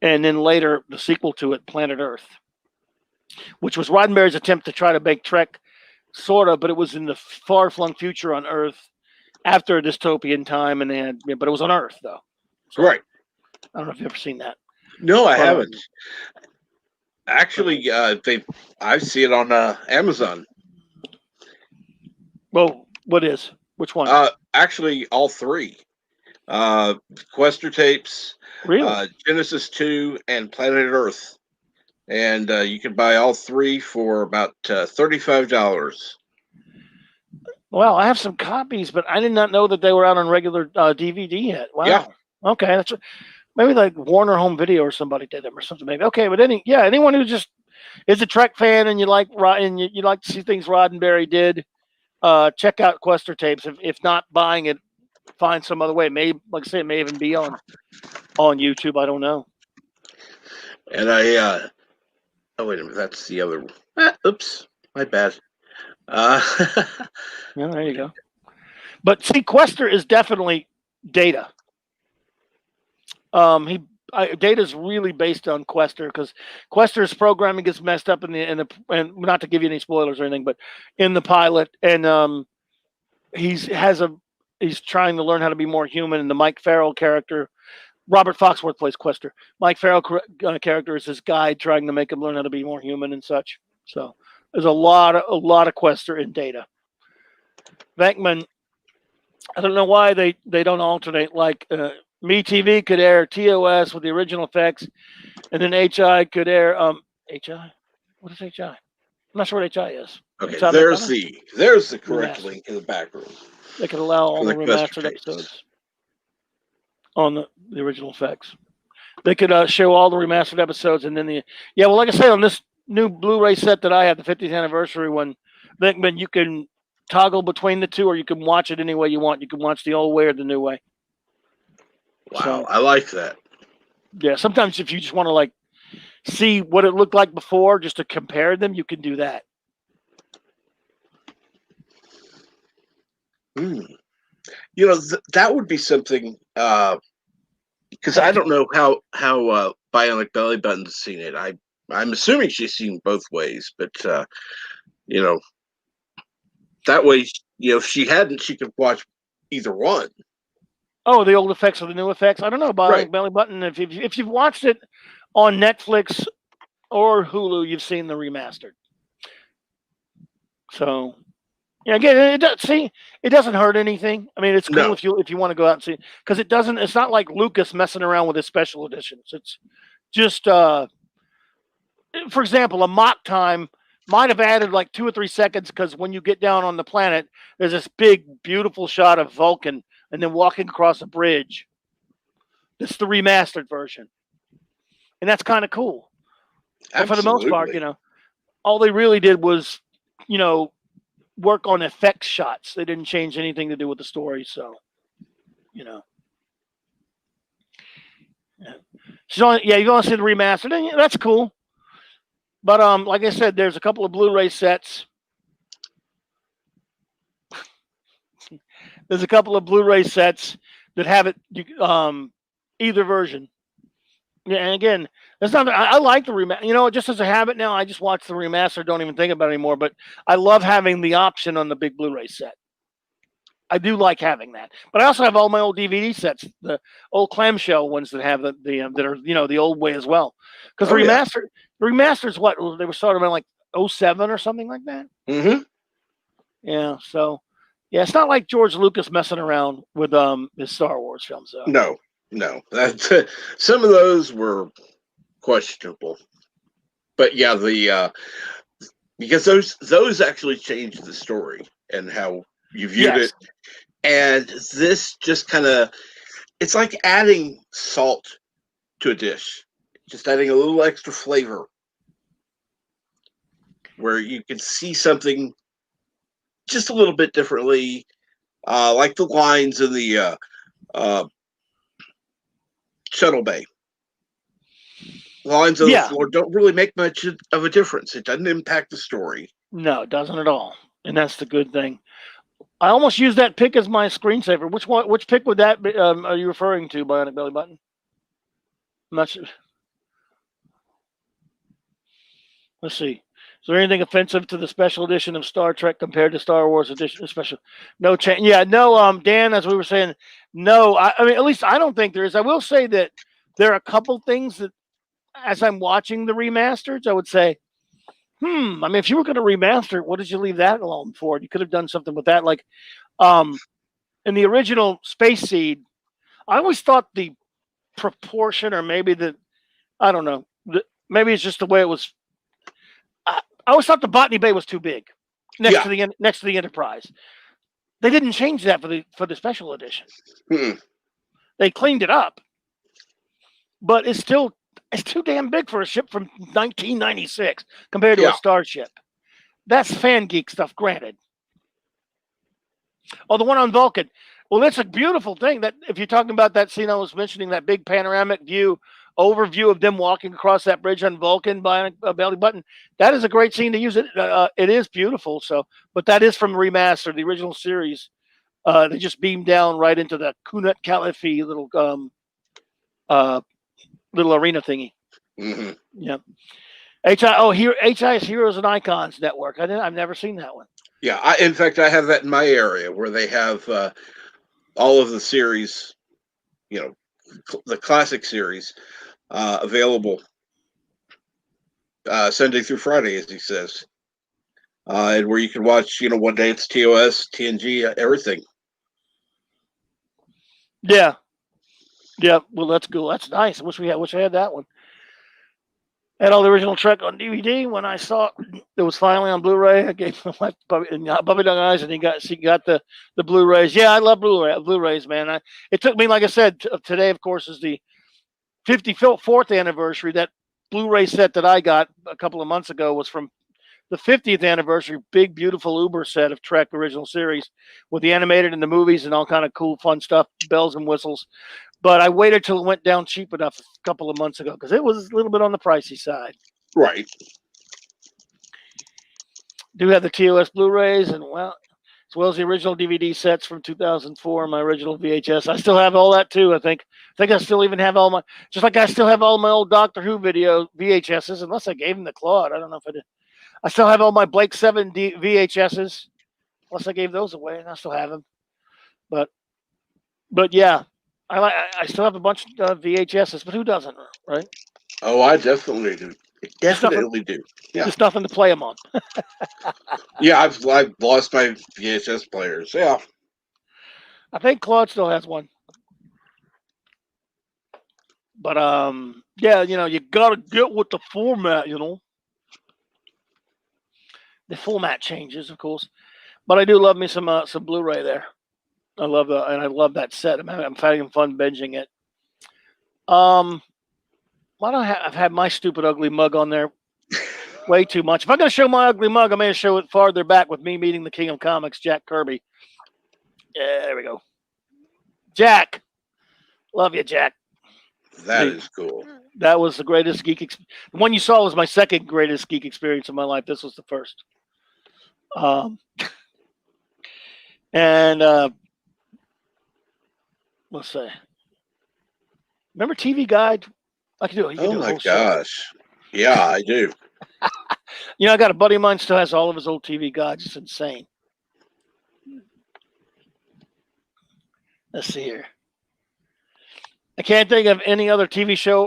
And then later, the sequel to it, Planet Earth, which was Roddenberry's attempt to try to make Trek, sort of, but it was in the far-flung future on Earth after a dystopian time, but it was on Earth, though. So, Right. I don't know if you've ever seen that. No, I haven't. Actually, I see it on Amazon. Well, which one? Actually, all 3. Questor Tapes, Really? Genesis 2, and Planet Earth. And you can buy all 3 for about $35. Well, I have some copies, but I did not know that they were out on regular DVD yet. Wow. Yeah. Okay, that's maybe like Warner Home Video or somebody did them or something. Maybe. Okay, but anyone who just is a Trek fan and you like you like to see things Roddenberry did, check out Questor Tapes. If not buying it, find some other way. Maybe, like I say, it may even be on YouTube. I don't know. And oh wait a minute, that's the other. Oops, my bad. Yeah, there you go. But see, Questor is definitely Data. Data's really based on Questor because Questor's programming gets messed up and not to give you any spoilers or anything, but in the pilot, and he's trying to learn how to be more human. And the Mike Farrell character, Robert Foxworth plays Questor. Mike Farrell character is his guide, trying to make him learn how to be more human and such. So there's a lot of Questor in Data. Venkman, I don't know why they don't alternate. Like MeTV could air TOS with the original effects, and then HI could air HI. What is HI? I'm not sure what HI is. Okay, there's the correct link in the back room. They could allow all the remastered episodes on the original effects. They could show all the remastered episodes, and then well, like I said, on this new Blu-ray set that I have, the 50th anniversary one, Venkman, you can toggle between the two, or you can watch it any way you want. You can watch the old way or the new way. Wow, so, I like that. Yeah, sometimes if you just want to like see what it looked like before, just to compare them, you can do that. That would be something because I don't know how Bionic Belly Button's seen it. I'm assuming she's seen both ways, but that way, if she hadn't, she could watch either one. Oh, the old effects or the new effects? I don't know, Bionic Belly Button. If you've watched it on Netflix or Hulu, you've seen the remastered. So, again, it doesn't hurt anything. I mean, it's cool if you want to go out and see it, because it doesn't. It's not like Lucas messing around with his special editions. It's just, for example, a mock time might have added like 2 or 3 seconds because when you get down on the planet, there's this big, beautiful shot of Vulcan and then walking across a bridge. This is the remastered version, and that's kind of cool. But for the most part, Absolutely. all they really did was, work on effects shots. They didn't change anything to do with the story. So, yeah. So you want to see the remastered, and that's cool. But like I said, there's a couple of Blu-ray sets. There's a couple of Blu-ray sets that have it either version. Yeah, and again, that's not. I like the remaster. Just as a habit now, I just watch the remaster. Don't even think about it anymore. But I love having the option on the big Blu-ray set. I do like having that. But I also have all my old DVD sets, the old clamshell ones that have the that are the old way as well. Because the remaster is what they were started around like 07 or something like that. Mm-hmm. Yeah. So yeah, it's not like George Lucas messing around with his Star Wars films. So. No. That's some of those were questionable, but yeah, because those actually changed the story and how you viewed it, and this just kind of it's like adding salt to a dish, just adding a little extra flavor where you can see something just a little bit differently, like the lines in the shuttle bay. The lines on the floor don't really make much of a difference. It doesn't impact the story. No, it doesn't at all, and that's the good thing. I almost use that pick as my screensaver. Which pick would that be, are you referring to, Bionic Belly Button? I'm not sure. Let's see. Is there anything offensive to the special edition of Star Trek compared to Star Wars edition special? No change. Yeah, no. Dan, as we were saying, no. I mean, at least I don't think there is. I will say that there are a couple things that, as I'm watching the remasters, I would say, I mean, if you were going to remaster it, what did you leave that alone for? You could have done something with that. Like, in the original Space Seed, I always thought the proportion, or maybe I don't know, maybe it's just the way it was. I always thought the Botany Bay was too big next to the Enterprise. They didn't change that for the special edition. They cleaned it up, but it's too damn big for a ship from 1996 compared to a starship. That's fan geek stuff, granted. Oh, the one on Vulcan. Well, that's a beautiful thing. That if you're talking about that scene I was mentioning, that big panoramic overview of them walking across that bridge on Vulcan by a belly button, that is a great scene to use. It is beautiful. So, but that is from Remaster, the original series. They just beamed down right into the Kunut Caliphate little arena thingy. Mm-hmm. Yeah. HI's Heroes and Icons Network. I've never seen that one. Yeah, in fact, I have that in my area where they have all of the series, the classic series, available Sunday through Friday, as he says, and where you can watch. One day it's TOS, TNG, everything. Yeah. Well, that's cool. That's nice. I wish I had that one. Had all the original Trek on DVD. When I saw it was finally on Blu-ray, I gave my Puppy Dog Eyes, and she got the Blu-rays. Yeah, I love Blu-rays, man. It took me, like I said, today, of course, is the 54th anniversary. That Blu-ray set that I got a couple of months ago was from the 50th anniversary. Big, beautiful Uber set of Trek original series with the animated and the movies and all kind of cool, fun stuff, bells and whistles. But I waited till it went down cheap enough a couple of months ago because it was a little bit on the pricey side. Right. Do have the TOS Blu-rays as well as the original DVD sets from 2004. My original VHS. I still have all that too. I think I still even have all my. Just like I still have all my old Doctor Who video VHSs, unless I gave them to Claude. I don't know if I did. I still have all my Blake 7 VHSs, unless I gave those away, and I still have them. But yeah. I still have a bunch of VHSs, but who doesn't, right? Oh, I definitely do. Definitely do. Yeah. There's nothing to play them on. Yeah, I've lost my VHS players. Yeah. I think Claude still has one. But yeah, you gotta get with the format, The format changes, of course, but I do love me some Blu-ray there. I love that set. I'm having fun binging it. Why don't I've had my stupid ugly mug on there way too much. If I'm going to show my ugly mug, I'm going to show it farther back with me meeting the King of Comics, Jack Kirby. Yeah, there we go. Jack, love you, Jack. That is cool. That was the greatest geek. The one you saw was my second greatest geek experience of my life. This was the first. And let's say, remember TV Guide? I can do it. Oh my gosh! Yeah, I do. I got a buddy of mine still has all of his old TV guides. It's insane. Let's see here. I can't think of any other TV show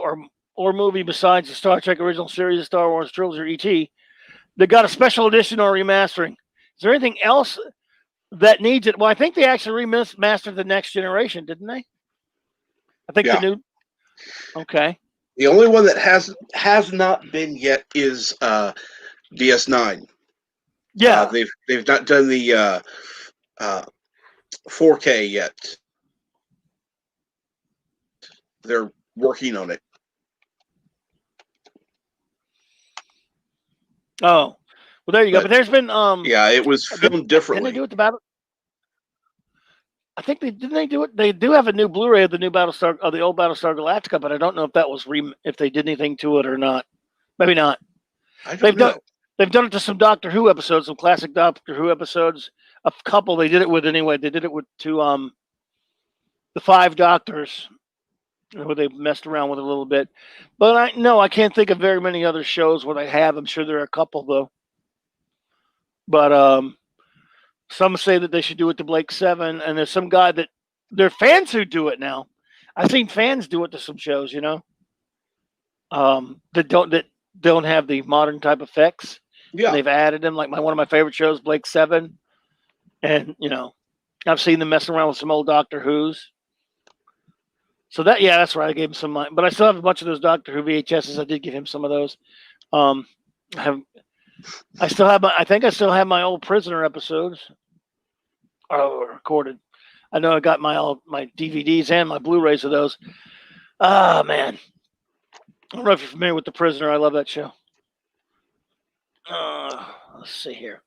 or movie besides the Star Trek original series, the Star Wars trilogy, or ET, that got a special edition or remastering. Is there anything else that needs it? Well, I think they actually remastered the Next Generation, didn't they? I think the new. Okay. The only one that has not been yet is DS9. Yeah, they've not done the 4K yet. They're working on it. Oh, well, there you go. But there's been yeah, it was filmed differently. Didn't they do it the battle? I think didn't they do it? They do have a new Blu-ray of the new Battlestar of the old Battlestar Galactica, but I don't know if that was if they did anything to it or not. Maybe not. They've done it to some Doctor Who episodes, some classic Doctor Who episodes. A couple they did it with anyway. They did it with the Five Doctors, where they messed around with it a little bit. But I can't think of very many other shows where they have. I'm sure there are a couple though. But some say that they should do it to Blake 7, and there's some guy that there are fans who do it now. I've seen fans do it to some shows, that don't have the modern type effects. Yeah, they've added them. Like one of my favorite shows, Blake 7, and I've seen them messing around with some old Doctor Who's. So that's right. I gave him some of mine, but I still have a bunch of those Doctor Who VHSs. I did give him some of those. I think I still have my old Prisoner episodes recorded. I know I got my DVDs and my Blu-rays of those. Ah, man. I don't know if you're familiar with The Prisoner. I love that show. Let's see here.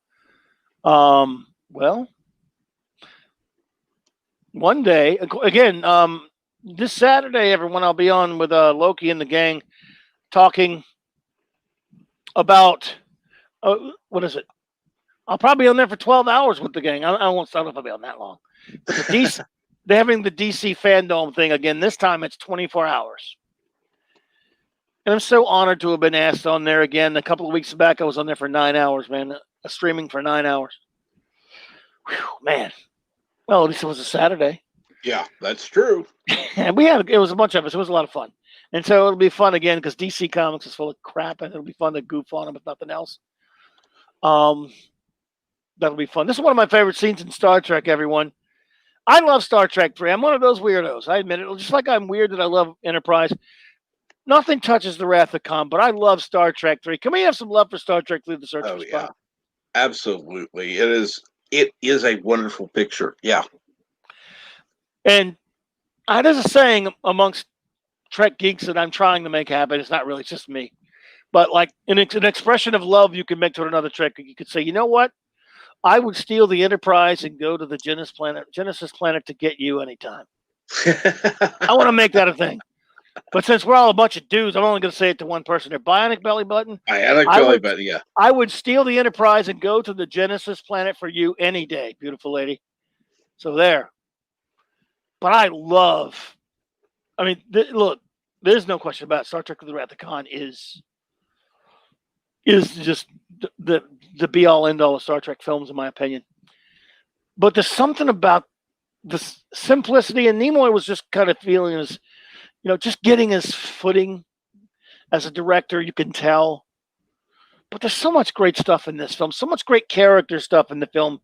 Well, one day, again, this Saturday, everyone, I'll be on with Loki and the gang talking about what is it? I'll probably be on there for 12 hours with the gang. I don't know if I'll be on that long. But they're having the DC fandom thing again. This time it's 24 hours. And I'm so honored to have been asked on there again. A couple of weeks back, I was on there for 9 hours, man. Streaming for 9 hours. Whew, man. Well, at least it was a Saturday. Yeah, that's true. And it was a bunch of us. It was a lot of fun. And so it'll be fun again because DC Comics is full of crap, and it'll be fun to goof on them if nothing else. That'll be fun. This is one of my favorite scenes in Star Trek, everyone. I love Star Trek 3. I'm one of those weirdos. I admit it. Just like I'm weird that I love Enterprise. Nothing touches the Wrath of Khan, but I love Star Trek 3. Can we have some love for Star Trek 3, The Search for Spock? Absolutely. It is a wonderful picture. Yeah. And there's a saying amongst Trek geeks that I'm trying to make happen. It's not really, it's just me. But like an expression of love you can make to another Trek. You could say, you know what? I would steal the Enterprise and go to the Genesis planet to get you anytime. I want to make that a thing. But since we're all a bunch of dudes, I'm only going to say it to one person. They're Bionic Belly Button. Bionic Belly Button, yeah. I would steal the Enterprise and go to the Genesis planet for you any day, beautiful lady. So there. But I love, look, there's no question about it. Star Trek: The Wrath of Khan is just the be-all, end-all of Star Trek films, in my opinion. But there's something about the simplicity, and Nimoy was just kind of feeling his, just getting his footing as a director, you can tell. But there's so much great stuff in this film, so much great character stuff in the film.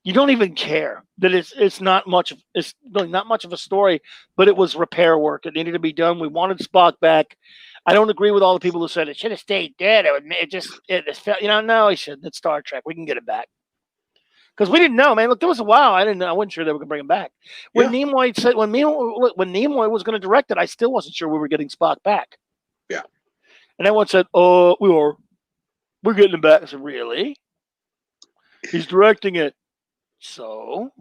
You don't even care that it's really not much of a story, but it was repair work. It needed to be done. We wanted Spock back. I don't agree with all the people who said it should have stayed dead. It felt, no, he shouldn't. It's Star Trek. We can get it back. Because we didn't know, man. Look, there was a while I wasn't sure they were going to bring him back. When Nimoy said when Nimoy was going to direct it, I still wasn't sure we were getting Spock back. Yeah. And everyone said, "Oh, we're getting him back." I said, "Really? He's directing it." So,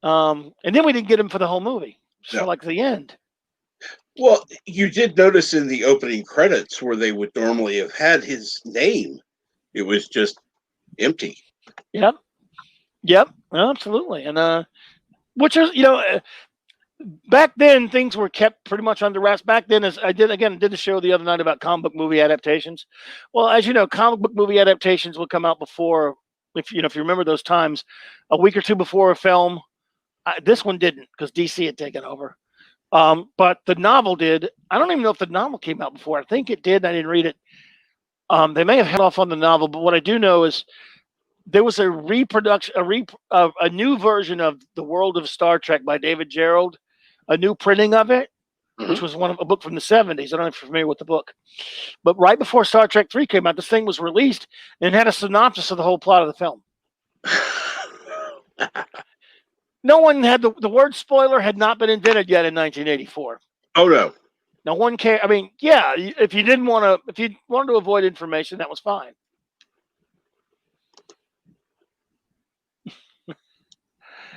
and then we didn't get him for the whole movie. So, like the end. Well, you did notice in the opening credits where they would normally have had his name, it was just empty. Yep, absolutely. And which is, back then things were kept pretty much under wraps. Back then, as I did the show the other night about comic book movie adaptations. Well, as you know, comic book movie adaptations would come out before, if you remember those times, a week or two before a film. This one didn't because DC had taken over. But the novel did. I don't even know if the novel came out before. I think it did. I didn't read it. They may have held off on the novel, but what I do know is there was a reproduction, a new version of The World of Star Trek by David Gerald, a new printing of it, which was a book from the 70s. I don't know if you're familiar with the book. But right before Star Trek 3 came out, this thing was released and had a synopsis of the whole plot of the film. No one had the word spoiler had not been invented yet in 1984. Oh, no. No one cared. I mean, if you wanted to avoid information, that was fine.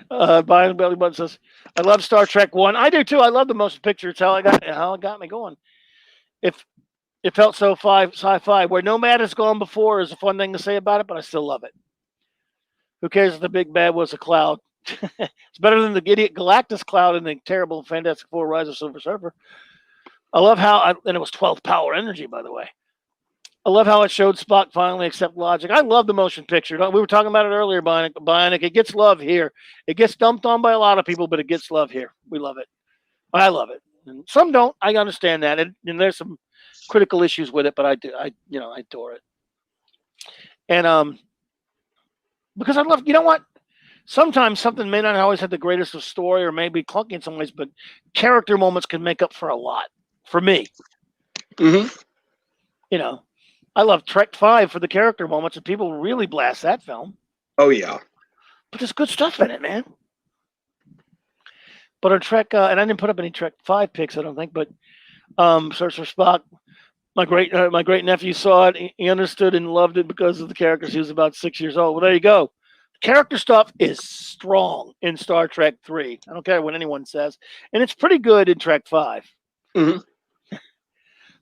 Buying Belly Button says, "I love Star Trek 1. I do too. I love the motion picture. It's how it got me going. If it felt so sci-fi, where Nomad has gone before is a fun thing to say about it, but I still love it. Who cares if the big bad was a cloud? It's better than the idiot Galactus cloud in the terrible Fantastic Four: Rise of Silver Surfer. I love how, and it was 12th power energy, by the way. I love how it showed Spock finally accept logic. I love the motion picture. We were talking about it earlier, Bionic. It gets love here. It gets dumped on by a lot of people, but it gets love here. We love it. I love it. And some don't. I understand that. And there's some critical issues with it, but I do. I adore it. And because I love, what? Sometimes something may not always have the greatest of story or maybe clunky in some ways, but character moments can make up for a lot. For me. Mm-hmm. I love Trek 5 for the character moments, and people really blast that film. Oh, yeah. But there's good stuff in it, man. But on Trek, and I didn't put up any Trek 5 pics, I don't think, but Search for Spock, my great nephew saw it. He understood and loved it because of the characters. He was about 6 years old. Well, there you go. Character stuff is strong in Star Trek 3. I don't care what anyone says. And it's pretty good in Trek 5. Mm-hmm.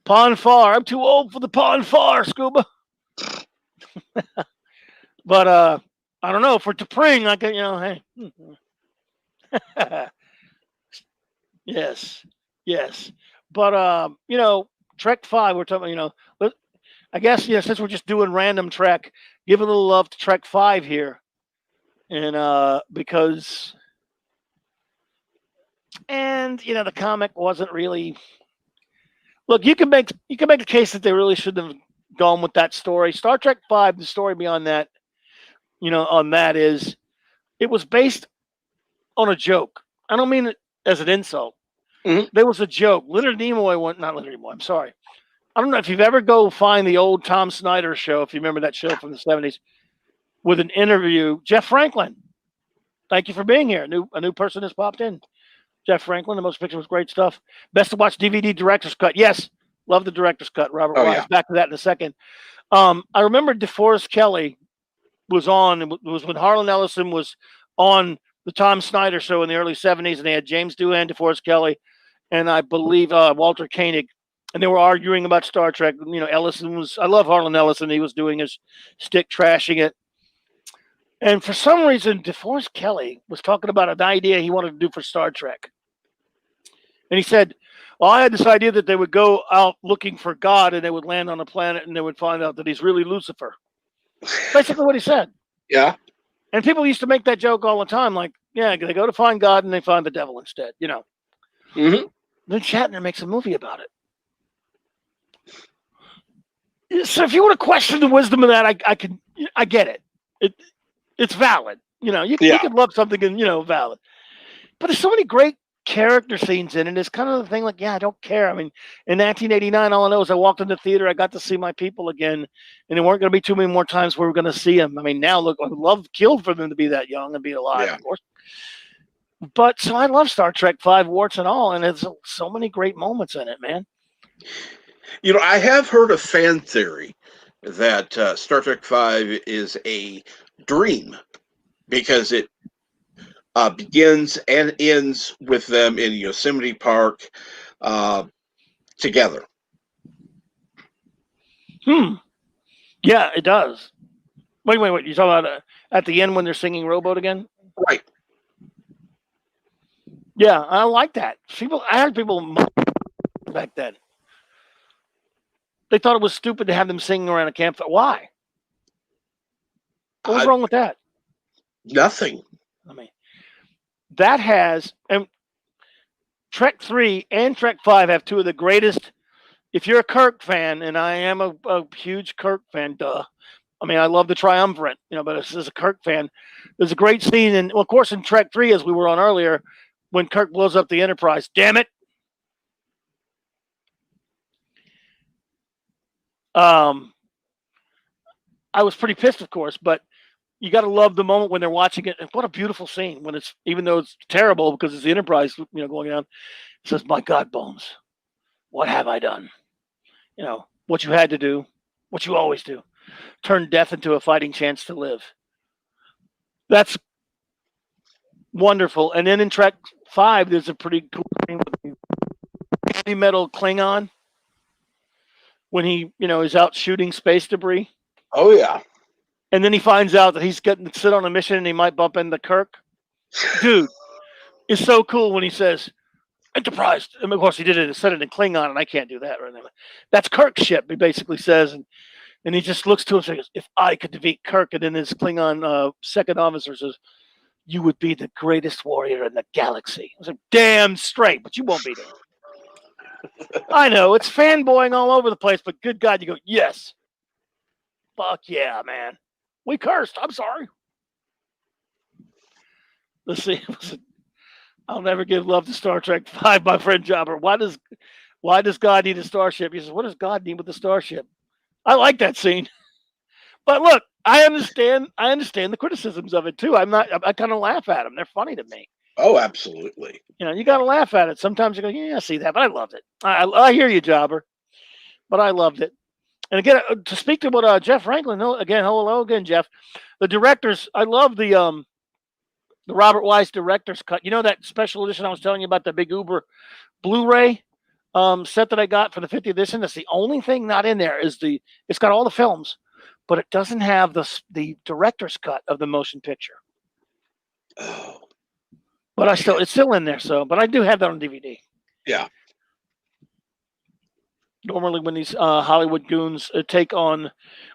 Pon farr. I'm too old for the Pon farr, Scuba. But I don't know. For T'Pring, I can, hey. Yes. But Trek 5, we're talking, I guess, since we're just doing random Trek, give a little love to Trek 5 here. And because the comic wasn't really. Look, you can make a case that they really shouldn't have gone with that story. Star Trek 5, the story beyond that, on that is it was based on a joke. I don't mean it as an insult. Mm-hmm. There was a joke. Not Leonard Nimoy, I'm sorry. I don't know if you've ever go find the old Tom Snyder show, if you remember that show from the 70s, with an interview. Jeff Franklin, thank you for being here. A new person has popped in. Jeff Franklin, the motion picture was great stuff. Best to watch DVD director's cut. Yes, love the director's cut. Robert Wise. Yeah. Back to that in a second. I remember DeForest Kelley was on. It was when Harlan Ellison was on the Tom Snyder show in the early 70s, and they had James Doohan, DeForest Kelley, and I believe Walter Koenig, and they were arguing about Star Trek. Ellison was. I love Harlan Ellison. He was doing his stick trashing it. And for some reason, DeForest Kelley was talking about an idea he wanted to do for Star Trek. And he said, well, I had this idea that they would go out looking for God and they would land on a planet and they would find out that he's really Lucifer. Basically what he said. Yeah. And people used to make that joke all the time. Like, yeah, they go to find God and they find the devil instead, Mm-hmm. Then Shatner makes a movie about it. So if you want to question the wisdom of that, I get it. It's valid. You can love something and, valid. But there's so many great character scenes in it is kind of the thing. Like, yeah, I don't care. I mean, in 1989, all I know is I walked into the theater, I got to see my people again, and there weren't going to be too many more times where we're going to see them. I mean, now look, I would love killed for them to be that young and be alive, Yeah. of course. But so I love Star Trek V, warts and all, and there's so many great moments in it, man. You know, I have heard a fan theory that Star Trek V is a dream because it begins and ends with them in Yosemite Park together. Yeah, it does. Wait. You're talking about at the end when they're singing Rowboat again? Right. Yeah, I like that. I heard people back then. They thought it was stupid to have them singing around a campfire. Why? What was wrong with that? Nothing. I mean, that has, and Trek 3 and Trek 5 have two of the greatest. If you're a Kirk fan, and I am a huge Kirk fan, duh. I mean, I love the Triumvirate, but as a Kirk fan, there's a great scene, and of course in Trek 3, as we were on earlier, when Kirk blows up the Enterprise. Damn it! I was pretty pissed, of course, but you got to love the moment when they're watching it. And what a beautiful scene when it's, even though it's terrible because it's the Enterprise, going down. It says, "My God, Bones, what have I done? What you had to do, what you always do, turn death into a fighting chance to live." That's wonderful. And then in Trek 5, there's a pretty cool scene with the heavy metal Klingon when he, is out shooting space debris. Oh, yeah. And then he finds out that he's getting to sit on a mission and he might bump into Kirk. Dude, it's so cool when he says, "Enterprise." And of course, he said it in Klingon, and I can't do that right now. That's Kirk's ship, he basically says. And he just looks to him and says, "If I could defeat Kirk," and then his Klingon second officer says, "You would be the greatest warrior in the galaxy." I was like, damn straight, but you won't beat him. I know, it's fanboying all over the place, but good God, you go, yes. Fuck yeah, man. We cursed. I'm sorry. Let's see. I'll never give love to Star Trek 5, my friend Jobber. Why does God need a starship? He says, what does God need with the starship? I like that scene. But look, I understand the criticisms of it too. I kind of laugh at them. They're funny to me. Oh, absolutely. You got to laugh at it. Sometimes you go, yeah, I see that, but I loved it. I hear you, Jobber, but I loved it. And again, to speak to what Jeff Franklin, hello again, Jeff. The directors, I love the Robert Wise director's cut. That special edition I was telling you about, the big Uber Blu-ray set that I got for the 50th edition. That's the only thing not in there. It's got all the films, but it doesn't have the director's cut of the motion picture. Oh. But it's still in there. But I do have that on DVD. Yeah. Normally, when these Hollywood goons take on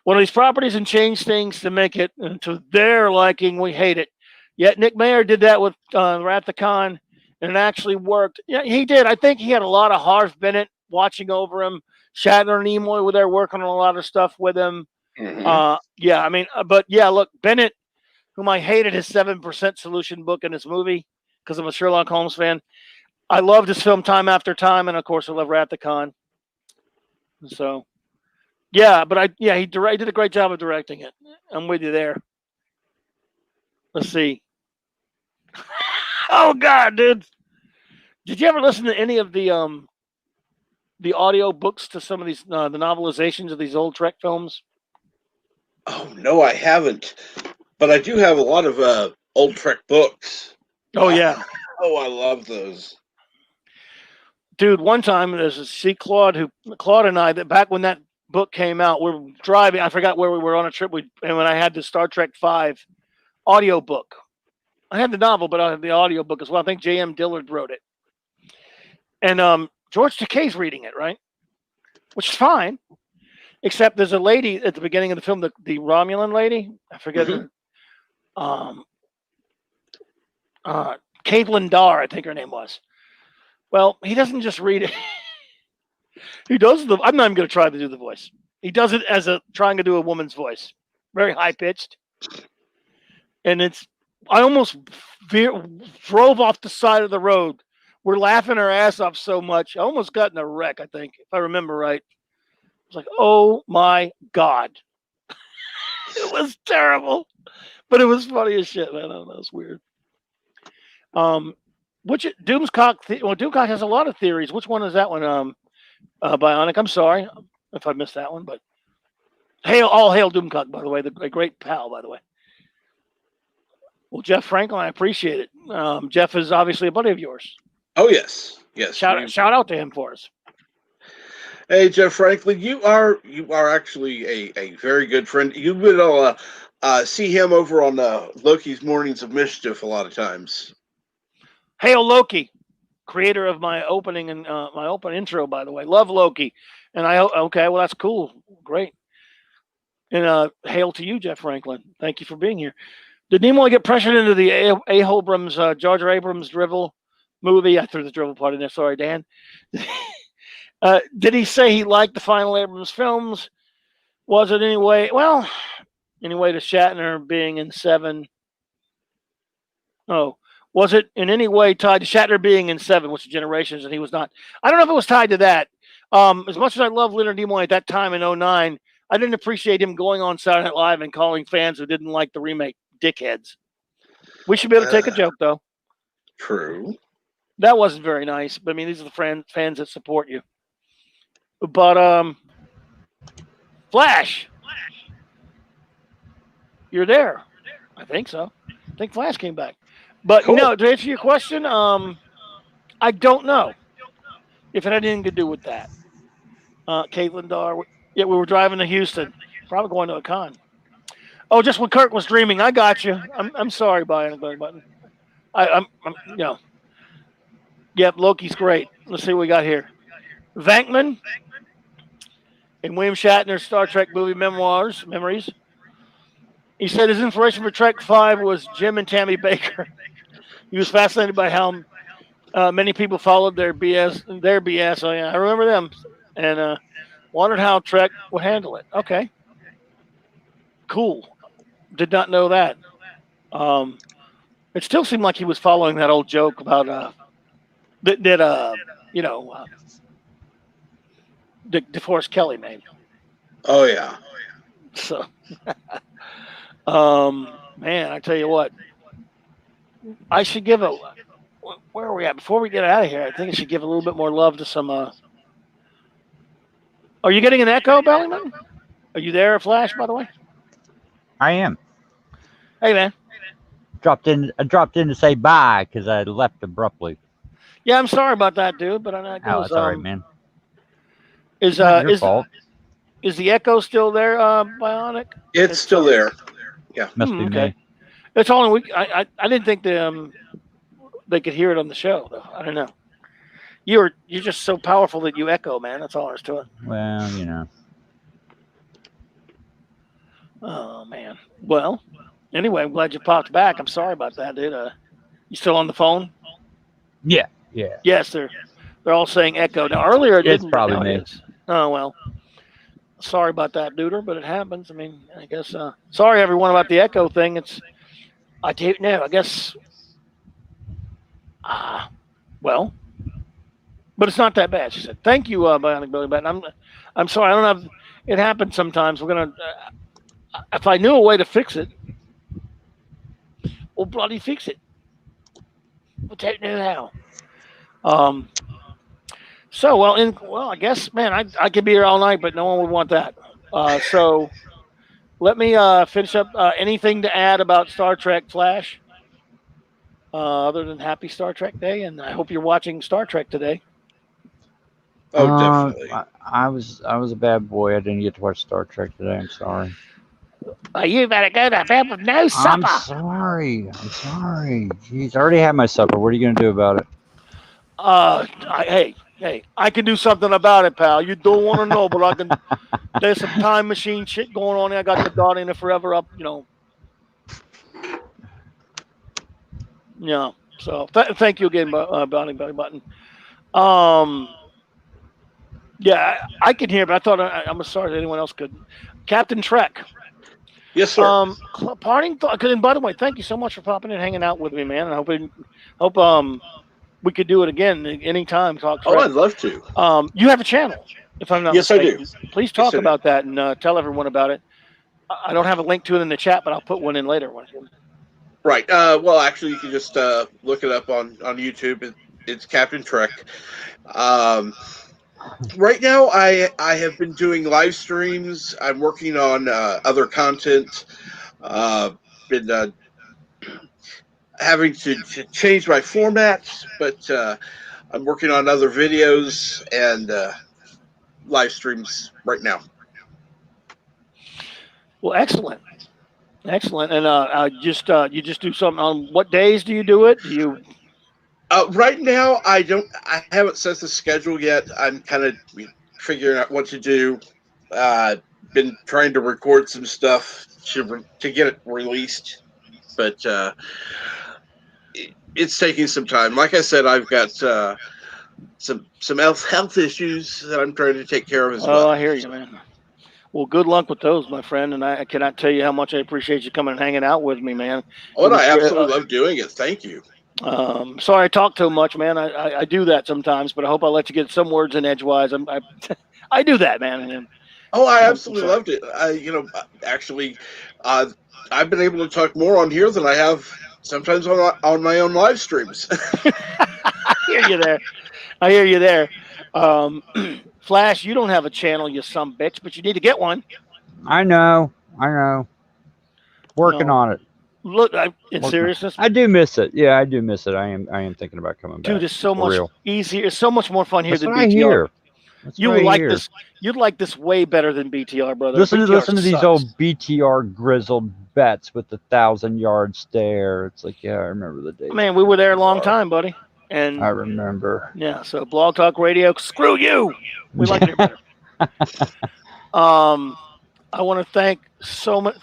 one of these properties and change things to make it to their liking, we hate it. Yet Nick Mayer did that with Wrath of Khan, and it actually worked. Yeah, he did. I think he had a lot of Harv Bennett watching over him. Shatner and Nimoy were there working on a lot of stuff with him. Mm-hmm. Look, Bennett, whom I hated his 7% Solution book in his movie because I'm a Sherlock Holmes fan. I loved his film Time After Time, and of course, I love Wrath of Khan. So, yeah, but he did a great job of directing it. I'm with you there. Let's see. Oh God, dude! Did you ever listen to any of the audio books to some of these the novelizations of these old Trek films? Oh no, I haven't. But I do have a lot of old Trek books. Oh yeah. Oh, I love those. Dude, one time there's Claude and I, that back when that book came out, we were driving. I forgot where we were on a trip. And when I had the Star Trek V audio book, I had the novel, but I had the audio book as well. I think J.M. Dillard wrote it, and George Takei's reading it, right? Which is fine, except there's a lady at the beginning of the film, the Romulan lady. I forget her. Caitlin Dar, I think her name was. Well, he doesn't just read it. He does I'm not even going to try to do the voice. He does it as trying to do a woman's voice, very high pitched, and I almost drove off the side of the road We're laughing our ass off so much. I almost got in a wreck, I think, if I remember right. It's like, oh my God. It was terrible. But it was funny as shit, man. I don't know. It's weird. Doomcock has a lot of theories. Which one is that one? Bionic. I'm sorry if I missed that one, but all hail Doomcock, by the way, a great pal, by the way. Well, Jeff Franklin, I appreciate it. Jeff is obviously a buddy of yours. Oh yes, yes. Shout out to him for us. Hey, Jeff Franklin, you are actually a very good friend. You would see him over on Loki's Mornings of Mischief a lot of times. Hail Loki, creator of my opening and my open intro, by the way. Love Loki. And okay, well, that's cool. Great. And hail to you, Jeff Franklin. Thank you for being here. Did Nimoy get pressured into the Abrams, Jar Jar Abrams drivel movie? I threw the drivel part in there. Sorry, Dan. Did he say he liked the final Abrams films? Was it anyway? Well, anyway, to Shatner being in 7. Oh, was it in any way tied to Shatner being in 7, which is Generations, and he was not? I don't know if it was tied to that. As much as I love Leonard Nimoy at that time in 2009, I didn't appreciate him going on Saturday Night Live and calling fans who didn't like the remake dickheads. We should be able to take a joke, though. True. That wasn't very nice, but I mean, these are the fans that support you. But Flash, you're there. I think so. I think Flash came back. But Cool. no, to answer your question, I don't know if it had anything to do with that. Caitlin Dar, we were driving to Houston, probably going to a con. Oh, just when Kirk was dreaming. I got you. I'm sorry, Bionic Button. I'm Yep, Loki's great. Let's see what we got here. Vankman in William Shatner's Star Trek movie memories. He said his inspiration for Trek 5 was Jim and Tammy Baker. He was fascinated by how many people followed their BS. Oh, yeah, I remember them. And wondered how Trek would handle it. Okay. Cool. Did not know that. It still seemed like he was following that old joke about DeForest Kelly made. Oh yeah. So, man, I tell you what, I should give where are we at? Before we get out of here, I think I should give a little bit more love to some. Are you getting an echo, Bellyman? Are you there, Flash? By the way, I am. Hey, man. I dropped in to say bye because I left abruptly. Yeah, I'm sorry about that, dude. But I know it goes. Oh, it's all right, man. Is Not your fault. Is the echo still there, Bionic? It's still there. Yeah. Must be okay. me. It's only I didn't think they could hear it on the show though. I don't know. You're just so powerful that you echo, man. That's all there is to it. Well, you know. Oh man. Well, anyway, I'm glad you popped back. I'm sorry about that, dude. You still on the phone? Yeah. Yeah. Yes, they're all saying echo. Now earlier it It's didn't. probably Now me. it is. Oh well. Sorry about that, duder, but it happens. I mean, I guess. Sorry, everyone, about the echo thing. I don't know. I guess. Well, but it's not that bad. She said, "Thank you, Bionic Billy Button." I'm sorry. I don't have. It happens sometimes. We're gonna. If I knew a way to fix it, we'll bloody fix it. We don't know how. So I guess, man, I could be here all night, but no one would want that. So let me finish up. Anything to add about Star Trek Flash? Other than happy Star Trek Day, and I hope you're watching Star Trek today. Oh, definitely. I was a bad boy. I didn't get to watch Star Trek today. I'm sorry. You better go to bed with no supper. I'm sorry. Jeez, I already had my supper. What are you gonna do about it? Hey, I can do something about it, pal. You don't want to know, but I can. There's some time machine shit going on there. I got the God in it forever up, Yeah. So thank you again, Bounty Belly Button. Yeah, I can hear, but I thought I'm sorry that anyone else could. Captain Trek. Yes, sir. Parting thought. And by the way, thank you so much for popping in, hanging out with me, man. And I hope we could do it again anytime. Talk Oh, Trek. I'd love to. You have a channel, if I'm not Yes, I mistaken. do. Please Yes, talk I do. about that and tell everyone about it. I don't have a link to it in the chat, but I'll put one in later. Right. Well, actually, you can just look it up on YouTube. It's Captain Trek. Right now, I have been doing live streams. I'm working on other content. Been having to change my formats, but I'm working on other videos and live streams right now. Well, excellent. Excellent. And you just do something on what days do you do it? Do you Right now, I haven't set the schedule yet. I'm kind of figuring out what to do. Been trying to record some stuff to get it released, but it's taking some time. Like I said, I've got some health issues that I'm trying to take care of as well. I hear you, man. Well, good luck with those, my friend. And I cannot tell you how much I appreciate you coming and hanging out with me, man. Oh, and I absolutely love doing it. Thank you. Sorry I talk too much, man. I do that sometimes, but I hope I let you get some words in edgewise. I do that, man. Oh, I absolutely loved it. Actually, I've been able to talk more on here than I have sometimes on my own live streams. I hear you there. Flash, you don't have a channel, you some bitch, but you need to get one. I know. Working on it. Look, in seriousness, I do miss it. Yeah, I do miss it. I am thinking about coming back. Dude, it's so much easier. It's so much more fun here than BTR. I hear. You would like this. You'd like this way better than BTR, brother. Listen to these old BTR grizzled bets with the 1,000-yard stare. It's like, yeah, I remember the day. Man, we were there a long time, buddy. And I remember. Yeah, so Blog Talk Radio, screw you. We like it better. I want to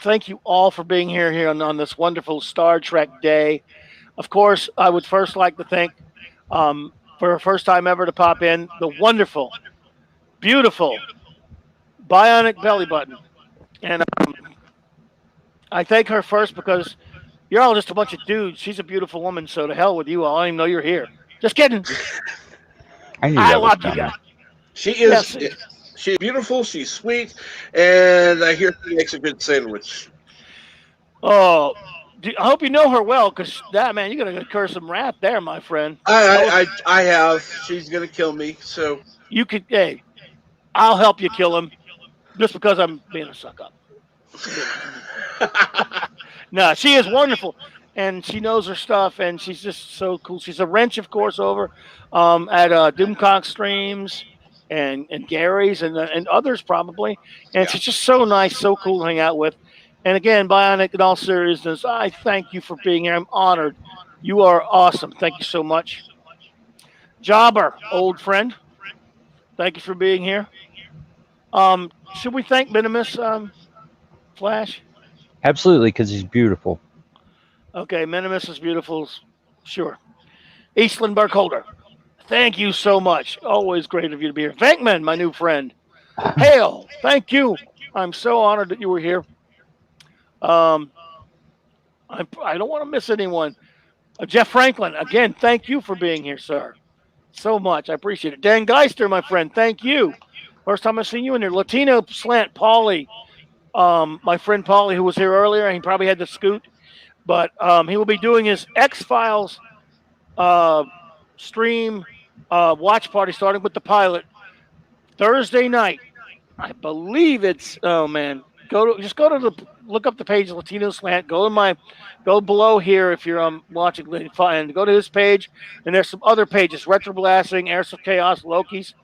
thank you all for being here on this wonderful Star Trek day. Of course, I would first like to thank, for her first time ever to pop in, the wonderful, beautiful Bionic Belly Button. And I thank her first because you're all just a bunch of dudes. She's a beautiful woman, so to hell with you all. I don't even know you're here. Just kidding. I love you guys. She is. Yes. She's beautiful. She's sweet, and I hear she makes a good sandwich. Oh, I hope you know her well, because that man, you're gonna incur some wrath there, my friend. I have. She's gonna kill me. So you could. Hey, I'll help you kill him, just because I'm being a suck up. No, she is wonderful, and she knows her stuff, and she's just so cool. She's a wrench, of course, over at Doomcock Streams. And Gary's and others probably, and she's just so nice, so cool to hang out with. And again, Bionic, in all seriousness, I thank you for being here. I'm honored. You are awesome. Thank you so much. Jobber, old friend, thank you for being here. Should we thank Minimus, Flash? Absolutely, because he's beautiful. Okay, Minimus is beautiful. Sure. Eastland Burkholder. Thank you so much. Always great of you to be here. Venkman, my new friend. Hail, thank you. I'm so honored that you were here. I don't want to miss anyone. Jeff Franklin, again, thank you for being here, sir. So much. I appreciate it. Dan Geister, my friend, thank you. First time I've seen you in there. Latino Slant, Paulie. My friend Paulie, who was here earlier, he probably had to scoot. But he will be doing his X-Files stream watch party starting with the pilot Thursday night. I believe it's look up the page Latino Slant. Go below here if you're watching and go to his page, and there's some other pages: Retro Blasting, Heirs of Chaos, Loki's.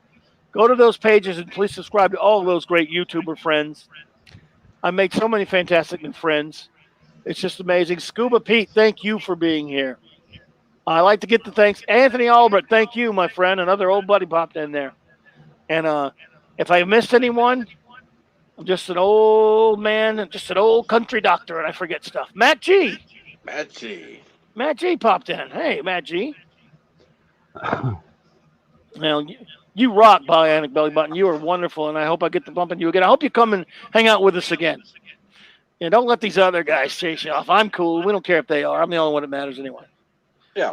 Go to those pages and please subscribe to all of those great YouTuber friends. I make so many fantastic new friends. It's just amazing. Scuba Pete, thank you for being here. I like to get the thanks. Anthony Albrecht, thank you, my friend. Another old buddy popped in there. And if I missed anyone, I'm just an old man, just an old country doctor, and I forget stuff. Matt G popped in. Hey, Matt G. Well, you rock, Bionic Belly Button. You are wonderful, and I hope I get to bumping you again. I hope you come and hang out with us again. And don't let these other guys chase you off. I'm cool. We don't care if they are. I'm the only one that matters anyway. Yeah.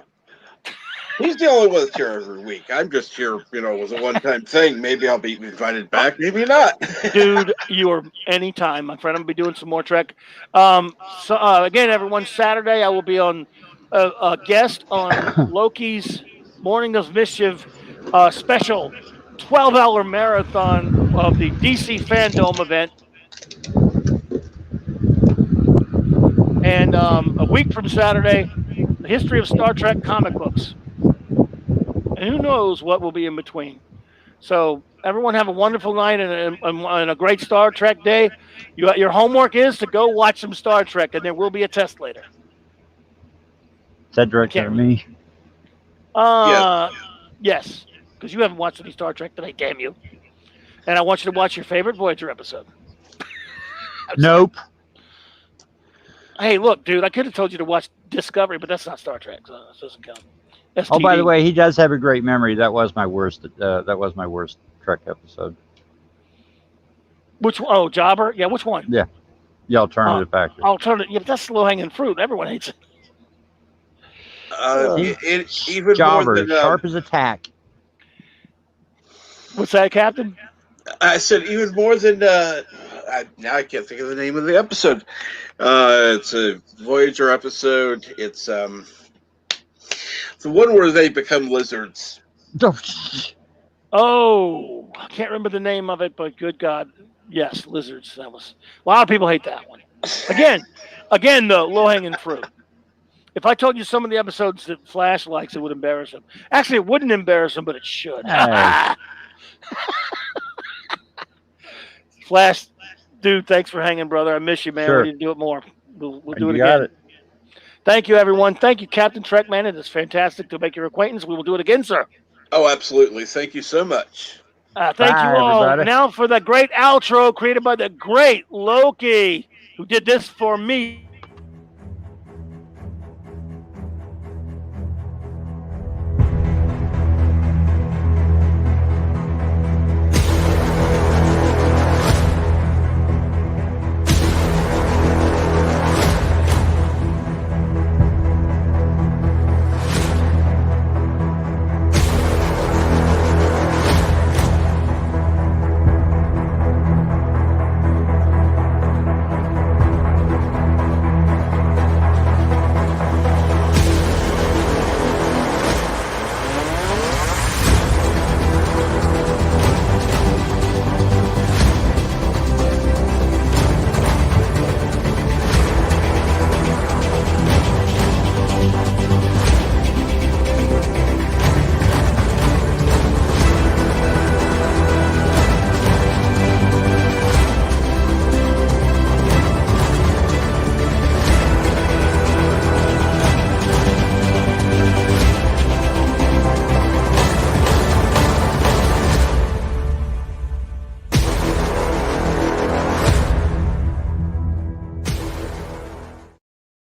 He's the only one that's here every week. I'm just here, as a one-time thing. Maybe I'll be invited back, maybe not. Dude, you are anytime, my friend. I'm gonna be doing some more Trek. Again, everyone, Saturday I will be on a guest on Loki's Morning of Mischief special 12-hour marathon of the DC Fandom event. And a week from Saturday, the history of Star Trek comic books. And who knows what will be in between. So everyone have a wonderful night and a great Star Trek day. Your homework is to go watch some Star Trek, and there will be a test later. Is that directed at me? Yes, because you haven't watched any Star Trek today, damn you. And I want you to watch your favorite Voyager episode. Nope. Hey, look, dude, I could have told you to watch Discovery, but that's not Star Trek, so that doesn't count. STD. Oh, by the way, he does have a great memory. That was my worst. That was my worst Trek episode. Which one? Oh, Jobber? Yeah, which one? Yeah, the alternative factor. Alternative. Yeah, but that's low hanging fruit. Everyone hates it. Even Jobber, more than sharp as a tack. What's that, Captain? I said, even more than now I can't think of the name of the episode. It's a Voyager episode. It's the one where they become lizards. Oh, I can't remember the name of it, but good God, yes, lizards. That was a lot of people hate that one. Again, though, low hanging fruit. If I told you some of the episodes that Flash likes, it would embarrass him. Actually, it wouldn't embarrass him, but it should. Hey. Flash, dude, thanks for hanging, brother. I miss you, man. Sure. We need to do it more. We'll do it You again. got it. Thank you, everyone. Thank you, Captain Trekman. It is fantastic to make your acquaintance. We will do it again, sir. Oh, absolutely. Thank you so much. Thank Bye, you all. everybody. Now for the great outro created by the great Loki, who did this for me.